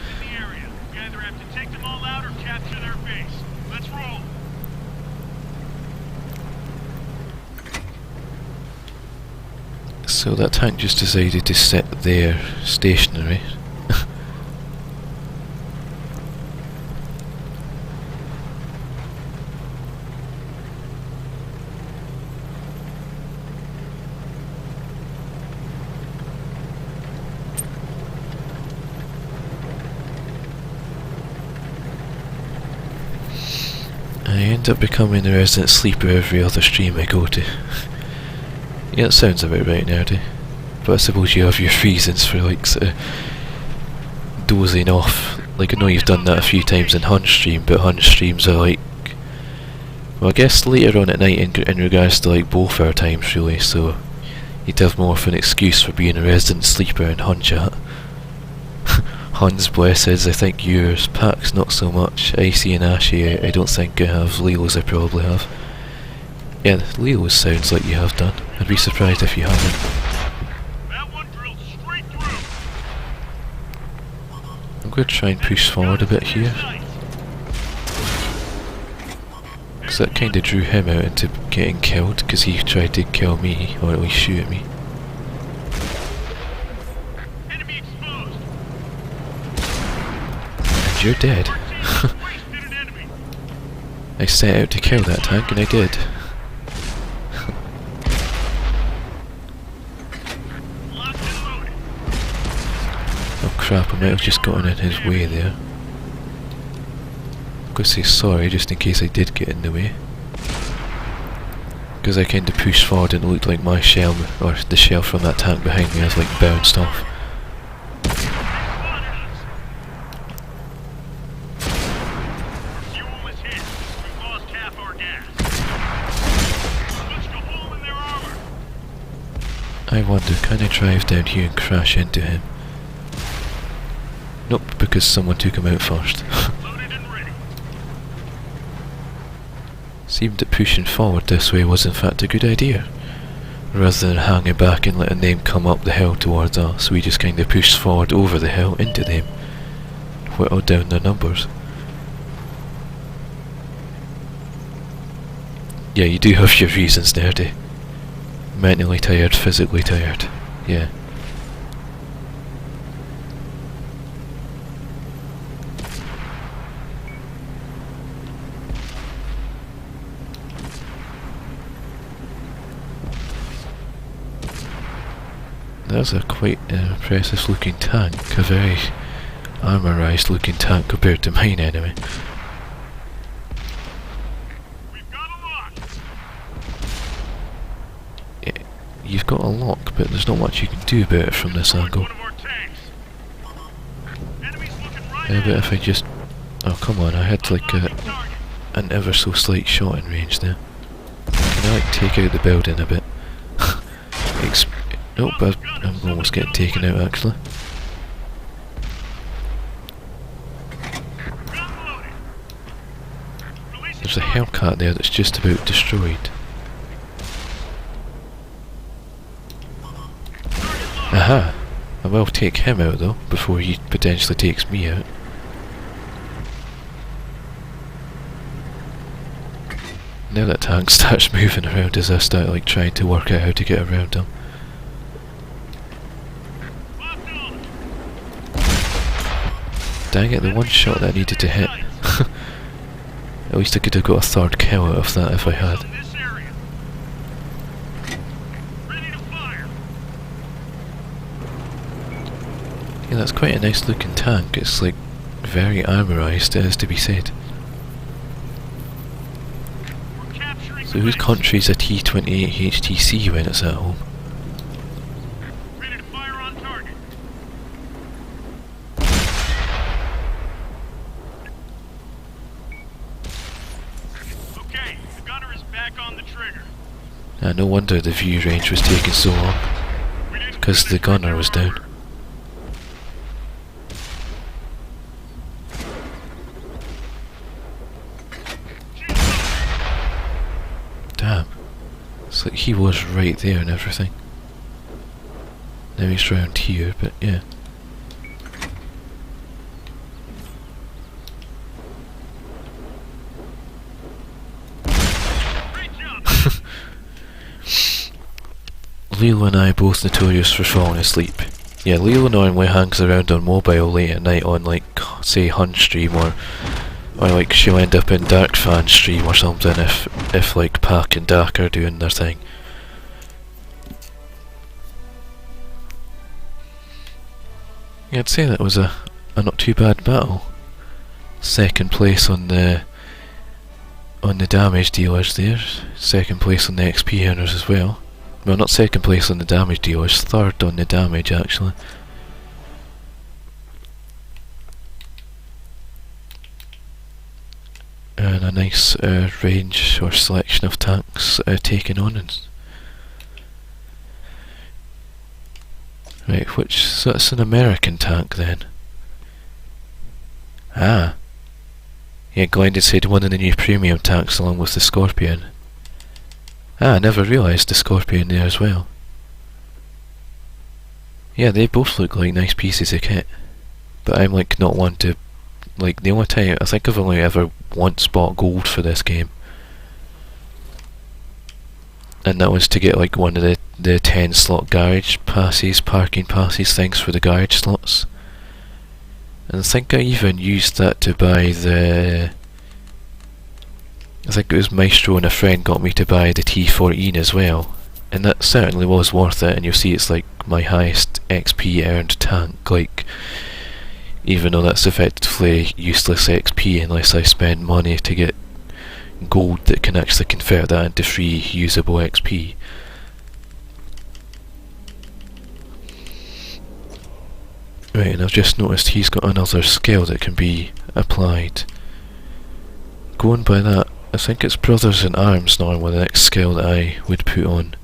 So that tank just decided to sit there, stationary. I end up becoming the resident sleeper every other stream I go to. Yeah, that sounds about right, Nerdy. But I suppose you have your reasons for like sort of dozing off. Like, I know you've done that a few times in Hunt stream, but Hunt streams are like, well, I guess later on at night in regards to like both our times really, so you'd have more of an excuse for being a resident sleeper in Hunt chat. Hans blesseds, I think yours. Pax not so much. Icy and Ashy I don't think I have. Leo's I probably have. Yeah, Leo's sounds like you have done. I'd be surprised if you haven't. That one drilled straight through. I'm going to try and push forward a bit here. So that kinda drew him out into getting killed, because he tried to kill me, or at least shoot at me. Enemy exposed. And you're dead. Wasted an enemy. I set out to kill that tank, and I did. Locked and loaded. Oh crap, I might have just gotten in his way there. I'm gonna say sorry just in case I did get in the way. Because I kinda pushed forward and it looked like my shell, or the shell from that tank behind me has like bounced off. Fuel is hit. We've lost half our gas. Punched a hole in their armor. I wonder, can I drive down here and crash into him? Nope, because someone took him out first. Loaded and ready. Seemed that pushing forward this way was in fact a good idea. Rather than hanging back and letting them come up the hill towards us, we just kinda pushed forward over the hill into them. Whittled down their numbers. Yeah, you do have your reasons, nerdy. Mentally tired, physically tired. Yeah. That's a quite impressive looking tank, a very armorised looking tank compared to mine anyway. We've got a lock. You've got a lock, but there's not much you can do about it from this angle. One of our tanks. Enemies looking right Yeah, at but us. if I just... Oh come on, I had like Target. an ever so slight shot in range there. Can I like take out the building a bit? Nope, I'm almost getting taken out actually. Gun loaded. Releasing There's a target. Hellcat there that's just about destroyed. Aha! I will take him out though, before he potentially takes me out. Now that tank starts moving around as I start like trying to work out how to get around him. Locked on. Dang it, the one shot that I needed to hit. At least I could have got a third kill out of that if I had. On this area. Ready to fire. Yeah, that's quite a nice looking tank. It's like very armorised, it is to be said. We're capturing So whose the base. country's a T-28 HTC when it's at home? Ready to fire on target. Okay, the gunner is back on the trigger. No wonder the view range was taking so long, We didn't because the penetrate gunner their was down. armor. Damn. It's like he was right there and everything. Now he's round here, but yeah. Great job. Leo and I both notorious for falling asleep. Yeah, Leo normally hangs around on mobile late at night on like, say, Hun stream or like she'll end up in Dark Fan stream or something if like Pac and Dark are doing their thing. Yeah, I'd say that was a not too bad battle. Second place on the damage dealers there. Second place on the XP earners as well. Well, not second place on the damage dealers, third on the damage actually. And a nice range or selection of tanks taken on. Right, so that's an American tank then. Ah. Yeah, Glendon said one of the new premium tanks along with the Scorpion. Ah, I never realised the Scorpion there as well. Yeah, they both look like nice pieces of kit. But I'm like not one to... Like the only time... I think I've only ever once bought gold for this game. and that was to get like one of the 10 slot garage passes, parking passes things for the garage slots. And I think I even used that to buy I think it was Maestro and a friend got me to buy the T14 as well, and that certainly was worth it. And you'll see it's like my highest XP earned tank, like, even though that's effectively useless XP unless I spend money to get gold that can actually convert that into free usable XP. Right, and I've just noticed he's got another skill that can be applied. Going by that, I think it's Brothers in Arms now with the next skill that I would put on.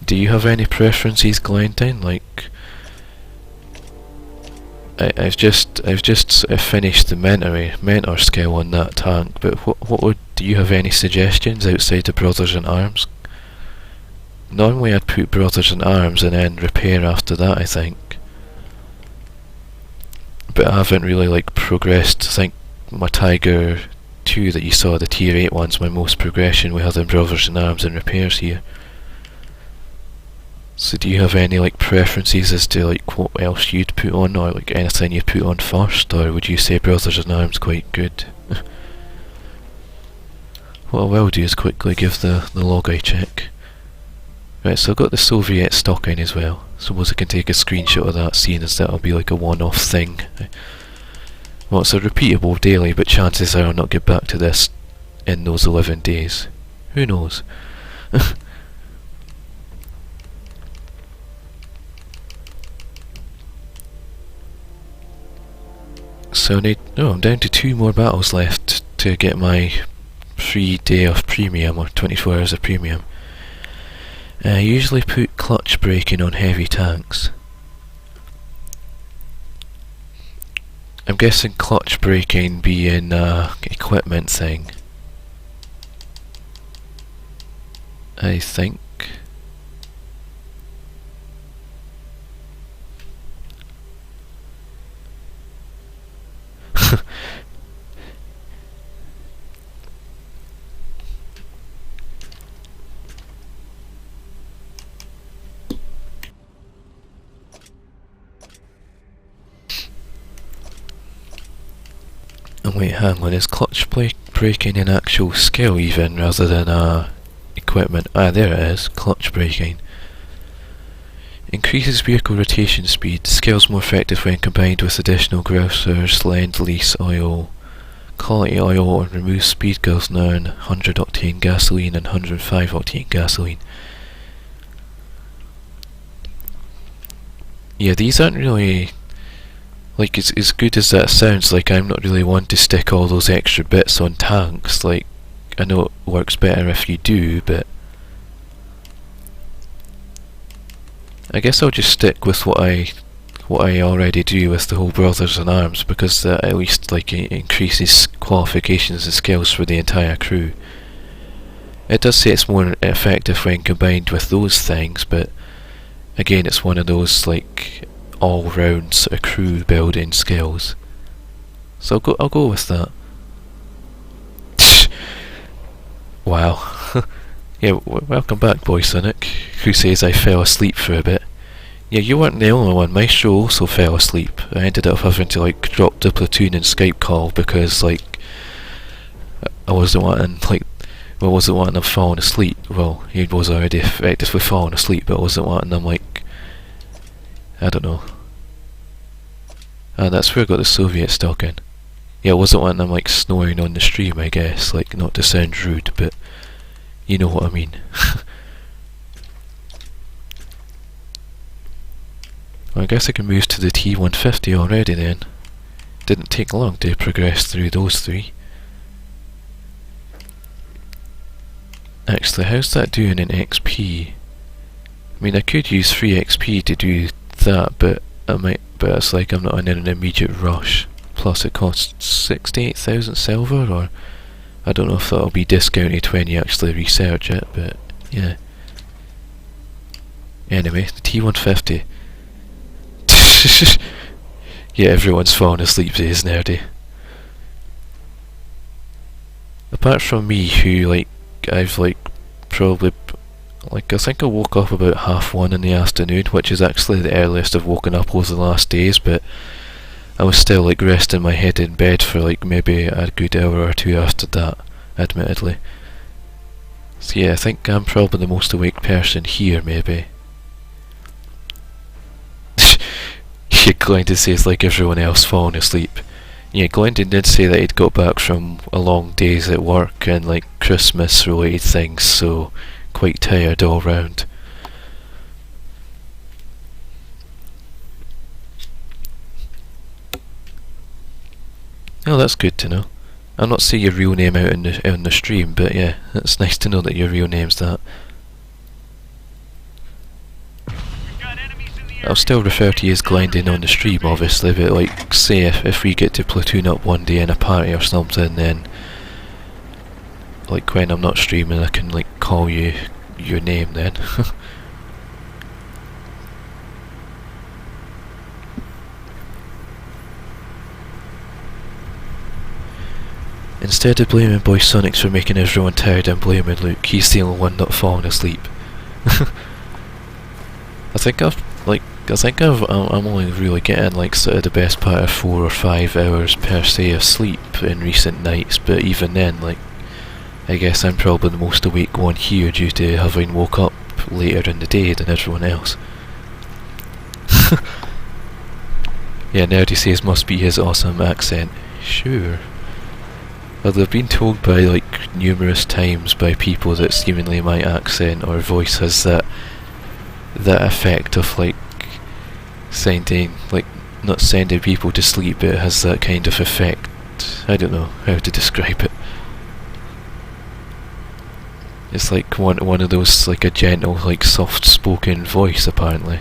Do you have any preferences, Glendine? Like, I've just sort of finished the mentor skill on that tank, but do you have any suggestions outside of Brothers in Arms? Normally I'd put Brothers in Arms and then repair after that, I think. But I haven't really like progressed. I think my Tiger 2 that you saw, the tier 8 one's my most progression. We have them Brothers in Arms and repairs here. So do you have any like preferences as to like what else you'd put on, or like anything you'd put on first, or would you say Brothers in Arms quite good? What I will do is quickly give the log a check. Right, so I've got the Soviet stocking as well. Suppose I can take a screenshot of that, seeing as that'll be like a one-off thing. Well, it's a repeatable daily, but chances are I'll not get back to this in those 11 days. Who knows? So I'm down to 2 more battles left to get my free day of premium, or 24 hours of premium. I usually put clutch braking on heavy tanks. I'm guessing clutch braking being an equipment thing. I think. Oh wait, hang on, is clutch braking an actual skill even, rather than equipment? Ah, there it is, clutch braking. Increases vehicle rotation speed, skill's more effective when combined with additional grousers, lend-lease oil, quality oil, or removes speed kills now in 100 octane gasoline and 105 octane gasoline. Yeah, these aren't really... Like, as good as that sounds, like, I'm not really one to stick all those extra bits on tanks. Like, I know it works better if you do, but I guess I'll just stick with what I already do with the whole Brothers in Arms, because that at least like increases qualifications and skills for the entire crew. It does say it's more effective when combined with those things, but again, it's one of those like all-round sort of crew building skills. So I'll go with that. Wow. Yeah, welcome back, Boy Cynic, who says I fell asleep for a bit. Yeah, you weren't the only one. Maestro also fell asleep. I ended up having to like drop the platoon and Skype call because like I wasn't wanting them falling asleep. Well, he was already effectively falling asleep, but I wasn't wanting them like, I don't know. And that's where I got the Soviet stock in. Yeah, I wasn't wanting them like snoring on the stream, I guess, like not to sound rude, but you know what I mean. Well, I guess I can move to the T150 already then. Didn't take long to progress through those three. Actually, how's that doing in XP? I mean, I could use free XP to do that, but it's like I'm not in an immediate rush. Plus it costs 68,000 silver, or I don't know if that'll be discounted when you actually research it, but yeah. Anyway, the T150. Yeah, everyone's falling asleep these nerdy. Apart from me, who like I've like probably, like, I think I woke up about 1:30 in the afternoon, which is actually the earliest I've woken up over the last days, but I was still like resting my head in bed for like maybe a good hour or two after that, admittedly. So yeah, I think I'm probably the most awake person here, maybe. Yeah, Glendon says like everyone else falling asleep. Yeah, Glendon did say that he'd got back from a long days at work and like Christmas related things, so quite tired all round. Oh, that's good to know. I'll not say your real name out on the stream, but yeah, it's nice to know that your real name's that. We've got enemies in the area. I'll still refer to you as Glendon on the stream, obviously, but like, say if we get to platoon up one day in a party or something, then like when I'm not streaming, I can like call you your name then. Instead of blaming Boy Sonics for making everyone tired and blaming Luke, he's the only one not falling asleep. I'm only really getting like sort of the best part of 4 or 5 hours per se of sleep in recent nights, but even then, like, I guess I'm probably the most awake one here due to having woke up later in the day than everyone else. Yeah, Nerdy says must be his awesome accent. Sure. Although I've been told by like numerous times by people that seemingly my accent or voice has that effect of like sending, like, not sending people to sleep, but it has that kind of effect. I don't know how to describe it. It's like one of those, like a gentle, like soft spoken voice apparently.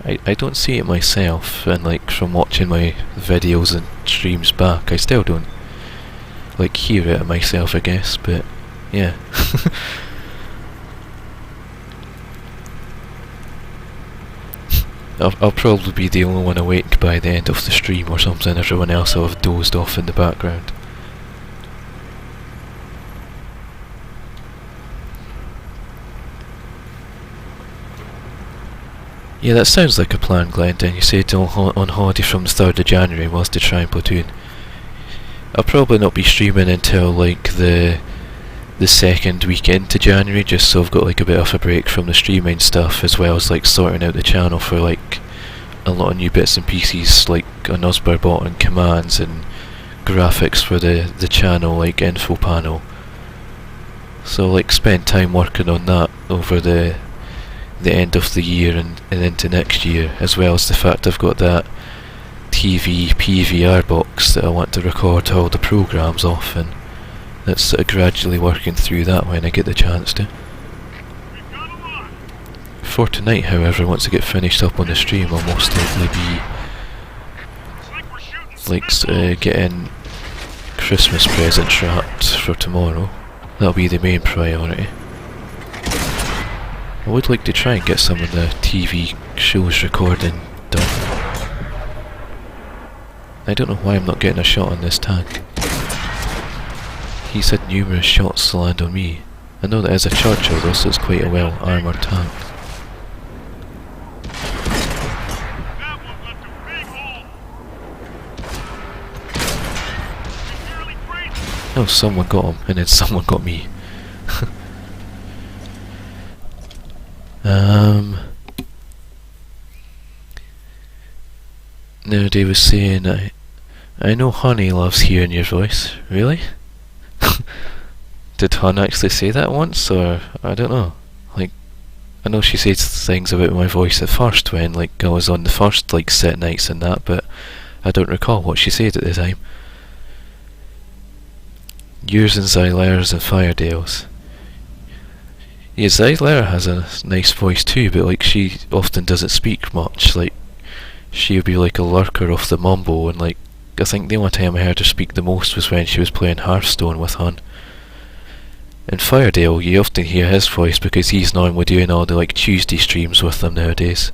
I don't see it myself, and like from watching my videos and streams back, I still don't like hear it myself, I guess, but yeah. I'll probably be the only one awake by the end of the stream or something. Everyone else will have dozed off in the background. Yeah, that sounds like a plan, Glendon. You said on holiday from the 3rd of January was to try and platoon. I'll probably not be streaming until like the second week into January, just so I've got like a bit of a break from the streaming stuff, as well as like sorting out the channel for like a lot of new bits and pieces, like an Osbar bot and commands and graphics for the channel, like info panel. So like spend time working on that over the end of the year and into next year, as well as the fact I've got that TV PVR box that I want to record all the programs off, and that's sort of gradually working through that when I get the chance to. We've got a lot. For tonight, however, once I get finished up on the stream, I'll most likely be Looks like we're shooting getting Christmas presents wrapped for tomorrow. That'll be the main priority. I would like to try and get some of the TV shows recording done. I don't know why I'm not getting a shot on this tank. He's had numerous shots to land on me. I know that as a Churchill though, so it's quite a well armoured tank. That one left a big hole. He's nearly crazy. Oh, someone got him, and then someone got me. Now Dave was saying, I know Honey loves hearing your voice. Really? Did Hun actually say that once, or I don't know. Like, I know she said things about my voice at first when like I was on the first like set nights and that, but I don't recall what she said at the time. Yours and Zylair's and Firedale's. Yeah, Zylair has a nice voice too, but like she often doesn't speak much. Like, she'll be like a lurker off the mumble, and like I think the only time I heard her speak the most was when she was playing Hearthstone with Hun. And Firedale, you often hear his voice because he's normally doing all the like Tuesday streams with them nowadays.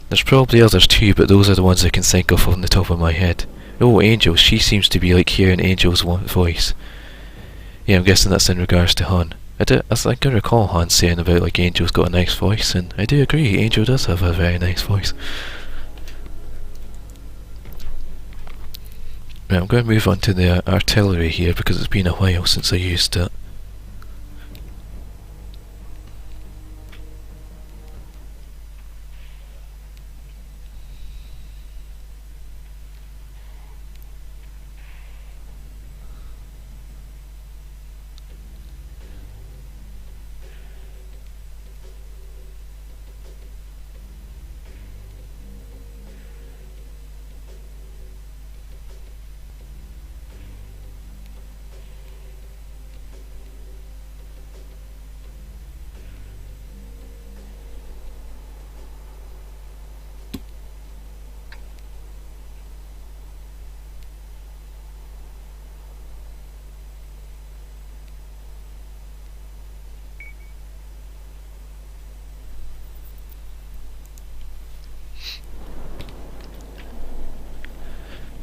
There's probably others too, but those are the ones I can think of on the top of my head. Oh, Angel, she seems to be like hearing Angel's voice. Yeah, I'm guessing that's in regards to Han. I think I recall Han saying about like Angel's got a nice voice, and I do agree, Angel does have a very nice voice. Right, I'm going to move on to the artillery here because it's been a while since I used it.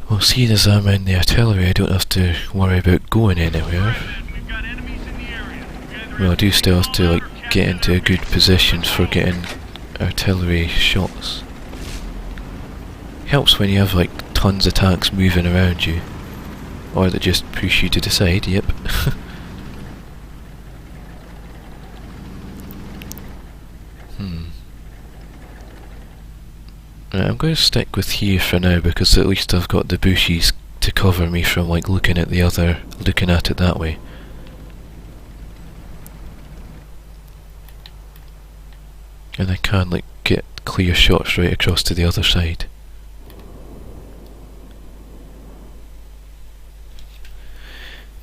Well, seeing as I'm in the artillery, I don't have to worry about going anywhere. We've got enemies in the area. Well, I do still have to like get into a good position for getting artillery shots. Helps when you have like tons of tanks moving around you, or that just push you to the side. Yep. Right, I'm going to stick with here for now because at least I've got the bushes to cover me from like looking at it that way. And I can like get clear shots right across to the other side.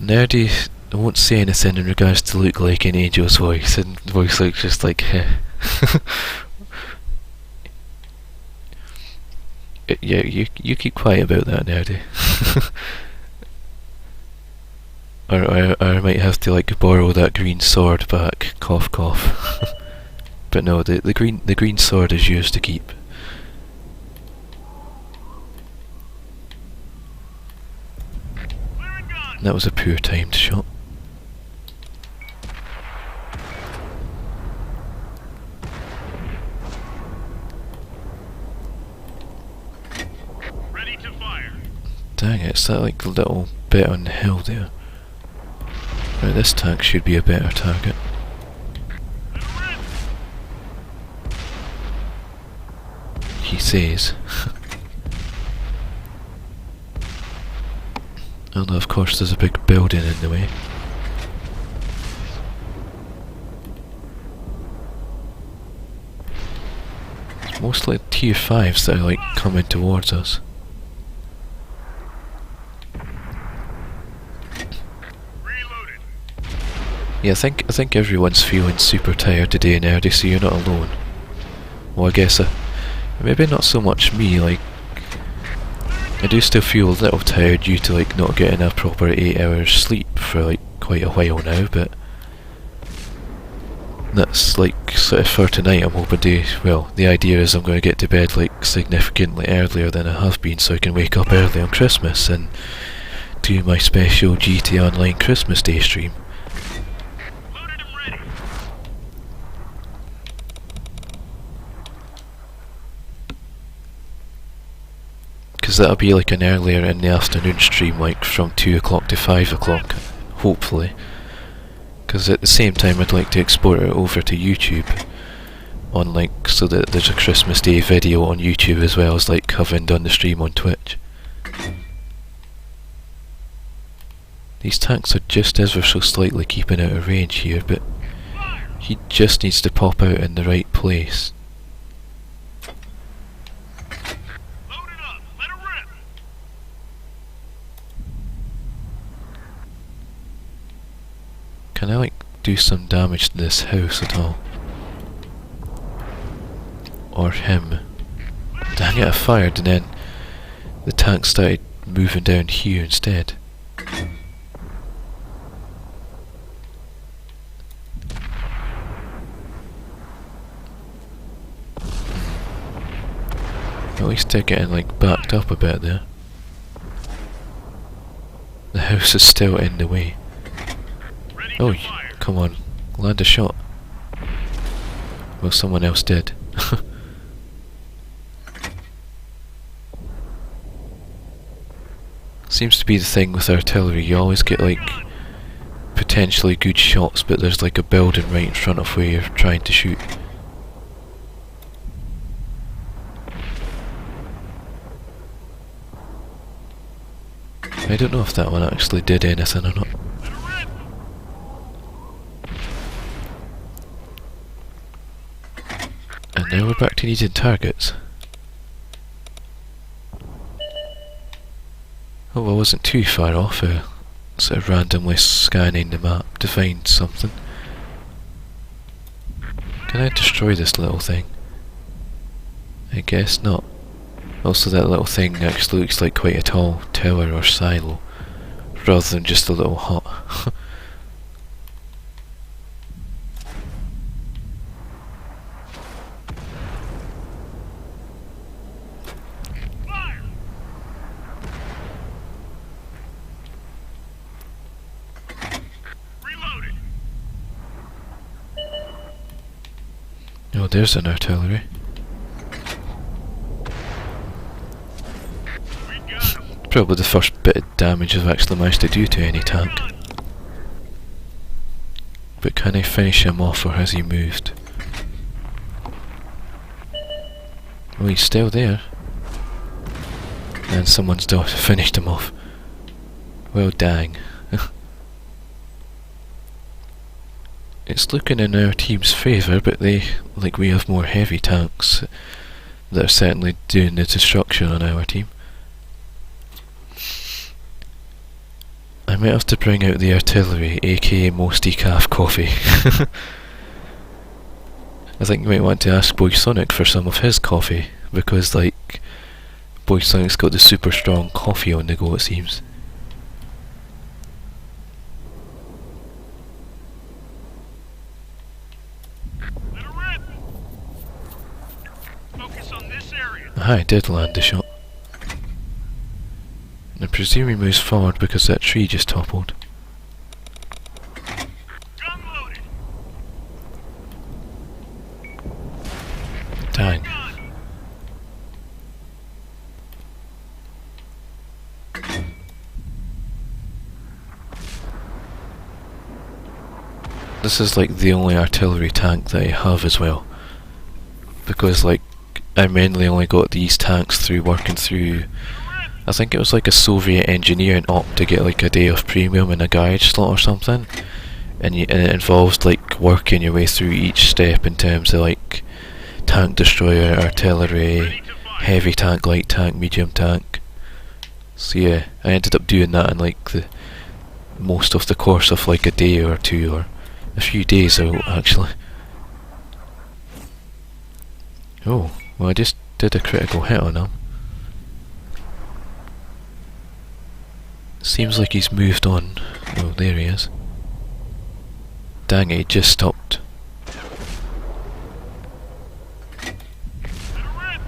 Nerdy won't say anything in regards to look like in Angel's voice, and voice like just like heh. Yeah, you keep quiet about that, Nerdy. or I might have to like borrow that green sword back. Cough, cough. But no, the green sword is yours to keep. That was a poor timed shot. Ready to fire. Dang it, it's that like little bit on the hill there. Right, this tank should be a better target. He says. Although of course there's a big building in the way. It's mostly tier 5s that are like coming towards us. Reloaded. Yeah, I think everyone's feeling super tired today now, so you're not alone. Well, I guess maybe not so much me, like I do still feel a little tired due to like not getting a proper 8 hours sleep for like quite a while now, but that's like sort of for tonight. I'm hoping to, well, the idea is I'm going to get to bed like significantly earlier than I have been so I can wake up early on Christmas and do my special GT Online Christmas Day stream. Loaded and ready. Because that'll be like an earlier in the afternoon stream, like from 2 o'clock to 5 o'clock, hopefully. Because at the same time I'd like to export it over to YouTube, on like, so that there's a Christmas Day video on YouTube as well as like having done the stream on Twitch. These tanks are just ever so slightly keeping out of range here, but he just needs to pop out in the right place. Loaded up. Let her rip. Can I like do some damage to this house at all? Or him? Dang it, I fired and then the tank started moving down here instead. At least they're getting like backed up a bit there. The house is still in the way. Oh, Taking fire. come on. Land a shot. Well, someone else did. Seems to be the thing with artillery. You always get like potentially good shots, but there's like a building right in front of where you're trying to shoot. I don't know if that one actually did anything or not. Let her rip. And now we're back to needing targets. Oh, I wasn't too far off, sort of randomly scanning the map to find something. Can I destroy this little thing? I guess not. Also, that little thing actually looks like quite a tall tower or silo, rather than just a little hut. Fire. Reloaded. Oh, there's an artillery. We got him. Probably the first bit of damage I've actually managed to do to any tank. But can I finish him off, or has he moved? Oh, he's still there. And someone's finished him off. Well, dang. It's looking in our team's favour, but we have more heavy tanks that are certainly doing the destruction on our team. I might have to bring out the artillery, aka most decaf coffee. I think you might want to ask Boy Sonic for some of his coffee, because like Boy Sonic's got the super strong coffee on the go, it seems. Let her rip. Focus on this area. Aha, I did land the shot. I presume he moves forward because that tree just toppled. Gun loaded. Dang. Gun. This is like the only artillery tank that I have as well. Because like, I mainly only got these tanks through working through, I think it was like a Soviet engineering op to get like a day of premium in a garage slot or something. And it involves like working your way through each step in terms of like tank destroyer, artillery, Ready to fire. heavy tank, light tank, medium tank. So yeah, I ended up doing that in like the most of the course of like a day or two, or a few days out actually. Oh, well I just did a critical hit on him. Seems like he's moved on. Oh, there he is. Dang it, he just stopped. Let her rip.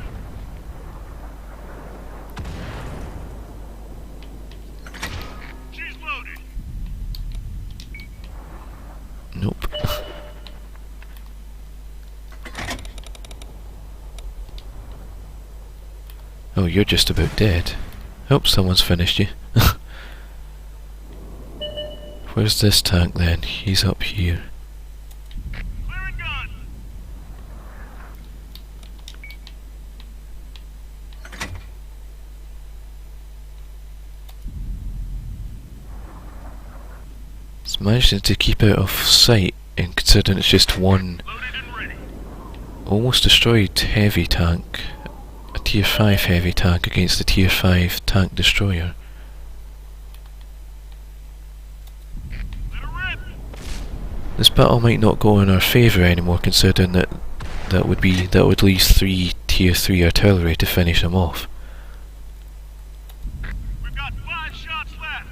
She's loaded. Nope. Oh, you're just about dead. Hope someone's finished you. Where's this tank then? He's up here. Clearing gun. It's managing to keep out of sight, and considering it's just one Loaded and ready. almost destroyed heavy tank, a tier 5 heavy tank against a tier 5 tank destroyer. Let her rip. This battle might not go in our favour anymore, considering that would leave 3 tier 3 artillery to finish them off. We've got 5 shots left.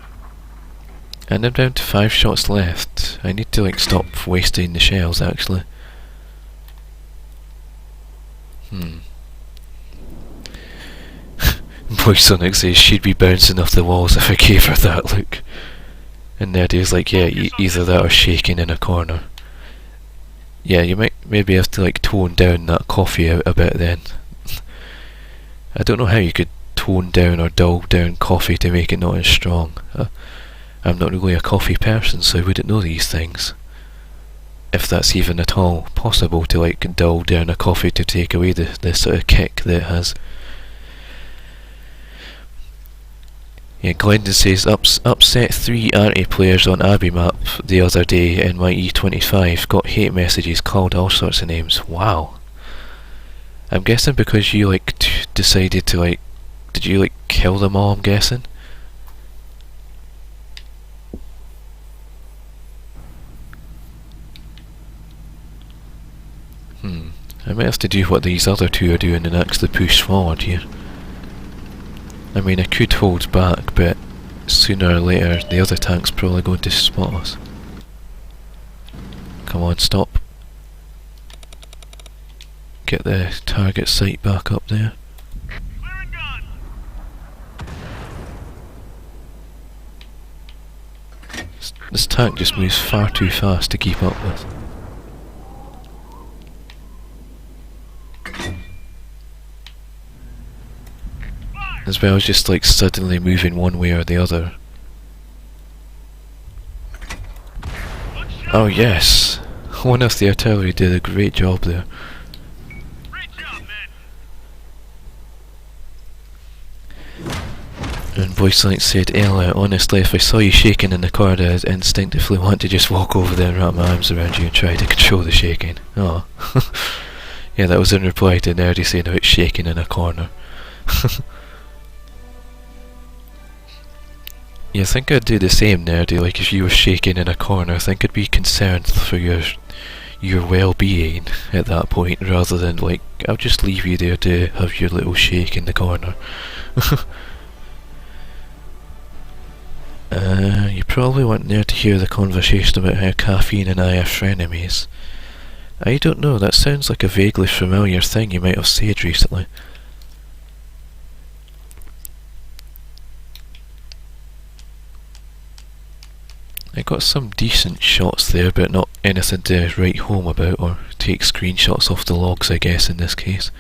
And I'm down to 5 shots left. I need to like stop wasting the shells actually. Boy Sonic says she'd be bouncing off the walls if I gave her that look. And the idea is like, yeah, either that or shaking in a corner. Yeah, you might maybe have to like tone down that coffee a bit then. I don't know how you could tone down or dull down coffee to make it not as strong. I'm not really a coffee person, so I wouldn't know these things. If that's even at all possible to like dull down a coffee to take away the sort of kick that it has. Yeah, Glendon says, upset 3 arty players on Abbey map the other day in my E25, got hate messages, called all sorts of names. Wow. I'm guessing because you like decided to like, did you like kill them all, I'm guessing? I might have to do what these other two are doing and actually push forward here. I mean, I could hold back, but sooner or later the other tank's probably going to spot us. Come on, stop. Get the target sight back up there. Clear and gun. This tank just moves far too fast to keep up with. As well as just like suddenly moving one way or the other. Oh yes! One of the artillery did a great job there. Great job, men. And Boyslink said, Ella, honestly, if I saw you shaking in the corridor, I'd instinctively want to just walk over there and wrap my arms around you and try to control the shaking. Oh. Yeah, that was in reply to Nerdy saying about shaking in a corner. Yeah, I think I'd do the same, Nerdy. Like, if you were shaking in a corner, I think I'd be concerned for your well-being at that point, rather than, like, I'll just leave you there to have your little shake in the corner. You probably weren't there to hear the conversation about how caffeine and I are frenemies. I don't know, that sounds like a vaguely familiar thing you might have said recently. I got some decent shots there, but not anything to write home about or take screenshots off the logs, I guess, in this case.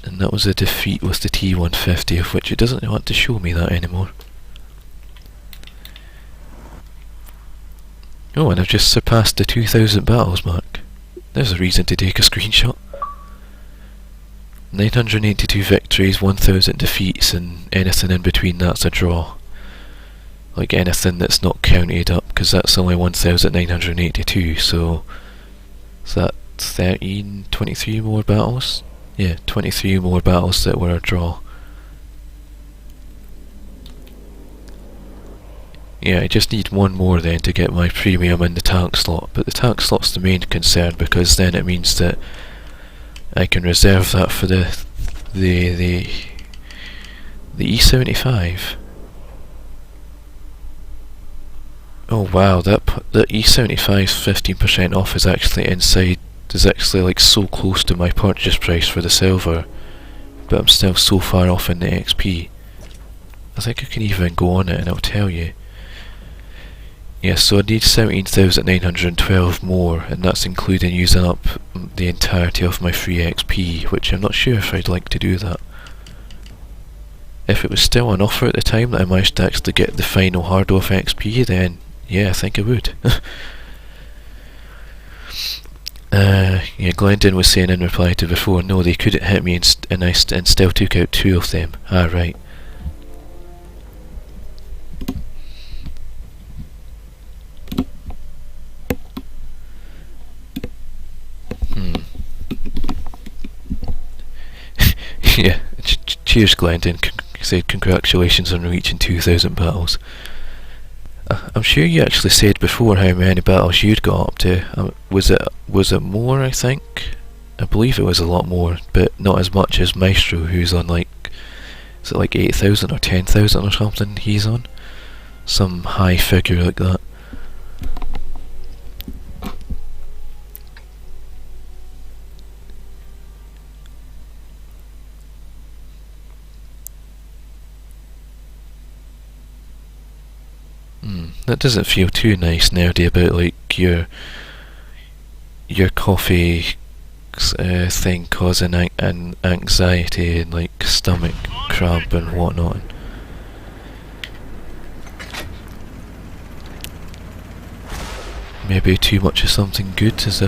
And that was a defeat with the T-150, of which it doesn't want to show me that anymore. Oh, and I've just surpassed the 2,000 battles mark. There's a reason to take a screenshot. 982 victories, 1,000 defeats, and anything in between that's a draw. Like anything that's not counted up, because that's only 1,982, so is that 23 more battles? Yeah, 23 more battles that were a draw. Yeah, I just need one more then to get my premium in the tank slot, but the tank slot's the main concern, because then it means that I can reserve that for the E75. Oh wow, the E75's 15% off is actually like so close to my purchase price for the silver, but I'm still so far off in the XP. I think I can even go on it and it'll tell you. Yeah, so I need 17,912 more, and that's including using up the entirety of my free XP, which I'm not sure if I'd like to do that. If it was still on offer at the time that I managed to actually get the final hard off XP, then yeah, I think I would. Yeah, Glendon was saying in reply to before, no, they couldn't hit me and still took out 2 of them. Ah, right. Yeah, cheers Glendon, said congratulations on reaching 2,000 battles. I'm sure you actually said before how many battles you'd got up to. Was it more, I think? I believe it was a lot more, but not as much as Maestro, who's on like, is it like 8,000 or 10,000 or something he's on? Some high figure like that. That doesn't feel too nice, nerdy, about like your coffee thing causing an anxiety and like stomach cramp and whatnot. Maybe too much of something good is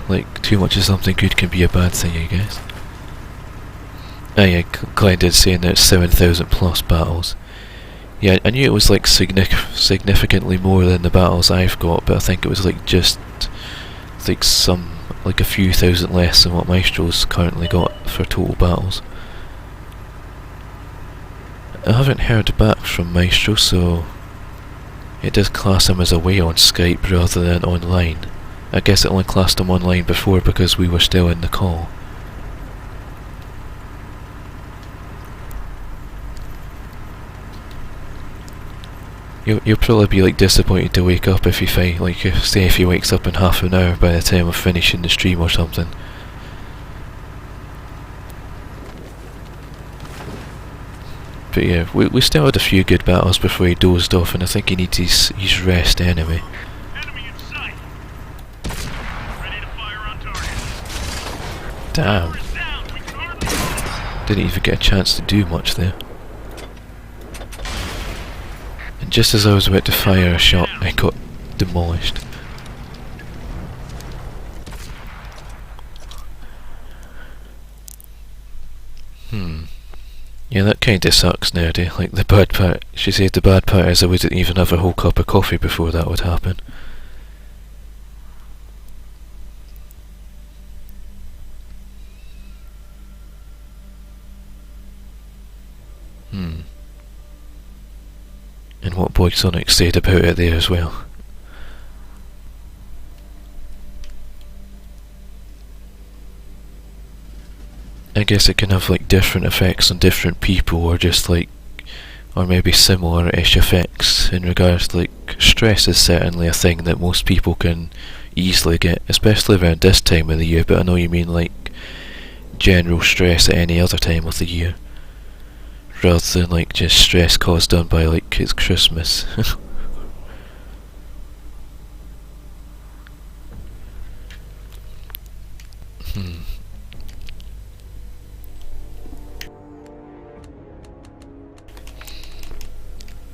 like too much of something good can be a bad thing, I guess. Oh yeah, Glenn did say that it's 7,000 plus battles. Yeah, I knew it was like significantly more than the battles I've got, but I think it was like just like a few thousand less than what Maestro's currently got for total battles. I haven't heard back from Maestro, so it does class him as away on Skype rather than online. I guess it only classed him online before because we were still in the call. You'll probably be like disappointed to wake up if you find, like, say if he wakes up in half an hour by the time of finishing the stream or something. But yeah, we still had a few good battles before he dozed off, and I think he needs his rest anyway. Enemy in sight. Ready to fire on target. Damn, Tower is down. We can hardly... didn't even get a chance to do much there. And just as I was about to fire a shot, I got demolished. Yeah, that kinda sucks, nerdy. Like, the bad part, she said the bad part is I wouldn't even have a whole cup of coffee before that would happen. And what Boy Sonic said about it there as well. I guess it can have like different effects on different people, or just like, or maybe similar-ish effects in regards to like stress is certainly a thing that most people can easily get, especially around this time of the year, but I know you mean like general stress at any other time of the year, rather than like just stress caused done by like it's Christmas.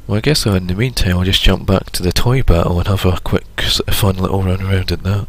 Well, I guess in the meantime I'll just jump back to the toy battle and have a quick fun little run around in that.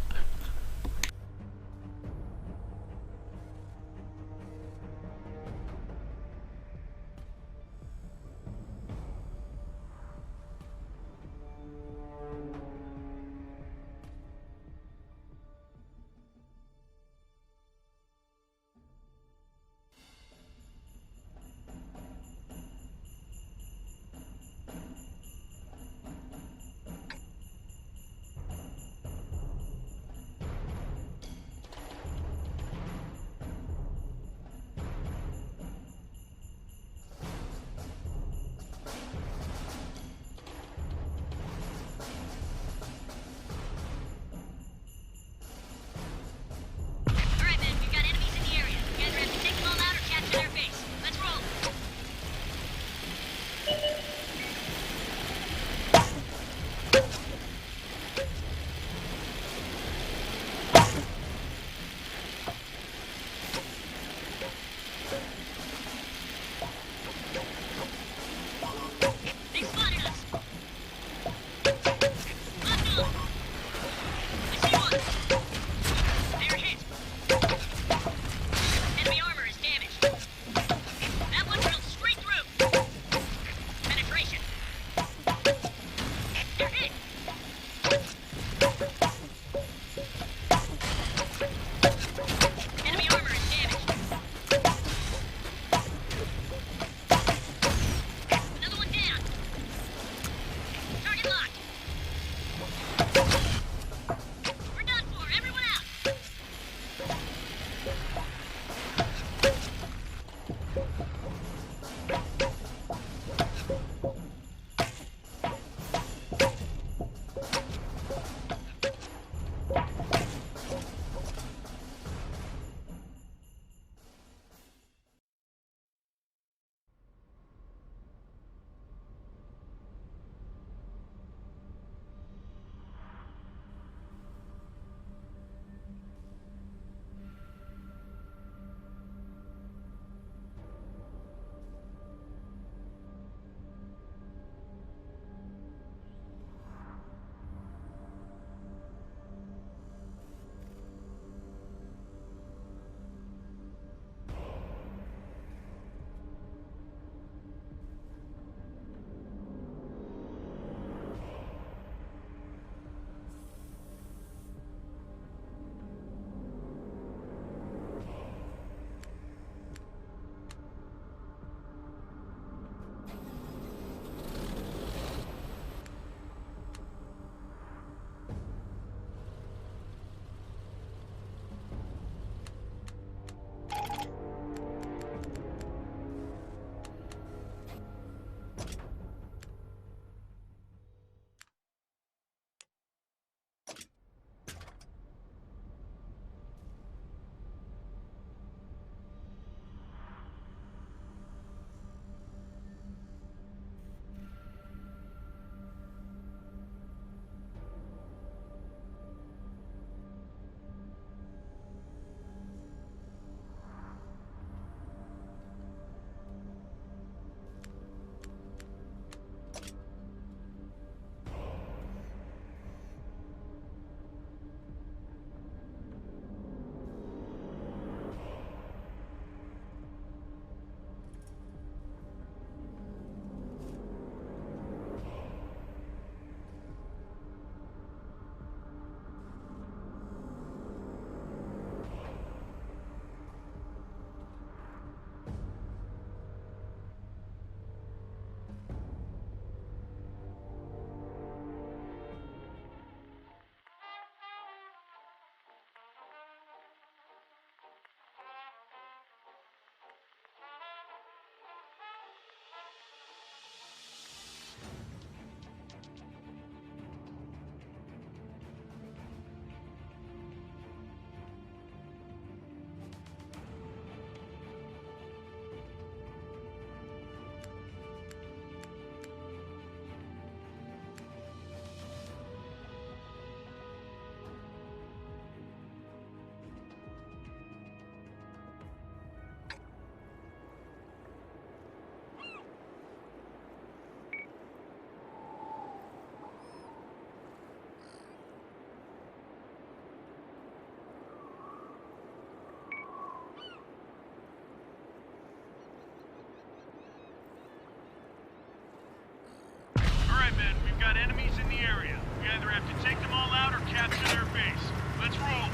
got enemies in the area. We either have to take them all out or capture their base. Let's roll.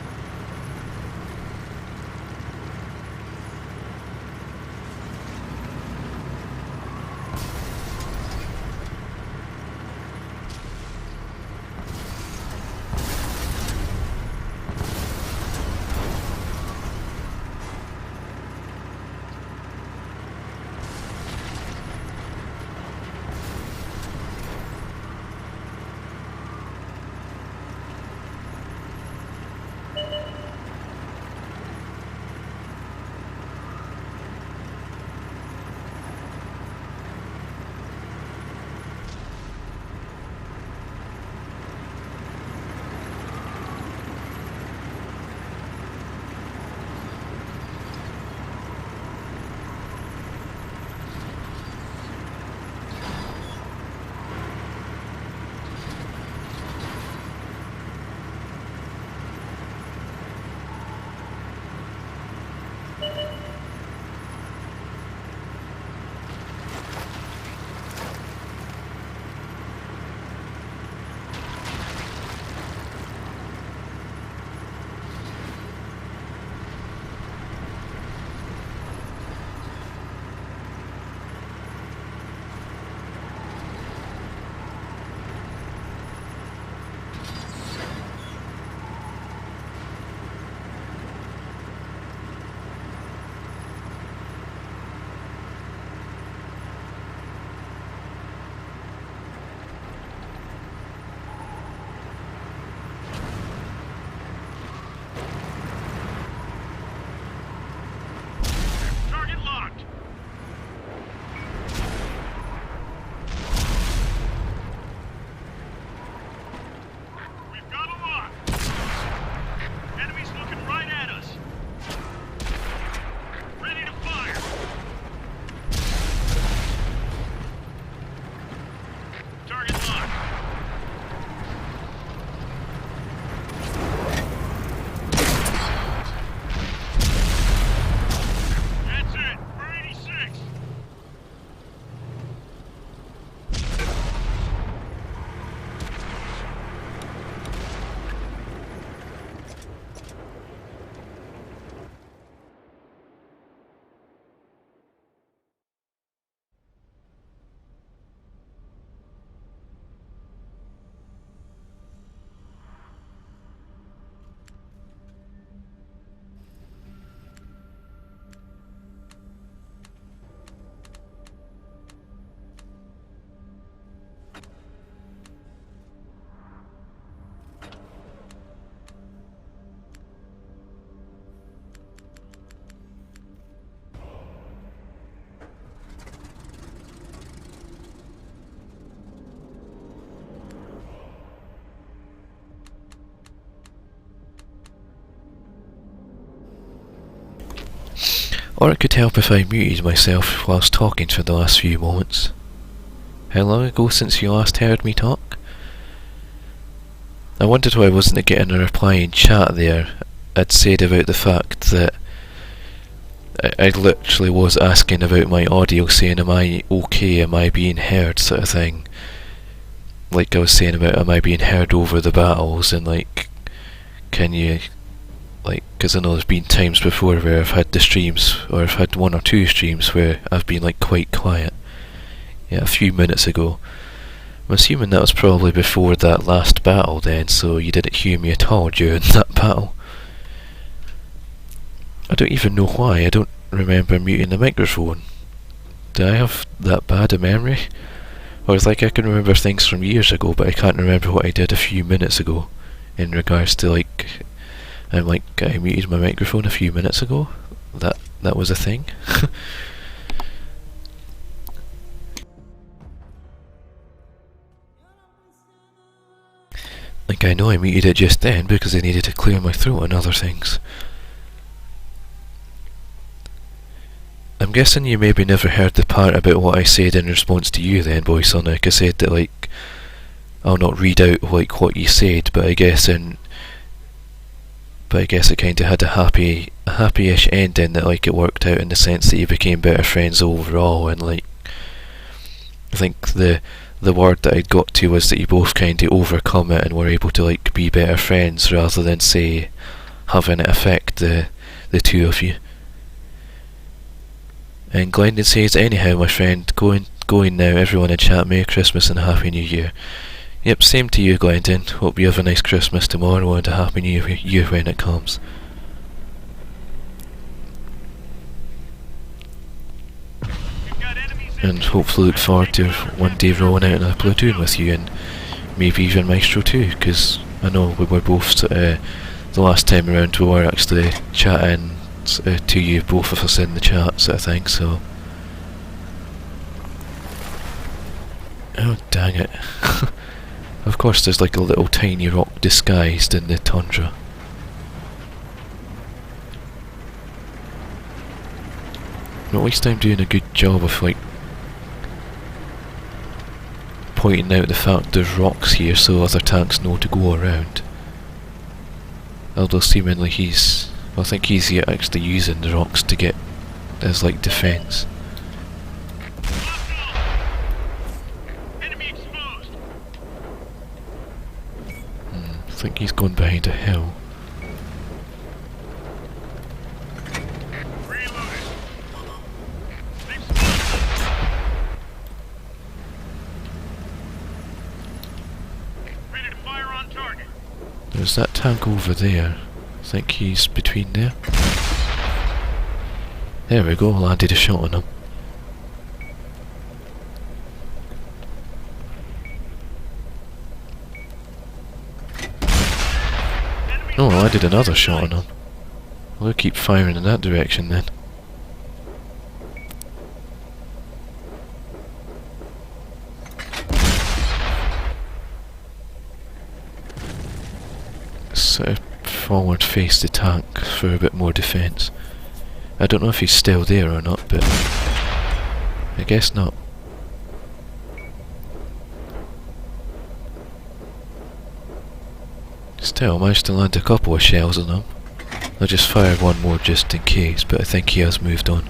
Target locked. We've got a lock. Enemies looking right at us. Ready to fire. Target locked. That's it. For 86. Or it could help if I muted myself whilst talking for the last few moments. How long ago since you last heard me talk? I wondered why I wasn't getting a reply in chat there. I'd said about the fact that I literally was asking about my audio, saying am I okay, am I being heard, sort of thing. Like I was saying about am I being heard over the battles, and like, can you, like, because I know there's been times before where I've had the streams, or I've had one or two streams where I've been like quite quiet. Yeah, a few minutes ago. I'm assuming that was probably before that last battle then, so you didn't hear me at all during that battle. I don't even know why. I don't remember muting the microphone. Do I have that bad a memory? Or it's like I can remember things from years ago, but I can't remember what I did a few minutes ago in regards to like, I'm like, I muted my microphone a few minutes ago. That was a thing. Like, I know I muted it just then because I needed to clear my throat and other things. I'm guessing you maybe never heard the part about what I said in response to you then, Boy Sonic. I said that, like, I'll not read out, like, what you said, but I guess it kinda had a happy-ish ending, that, like, it worked out in the sense that you became better friends overall, and, like, I think the the word that I'd got to was that you both kind of overcome it and were able to like be better friends rather than say having it affect the two of you. And Glendon says, anyhow my friend, going now, everyone in chat, Merry Christmas and a Happy New Year. Yep, same to you Glendon, hope you have a nice Christmas tomorrow and a Happy New Year when it comes. And hopefully look forward to one day rolling out in a platoon with you, and maybe even Maestro too, because I know we were both the last time around we were actually chatting to you, both of us in the chat sort of thing, so... Oh dang it. Of course there's like a little tiny rock disguised in the tundra. But at least I'm doing a good job of like pointing out the fact there's rocks here so other tanks know to go around. Although seemingly I think he's actually using the rocks to get as like defence. Enemy exposed. I think he's gone behind a hill. Reloading. They've spotted. Ready to fire on target. There's that tank over there. I think he's between there. There we go, landed a shot on him. Oh, I landed another shot on him. We'll keep firing in that direction then. Sort of forward face the tank for a bit more defence. I don't know if he's still there or not, but I guess not. Still, I managed to land a couple of shells on him. I just fired one more just in case, but I think he has moved on.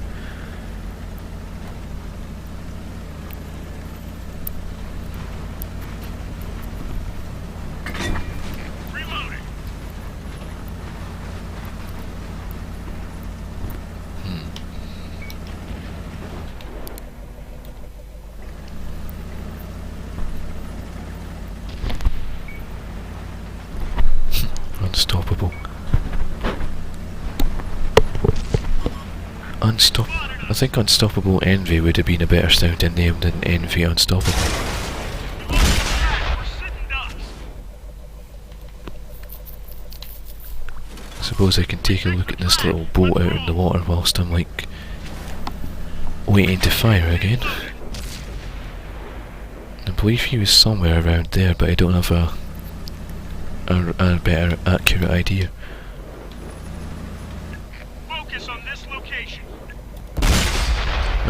Reloading. Unstoppable. I think Unstoppable Envy would have been a better sounding name than Envy Unstoppable. We're sitting ducks. I suppose I can take a look at this little boat out in the water whilst I'm like waiting to fire again. I believe he was somewhere around there, but I don't have a better accurate idea. Focus on this location.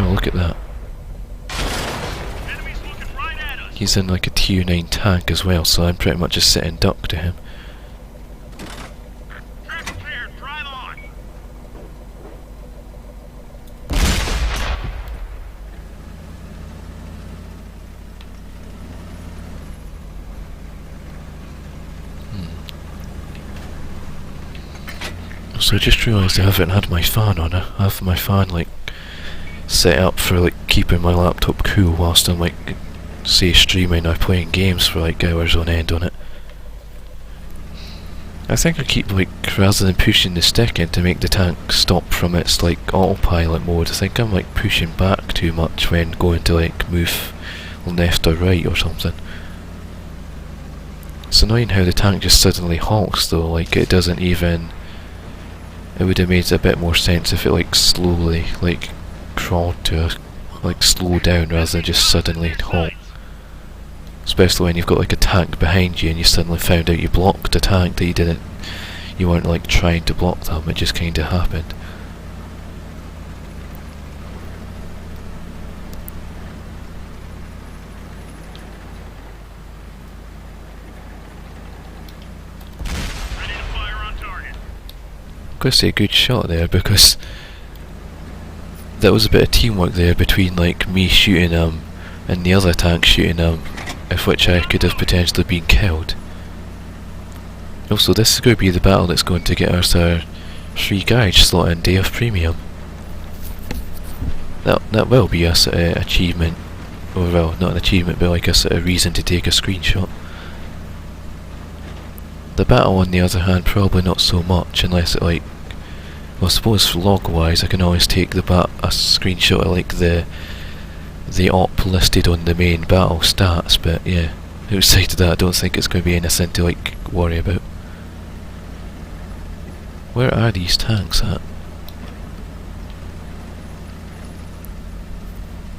Oh, look at that. Enemies looking right at us. He's in like a tier 9 tank as well, so I'm pretty much a sitting duck to him. Trap prepared. Drive on. So I just realised I haven't had my fan on. I have my fan like set up for like keeping my laptop cool whilst I'm like say streaming or playing games for like hours on end on it. I think I keep like, rather than pushing the stick in to make the tank stop from its like autopilot mode, I think I'm like pushing back too much when going to like move left or right or something. It's annoying how the tank just suddenly halts though, like it doesn't even... It would have made a bit more sense if it like slowly like crawled to like slow down rather than just suddenly halt. Especially when you've got like a tank behind you and you suddenly found out you blocked a tank that you weren't like trying to block them, it just kinda happened. Ready to fire on target. I'm gonna say a good shot there because there was a bit of teamwork there between like me shooting and the other tank shooting them, of which I could have potentially been killed. Also, this is going to be the battle that's going to get us our free garage slot in Day of Premium. That will be a sort of achievement, or well, not an achievement, but like a sort of reason to take a screenshot. The battle, on the other hand, probably not so much, unless it like, well, I suppose log-wise, I can always take a screenshot of like the op listed on the main battle stats, but yeah, outside of that, I don't think it's going to be anything to like worry about. Where are these tanks at?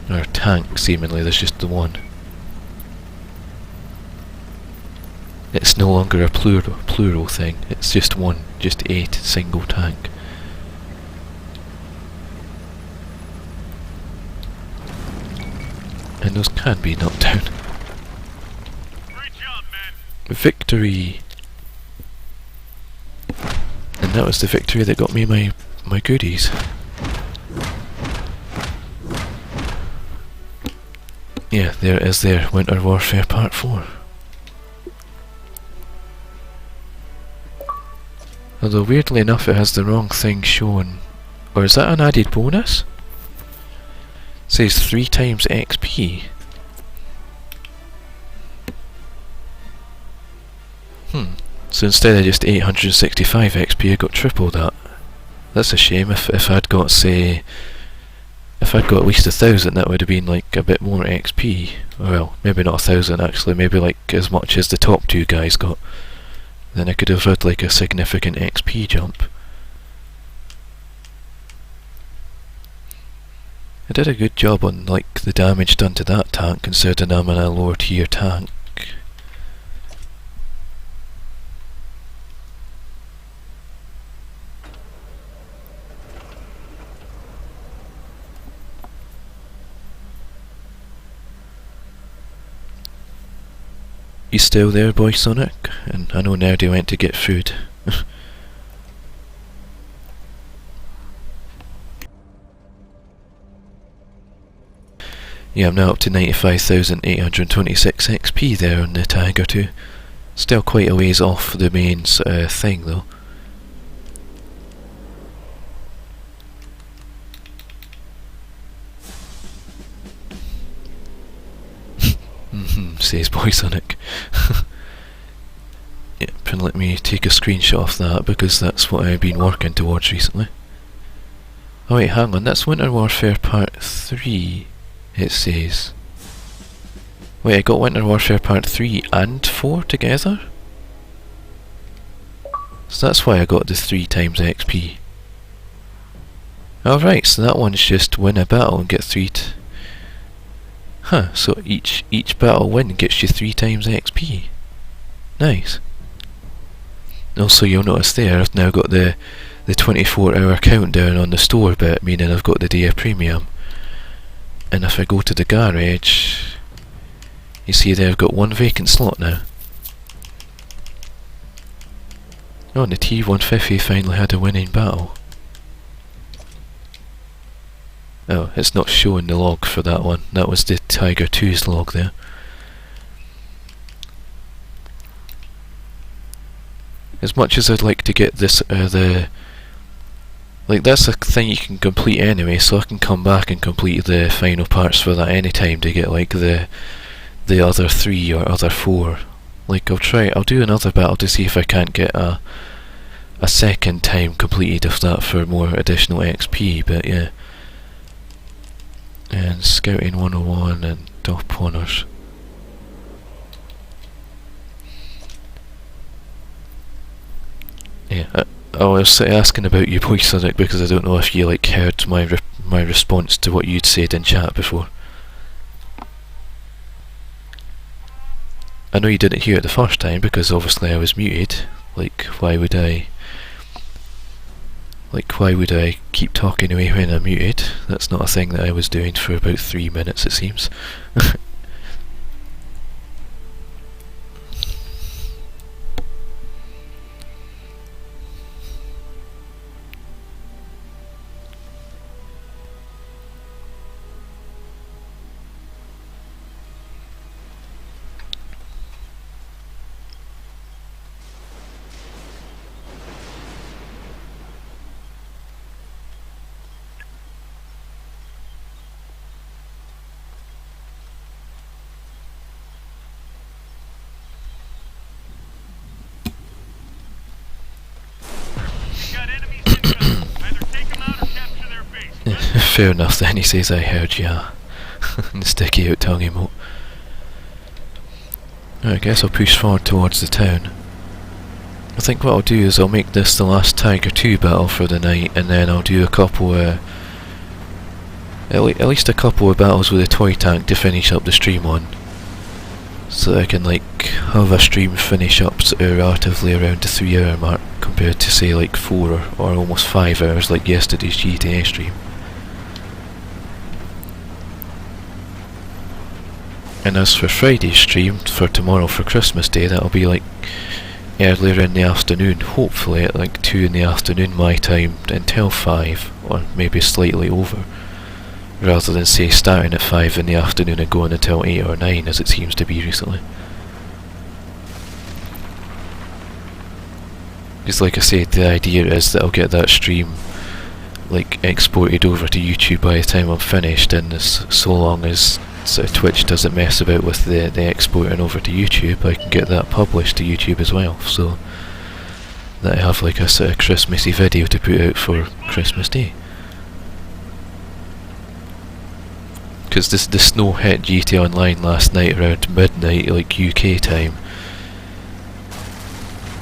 Or tank, seemingly, there's just the one. It's no longer a plural thing, it's just one, just a single tank. And those can be knocked down. Great job, men. Victory! And that was the victory that got me my goodies. Yeah, there it is there, Winter Warfare Part 4. Although weirdly enough it has the wrong thing shown. Or is that an added bonus? It says 3 times XP. So instead of just 865 XP I got triple that. That's a shame. If I'd got, say, if I'd got at least 1,000, that would have been like a bit more XP. Well, maybe not 1,000 actually, maybe like as much as the top 2 guys got. Then I could have had like a significant XP jump. I did a good job on like the damage done to that tank, considering I'm in a lower tier tank. You still there, boy Sonic? And I know Nerdy went to get food. Yeah, I'm now up to 95,826 XP there on the Tiger 2. Still quite a ways off the main thing though. Says Boy Sonic. Yep, and let me take a screenshot of that because that's what I've been working towards recently. Oh wait, hang on, that's Winter Warfare Part 3, it says. Wait, I got Winter Warfare Part 3 and 4 together? So that's why I got the 3 times XP. Alright, so that one's just win a battle and get 3 Huh, so each battle win gets you 3 times XP. Nice. Also, you'll notice there, I've now got the 24-hour countdown on the store bit, meaning I've got the Day of Premium. And if I go to the garage, you see there I've got 1 vacant slot now. Oh, and the T-150 finally had a winning battle. Oh, it's not showing the log for that one. That was the Tiger 2's log there. As much as I'd like to get this, like that's a thing you can complete anyway, so I can come back and complete the final parts for that anytime to get like the other 3 or other 4. Like I'll do another battle to see if I can't get a second time completed of that for more additional XP, but yeah. And Scouting 101 and Top Honours. Yeah, I was asking about you, Boy Sonic, because I don't know if you like heard my response to what you'd said in chat before. I know you didn't hear it the first time because obviously I was muted. Like, why would I keep talking away when I'm muted? That's not a thing that I was doing for about 3 minutes, it seems. Fair enough then, he says I heard ya. And the sticky out tongue emote. I guess I'll push forward towards the town. I think what I'll do is I'll make this the last Tiger 2 battle for the night, and then I'll do a couple at least a couple of battles with a toy tank to finish up the stream on. So that I can like have a stream finish up relatively around the 3 hour mark compared to say like 4 or almost 5 hours like yesterday's GTA stream. And as for Friday's stream, for tomorrow for Christmas Day, that'll be like earlier in the afternoon, hopefully at like 2 in the afternoon my time until 5, or maybe slightly over, rather than say starting at 5 in the afternoon and going until 8 or 9 as it seems to be recently. Because like I said, the idea is that I'll get that stream like exported over to YouTube by the time I'm finished, and so long as sort of Twitch doesn't mess about with the exporting over to YouTube, I can get that published to YouTube as well, so that I have like a sort of Christmassy video to put out for Christmas Day. Because the snow hit GTA Online last night around midnight, like UK time,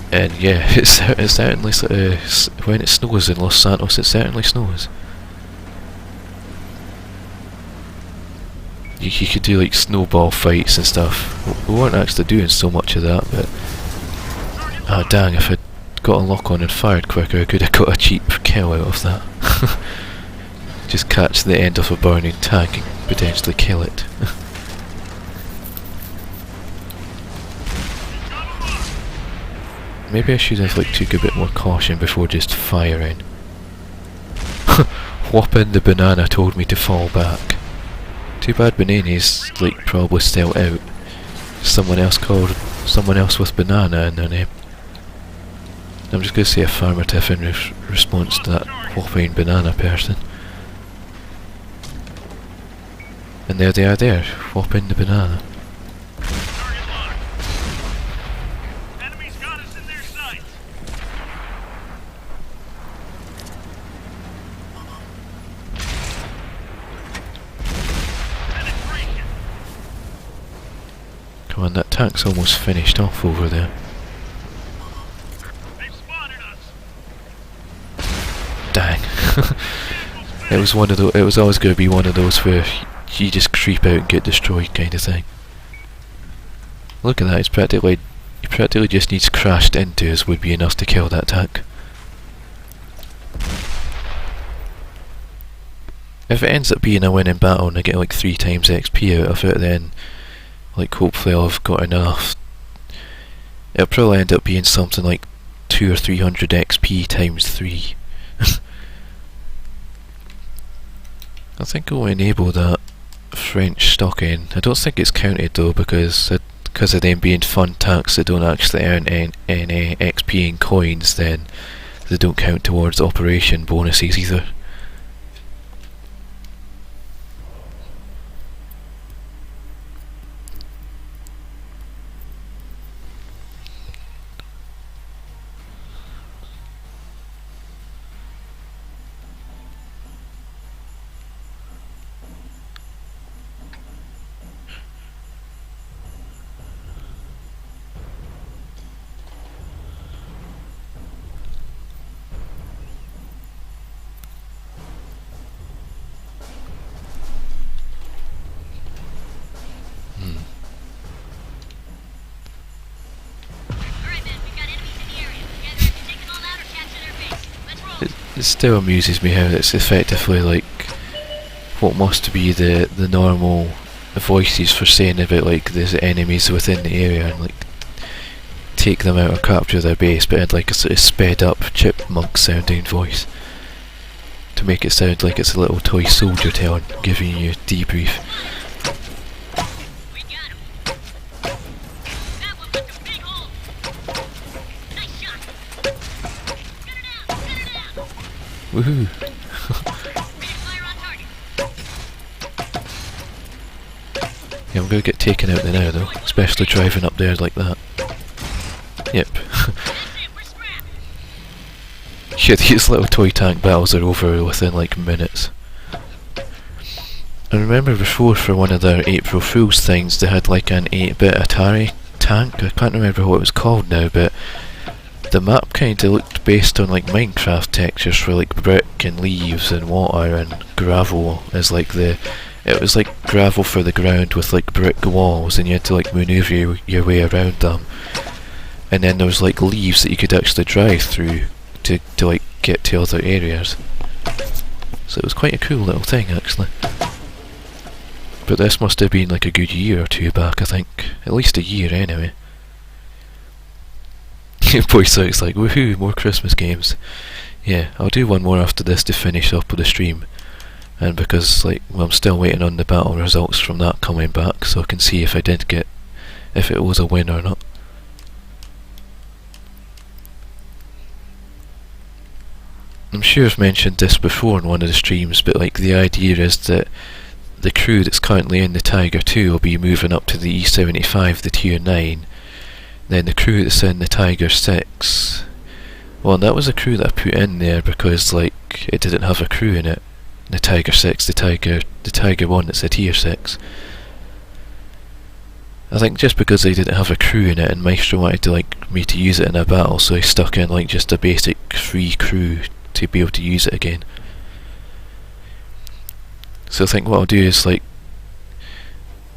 and yeah, it certainly sort of, when it snows in Los Santos, it certainly snows. You could do like snowball fights and stuff. We weren't actually doing so much of that, but ah dang, if I'd got a lock on and fired quicker I could have got a cheap kill out of that. Just catch the end of a burning tank and potentially kill it. Maybe I should have like took a bit more caution before just firing. Whopping the banana told me to fall back. Too bad Banana's like probably still out. Someone else with banana in their name. I'm just going to say affirmative in response to that whopping banana person. And there they are there, whopping the banana. Target locked. Enemies got us in their sights. Penetration. Come on, that tank's almost finished off over there. They've spotted us. Dang. It was one of those. It was always going to be one of those where you just creep out and get destroyed kind of thing. Look at that, it's practically, he practically just needs crashed into us would be enough to kill that tank. If it ends up being a winning battle and I get like 3 times XP out of it, then like hopefully I'll have got enough. It'll probably end up being something like 200 or 300 XP times 3. I think I'll enable that French stocking. I don't think it's counted though, because of them being fun tanks that don't actually earn any XP in coins, then they don't count towards operation bonuses either. Alright then, we've got enemies in the area. Together, have to take them all out or capture their base. Let's roll. It still amuses me how it's effectively like what must be the normal voices for saying about like there's enemies within the area and like take them out or capture their base, but in like a sort of sped up chipmunk sounding voice to make it sound like it's a little toy soldier telling, giving you a debrief. We got him. That one with the big hole. Nice shot. Cut it out, cut it out. Woohoo! Ready to fire on target. Yeah, I'm gonna get taken out there now though, especially driving up there like that. Yep. That's it, we're scrapped. Yeah, these little toy tank battles are over within like minutes. I remember before for one of their April Fool's things they had like an 8-bit Atari tank. I can't remember what it was called now, but the map kinda looked based on like Minecraft textures for like brick and leaves and water and gravel as like it was like gravel for the ground with like brick walls, and you had to like manoeuvre your way around them. And then there was like leaves that you could actually drive through to like get to other areas. So it was quite a cool little thing actually. But this must have been like a good year or two back, I think. At least a year anyway. Boy Sout's like, woohoo, more Christmas games. Yeah, I'll do one more after this to finish up with the stream. And because like, well, I'm still waiting on the battle results from that coming back, so I can see if if it was a win or not. I'm sure I've mentioned this before in one of the streams, but like the idea is that the crew that's currently in the Tiger 2 will be moving up to the E75, the Tier 9. Then the crew that's in the Tiger 6, well, that was a crew that I put in there because like it didn't have a crew in it. The Tiger 6, the Tiger 1 that's a Tier 6. I think just because they didn't have a crew in it and Maestro wanted to like me to use it in a battle, so he stuck in like just a basic free crew to be able to use it again. So I think what I'll do is like,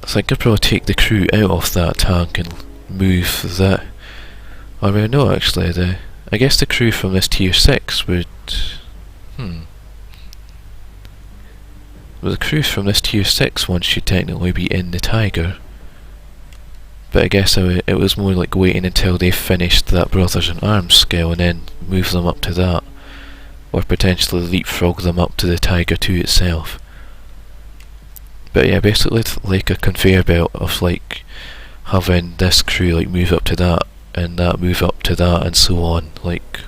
I think I'll probably take the crew out of that tank and move that. I mean, no, actually, I guess the crew from this Tier 6 would... Well, the crew from this Tier 6 one should technically be in the Tiger. But I guess it was more like waiting until they finished that Brothers in Arms skill and then move them up to that. Or potentially leapfrog them up to the Tiger 2 itself. But yeah, basically it's like a conveyor belt of like having this crew like move up to that and that move up to that and so on, like,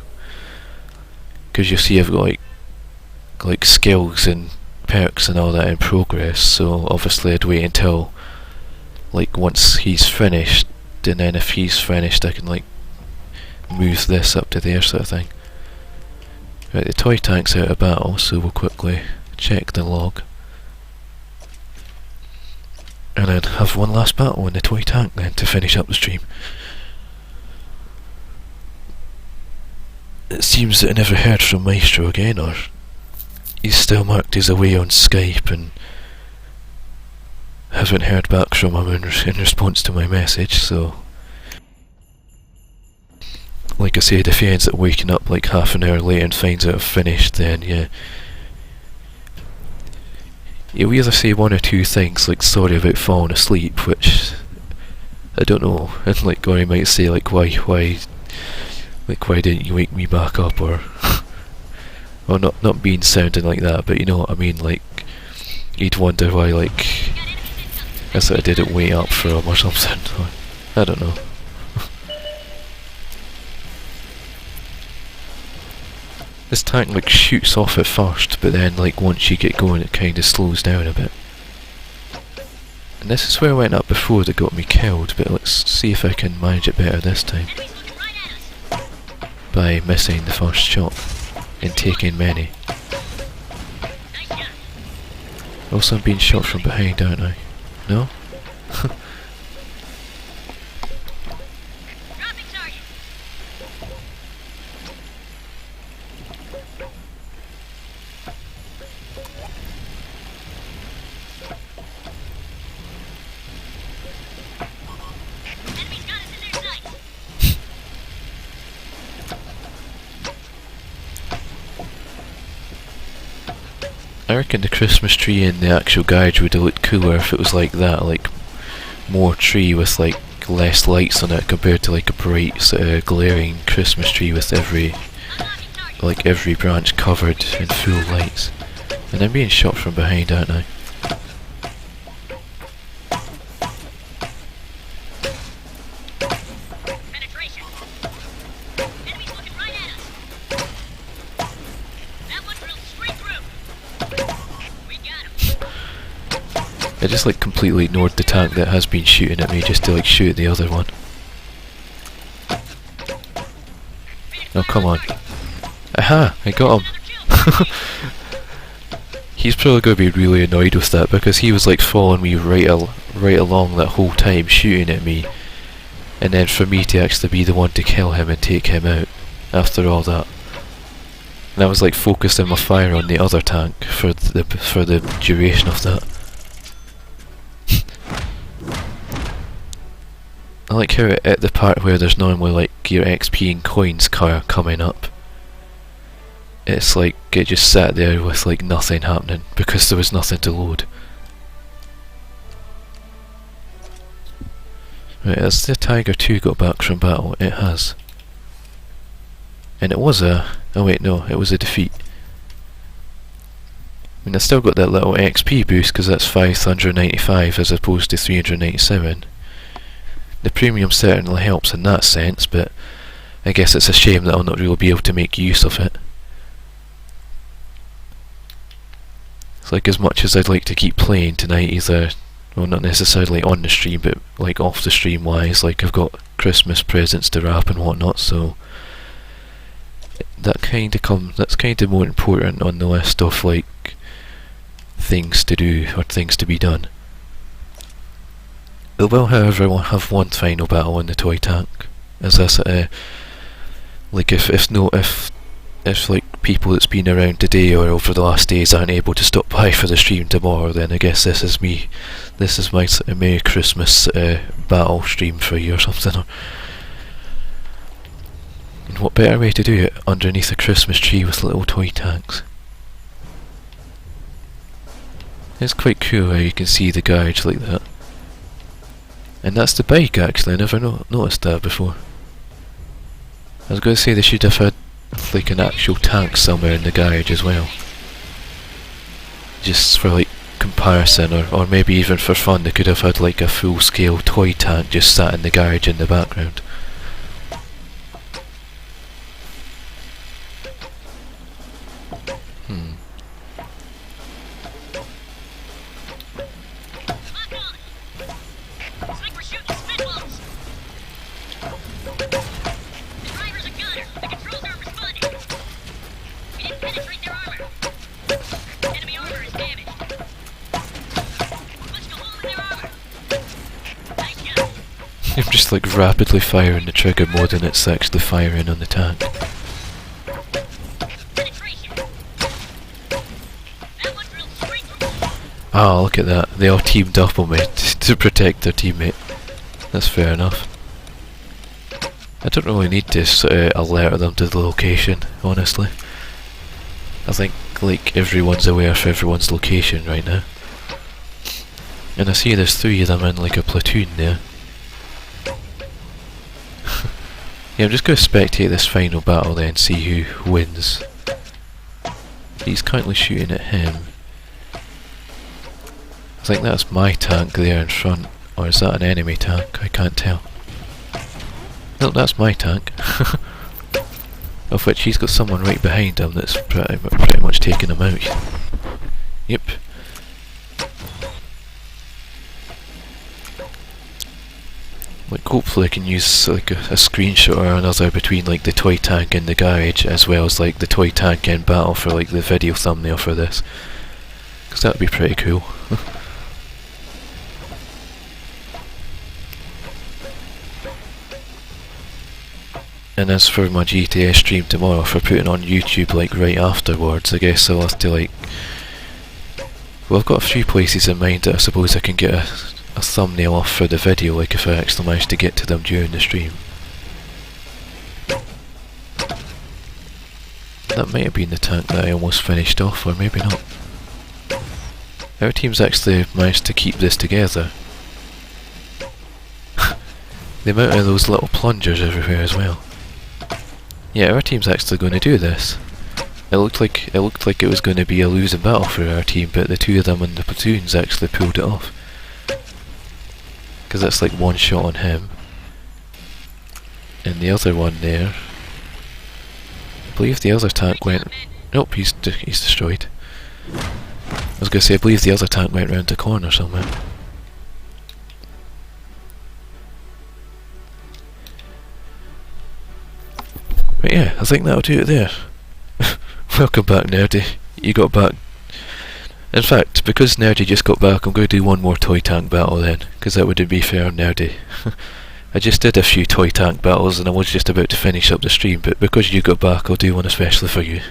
because you see I've got like skills and perks and all that in progress, so obviously I'd wait until like once he's finished, and then if he's finished I can like move this up to there sort of thing. Right, the toy tank's out of battle, so we'll quickly check the log. And I'd have one last battle in the toy tank then to finish up the stream. It seems that I never heard from Maestro again, or he's still marked his away on Skype and haven't heard back from him in response to my message, so... Like I said, if he ends up waking up like half an hour later and finds out I've finished, then yeah... He'll either say one or two things like sorry about falling asleep, which I don't know, and like, or he might say like why didn't you wake me back up, or well, not being sounding like that, but you know what I mean, like he'd wonder why like I sort of didn't wait up for him or something. I don't know. This tank like shoots off at first, but then like once you get going it kinda slows down a bit. And this is where I went up before that got me killed, but let's see if I can manage it better this time. By missing the first shot and taking many. Also I'm being shot from behind, aren't I? No? I reckon the Christmas tree in the actual garage would have looked cooler if it was like that, like more tree with like less lights on it compared to like a bright sort of glaring Christmas tree with every branch covered in full lights. And I'm being shot from behind, aren't I? I just like completely ignored the tank that has been shooting at me just to like shoot the other one. Oh come on. Aha! I got him! He's probably going to be really annoyed with that, because he was like following me right along that whole time, shooting at me, and then for me to actually be the one to kill him and take him out after all that. And I was like focusing my fire on the other tank for the duration of that. I like how at the part where there's normally like your XP and coins car coming up, it's like it just sat there with like nothing happening because there was nothing to load. Right, has the Tiger 2 got back from battle? It has. And it was a... oh wait, no, it was a defeat. I mean, I still got that little XP boost because that's 595 as opposed to 397. The premium certainly helps in that sense, but I guess it's a shame that I'll not really be able to make use of it. It's like, as much as I'd like to keep playing tonight, either, well, not necessarily on the stream, but like off the stream wise, like I've got Christmas presents to wrap and whatnot, so that's kind of more important on the list of like things to do or things to be done. I will, however, have one final battle in the toy tank, as this like if like people that's been around today or over the last days aren't able to stop by for the stream tomorrow, then I guess this is my sort of Merry Christmas battle stream for you or something. And what better way to do it underneath a Christmas tree with little toy tanks? It's quite cool how you can see the garage like that. And that's the bike, actually. I never noticed that before. I was going to say they should have had like an actual tank somewhere in the garage as well, just for like comparison, or maybe even for fun they could have had like a full scale toy tank just sat in the garage in the background. I'm just like rapidly firing the trigger more than it's actually firing on the tank. Oh, look at that. They all teamed up on me to protect their teammate. That's fair enough. I don't really need to alert them to the location, honestly. I think like everyone's aware for everyone's location right now. And I see there's 3 of them in like a platoon there. Yeah, I'm just going to spectate this final battle then, see who wins. He's currently shooting at him. I think that's my tank there in front, or is that an enemy tank? I can't tell. No, that's my tank. Of which he's got someone right behind him that's pretty much taking him out. Yep. Like, hopefully I can use like a screenshot or another between like the toy tank in the garage as well as like the toy tank in battle for like the video thumbnail for this, because that would be pretty cool. And as for my GTA stream tomorrow, for putting on YouTube like right afterwards, I guess I'll have to like... well, I've got a few places in mind that I suppose I can get a thumbnail off for the video, like if I actually manage to get to them during the stream. That might have been the tank that I almost finished off, or maybe not. Our team's actually managed to keep this together. The amount of those little plungers everywhere as well. Yeah, our team's actually going to do this. It looked like it was going to be a losing battle for our team, but the 2 of them in the platoons actually pulled it off. Because that's like one shot on him. And the other one there, I believe the other tank went... nope, he's destroyed. I was going to say, I believe the other tank went round the corner somewhere. But yeah, I think that'll do it there. Welcome back, Nerdy. You got back In fact, because Nerdy just got back, I'm going to do one more toy tank battle then, because that would be fair on Nerdy. I just did a few toy tank battles and I was just about to finish up the stream, but because you got back, I'll do one especially for you.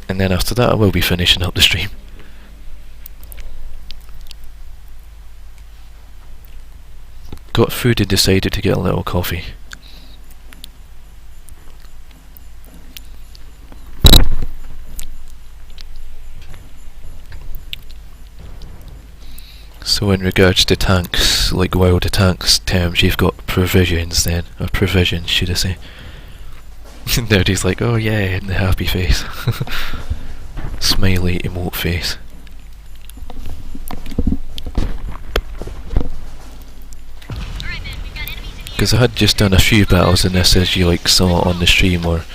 And then after that I will be finishing up the stream. Got food and decided to get a little coffee. So in regards to tanks, like World of Tanks terms, you've got provisions then, or provisions should I say. Nerdy's like, oh yeah, and the happy face. Smiley emote face. Because I had just done a few battles in this as you like saw on the stream, or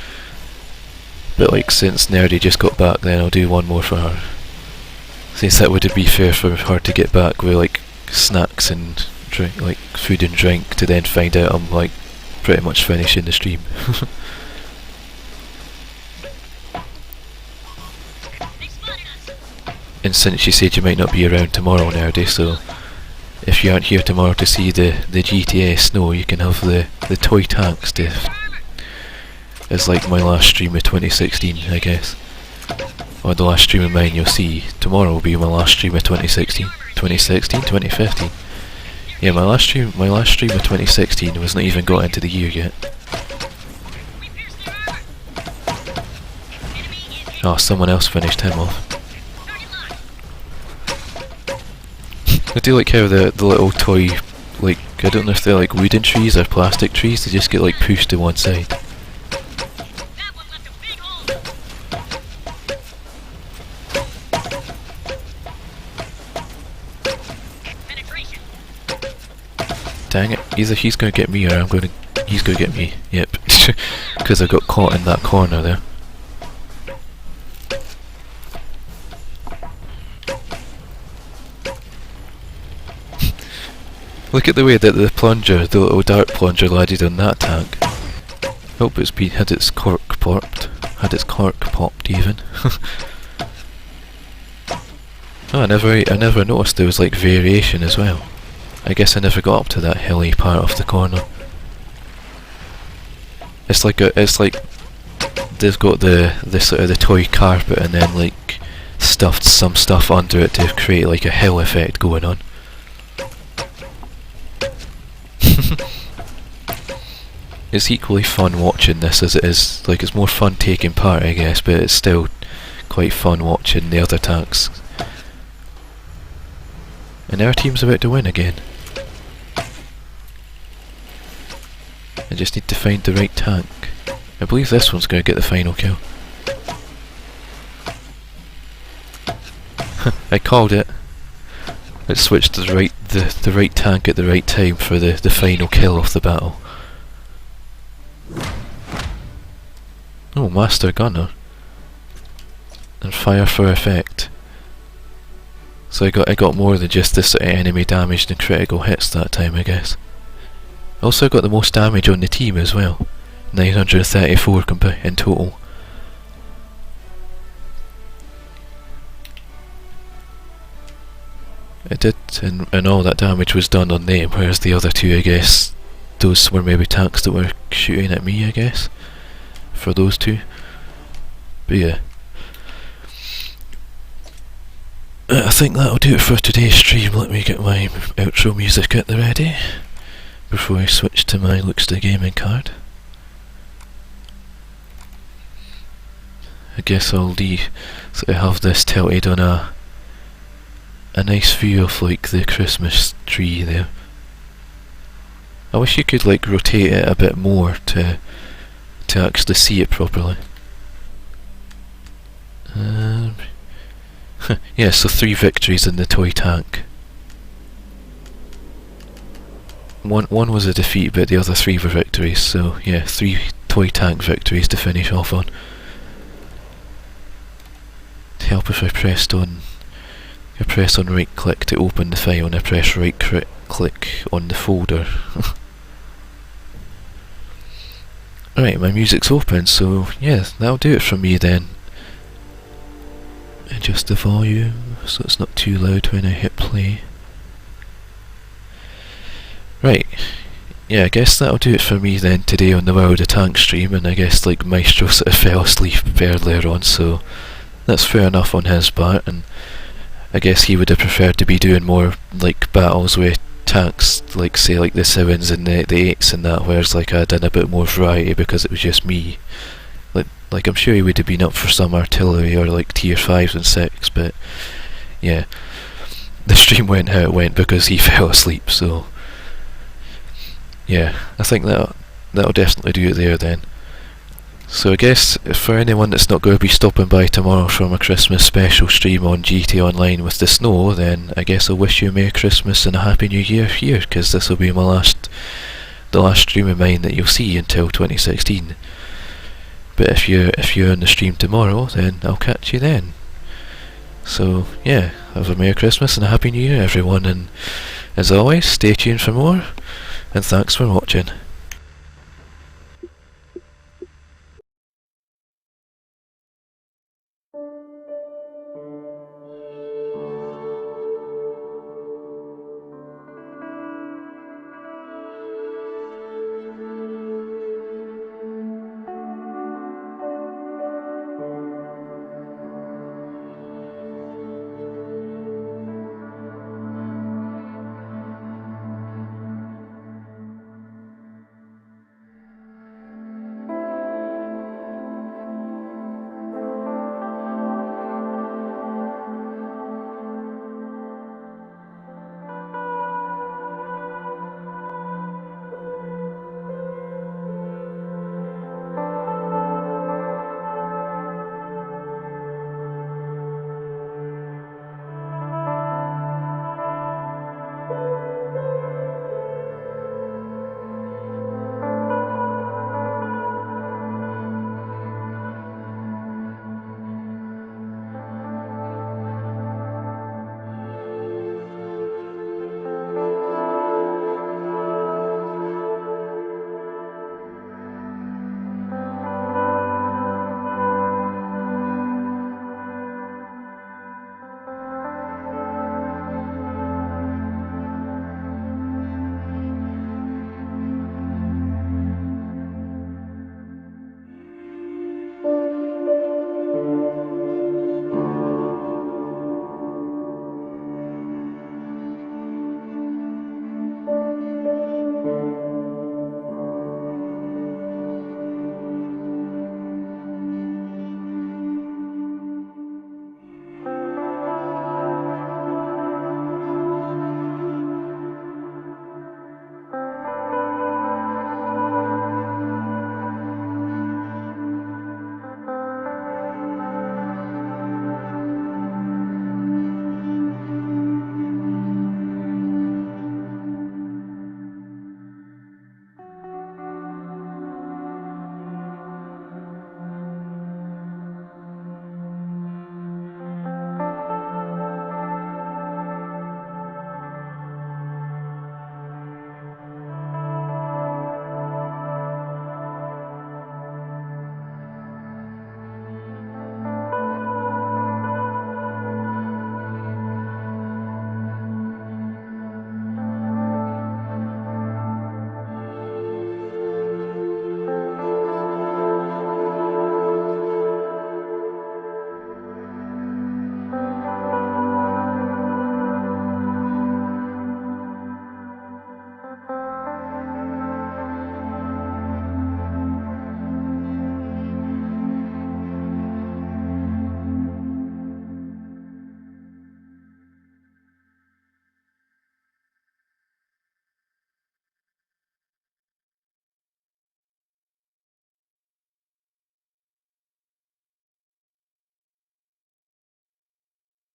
but like since Nerdy just got back, then I'll do one more for her. Since that would be fair for her to get back with like snacks and drink, like food and drink, to then find out I'm like pretty much finishing the stream. And since you said you might not be around tomorrow, Nerdy, so if you aren't here tomorrow to see the GTA snow, you can have the toy tanks to... It's like my last stream of 2016, I guess. Or the last stream of mine you'll see. Tomorrow will be my last stream of 2016. 2016? 2015? Yeah, my last stream of 2016 was not even got into the year yet. Oh, someone else finished him off. I do like how the little toy, like, I don't know if they're like wooden trees or plastic trees, they just get like pushed to one side. Dang it, either he's gonna get me or he's gonna get me, yep. Because I got caught in that corner there. Look at the way that the plunger, the little dart plunger landed on that tank. Hope it's had its cork popped. Had its cork popped even. Oh, I never noticed there was like variation as well. I guess I never got up to that hilly part of the corner. It's like they've got the sort of the toy carpet and then like stuffed some stuff under it to create like a hill effect going on. It's equally fun watching this as it is, like it's more fun taking part I guess, but it's still quite fun watching the other tanks. And our team's about to win again. I just need to find the right tank. I believe this one's going to get the final kill. I called it. It switched to the right tank at the right time for the final kill of the battle. Oh, Master Gunner. And fire for effect. So I got more than just this sort of enemy damage and critical hits that time, I guess. Also got the most damage on the team as well. 934 in total. It did, and all that damage was done on them, whereas the other two, I guess, those were maybe tanks that were shooting at me, I guess, for those two. But yeah. I think that'll do it for today's stream. Let me get my outro music at the ready before I switch to my looks to gaming card. I guess I'll sort of have this tilted on a nice view of like the Christmas tree there. I wish you could like rotate it a bit more to actually see it properly. Yeah, so 3 victories in the toy tank. One was a defeat, but the other 3 were victories, so yeah, 3 toy tank victories to finish off on. To help if I press on right click to open the file and I press right click on the folder. Alright, my music's open, so yeah, that'll do it from me then. Adjust the volume so it's not too loud when I hit play. Right, yeah, I guess that'll do it for me then today on the World of Tank stream, and I guess like Maestro sort of fell asleep earlier on, so that's fair enough on his part, and I guess he would have preferred to be doing more like battles with tanks, like say like the 7s and the 8s and that, whereas like I'd done a bit more variety because it was just me. Like I'm sure he would have been up for some artillery or like tier 5s and 6, but yeah, the stream went how it went because he fell asleep, so yeah, I think that'll definitely do it there then. So I guess for anyone that's not going to be stopping by tomorrow for my Christmas special stream on GT Online with the snow, then I guess I'll wish you a Merry Christmas and a Happy New Year here, because this will be the last stream of mine that you'll see until 2016. But if you're on the stream tomorrow, then I'll catch you then. So yeah, have a Merry Christmas and a Happy New Year everyone, and as always, stay tuned for more, and thanks for watching.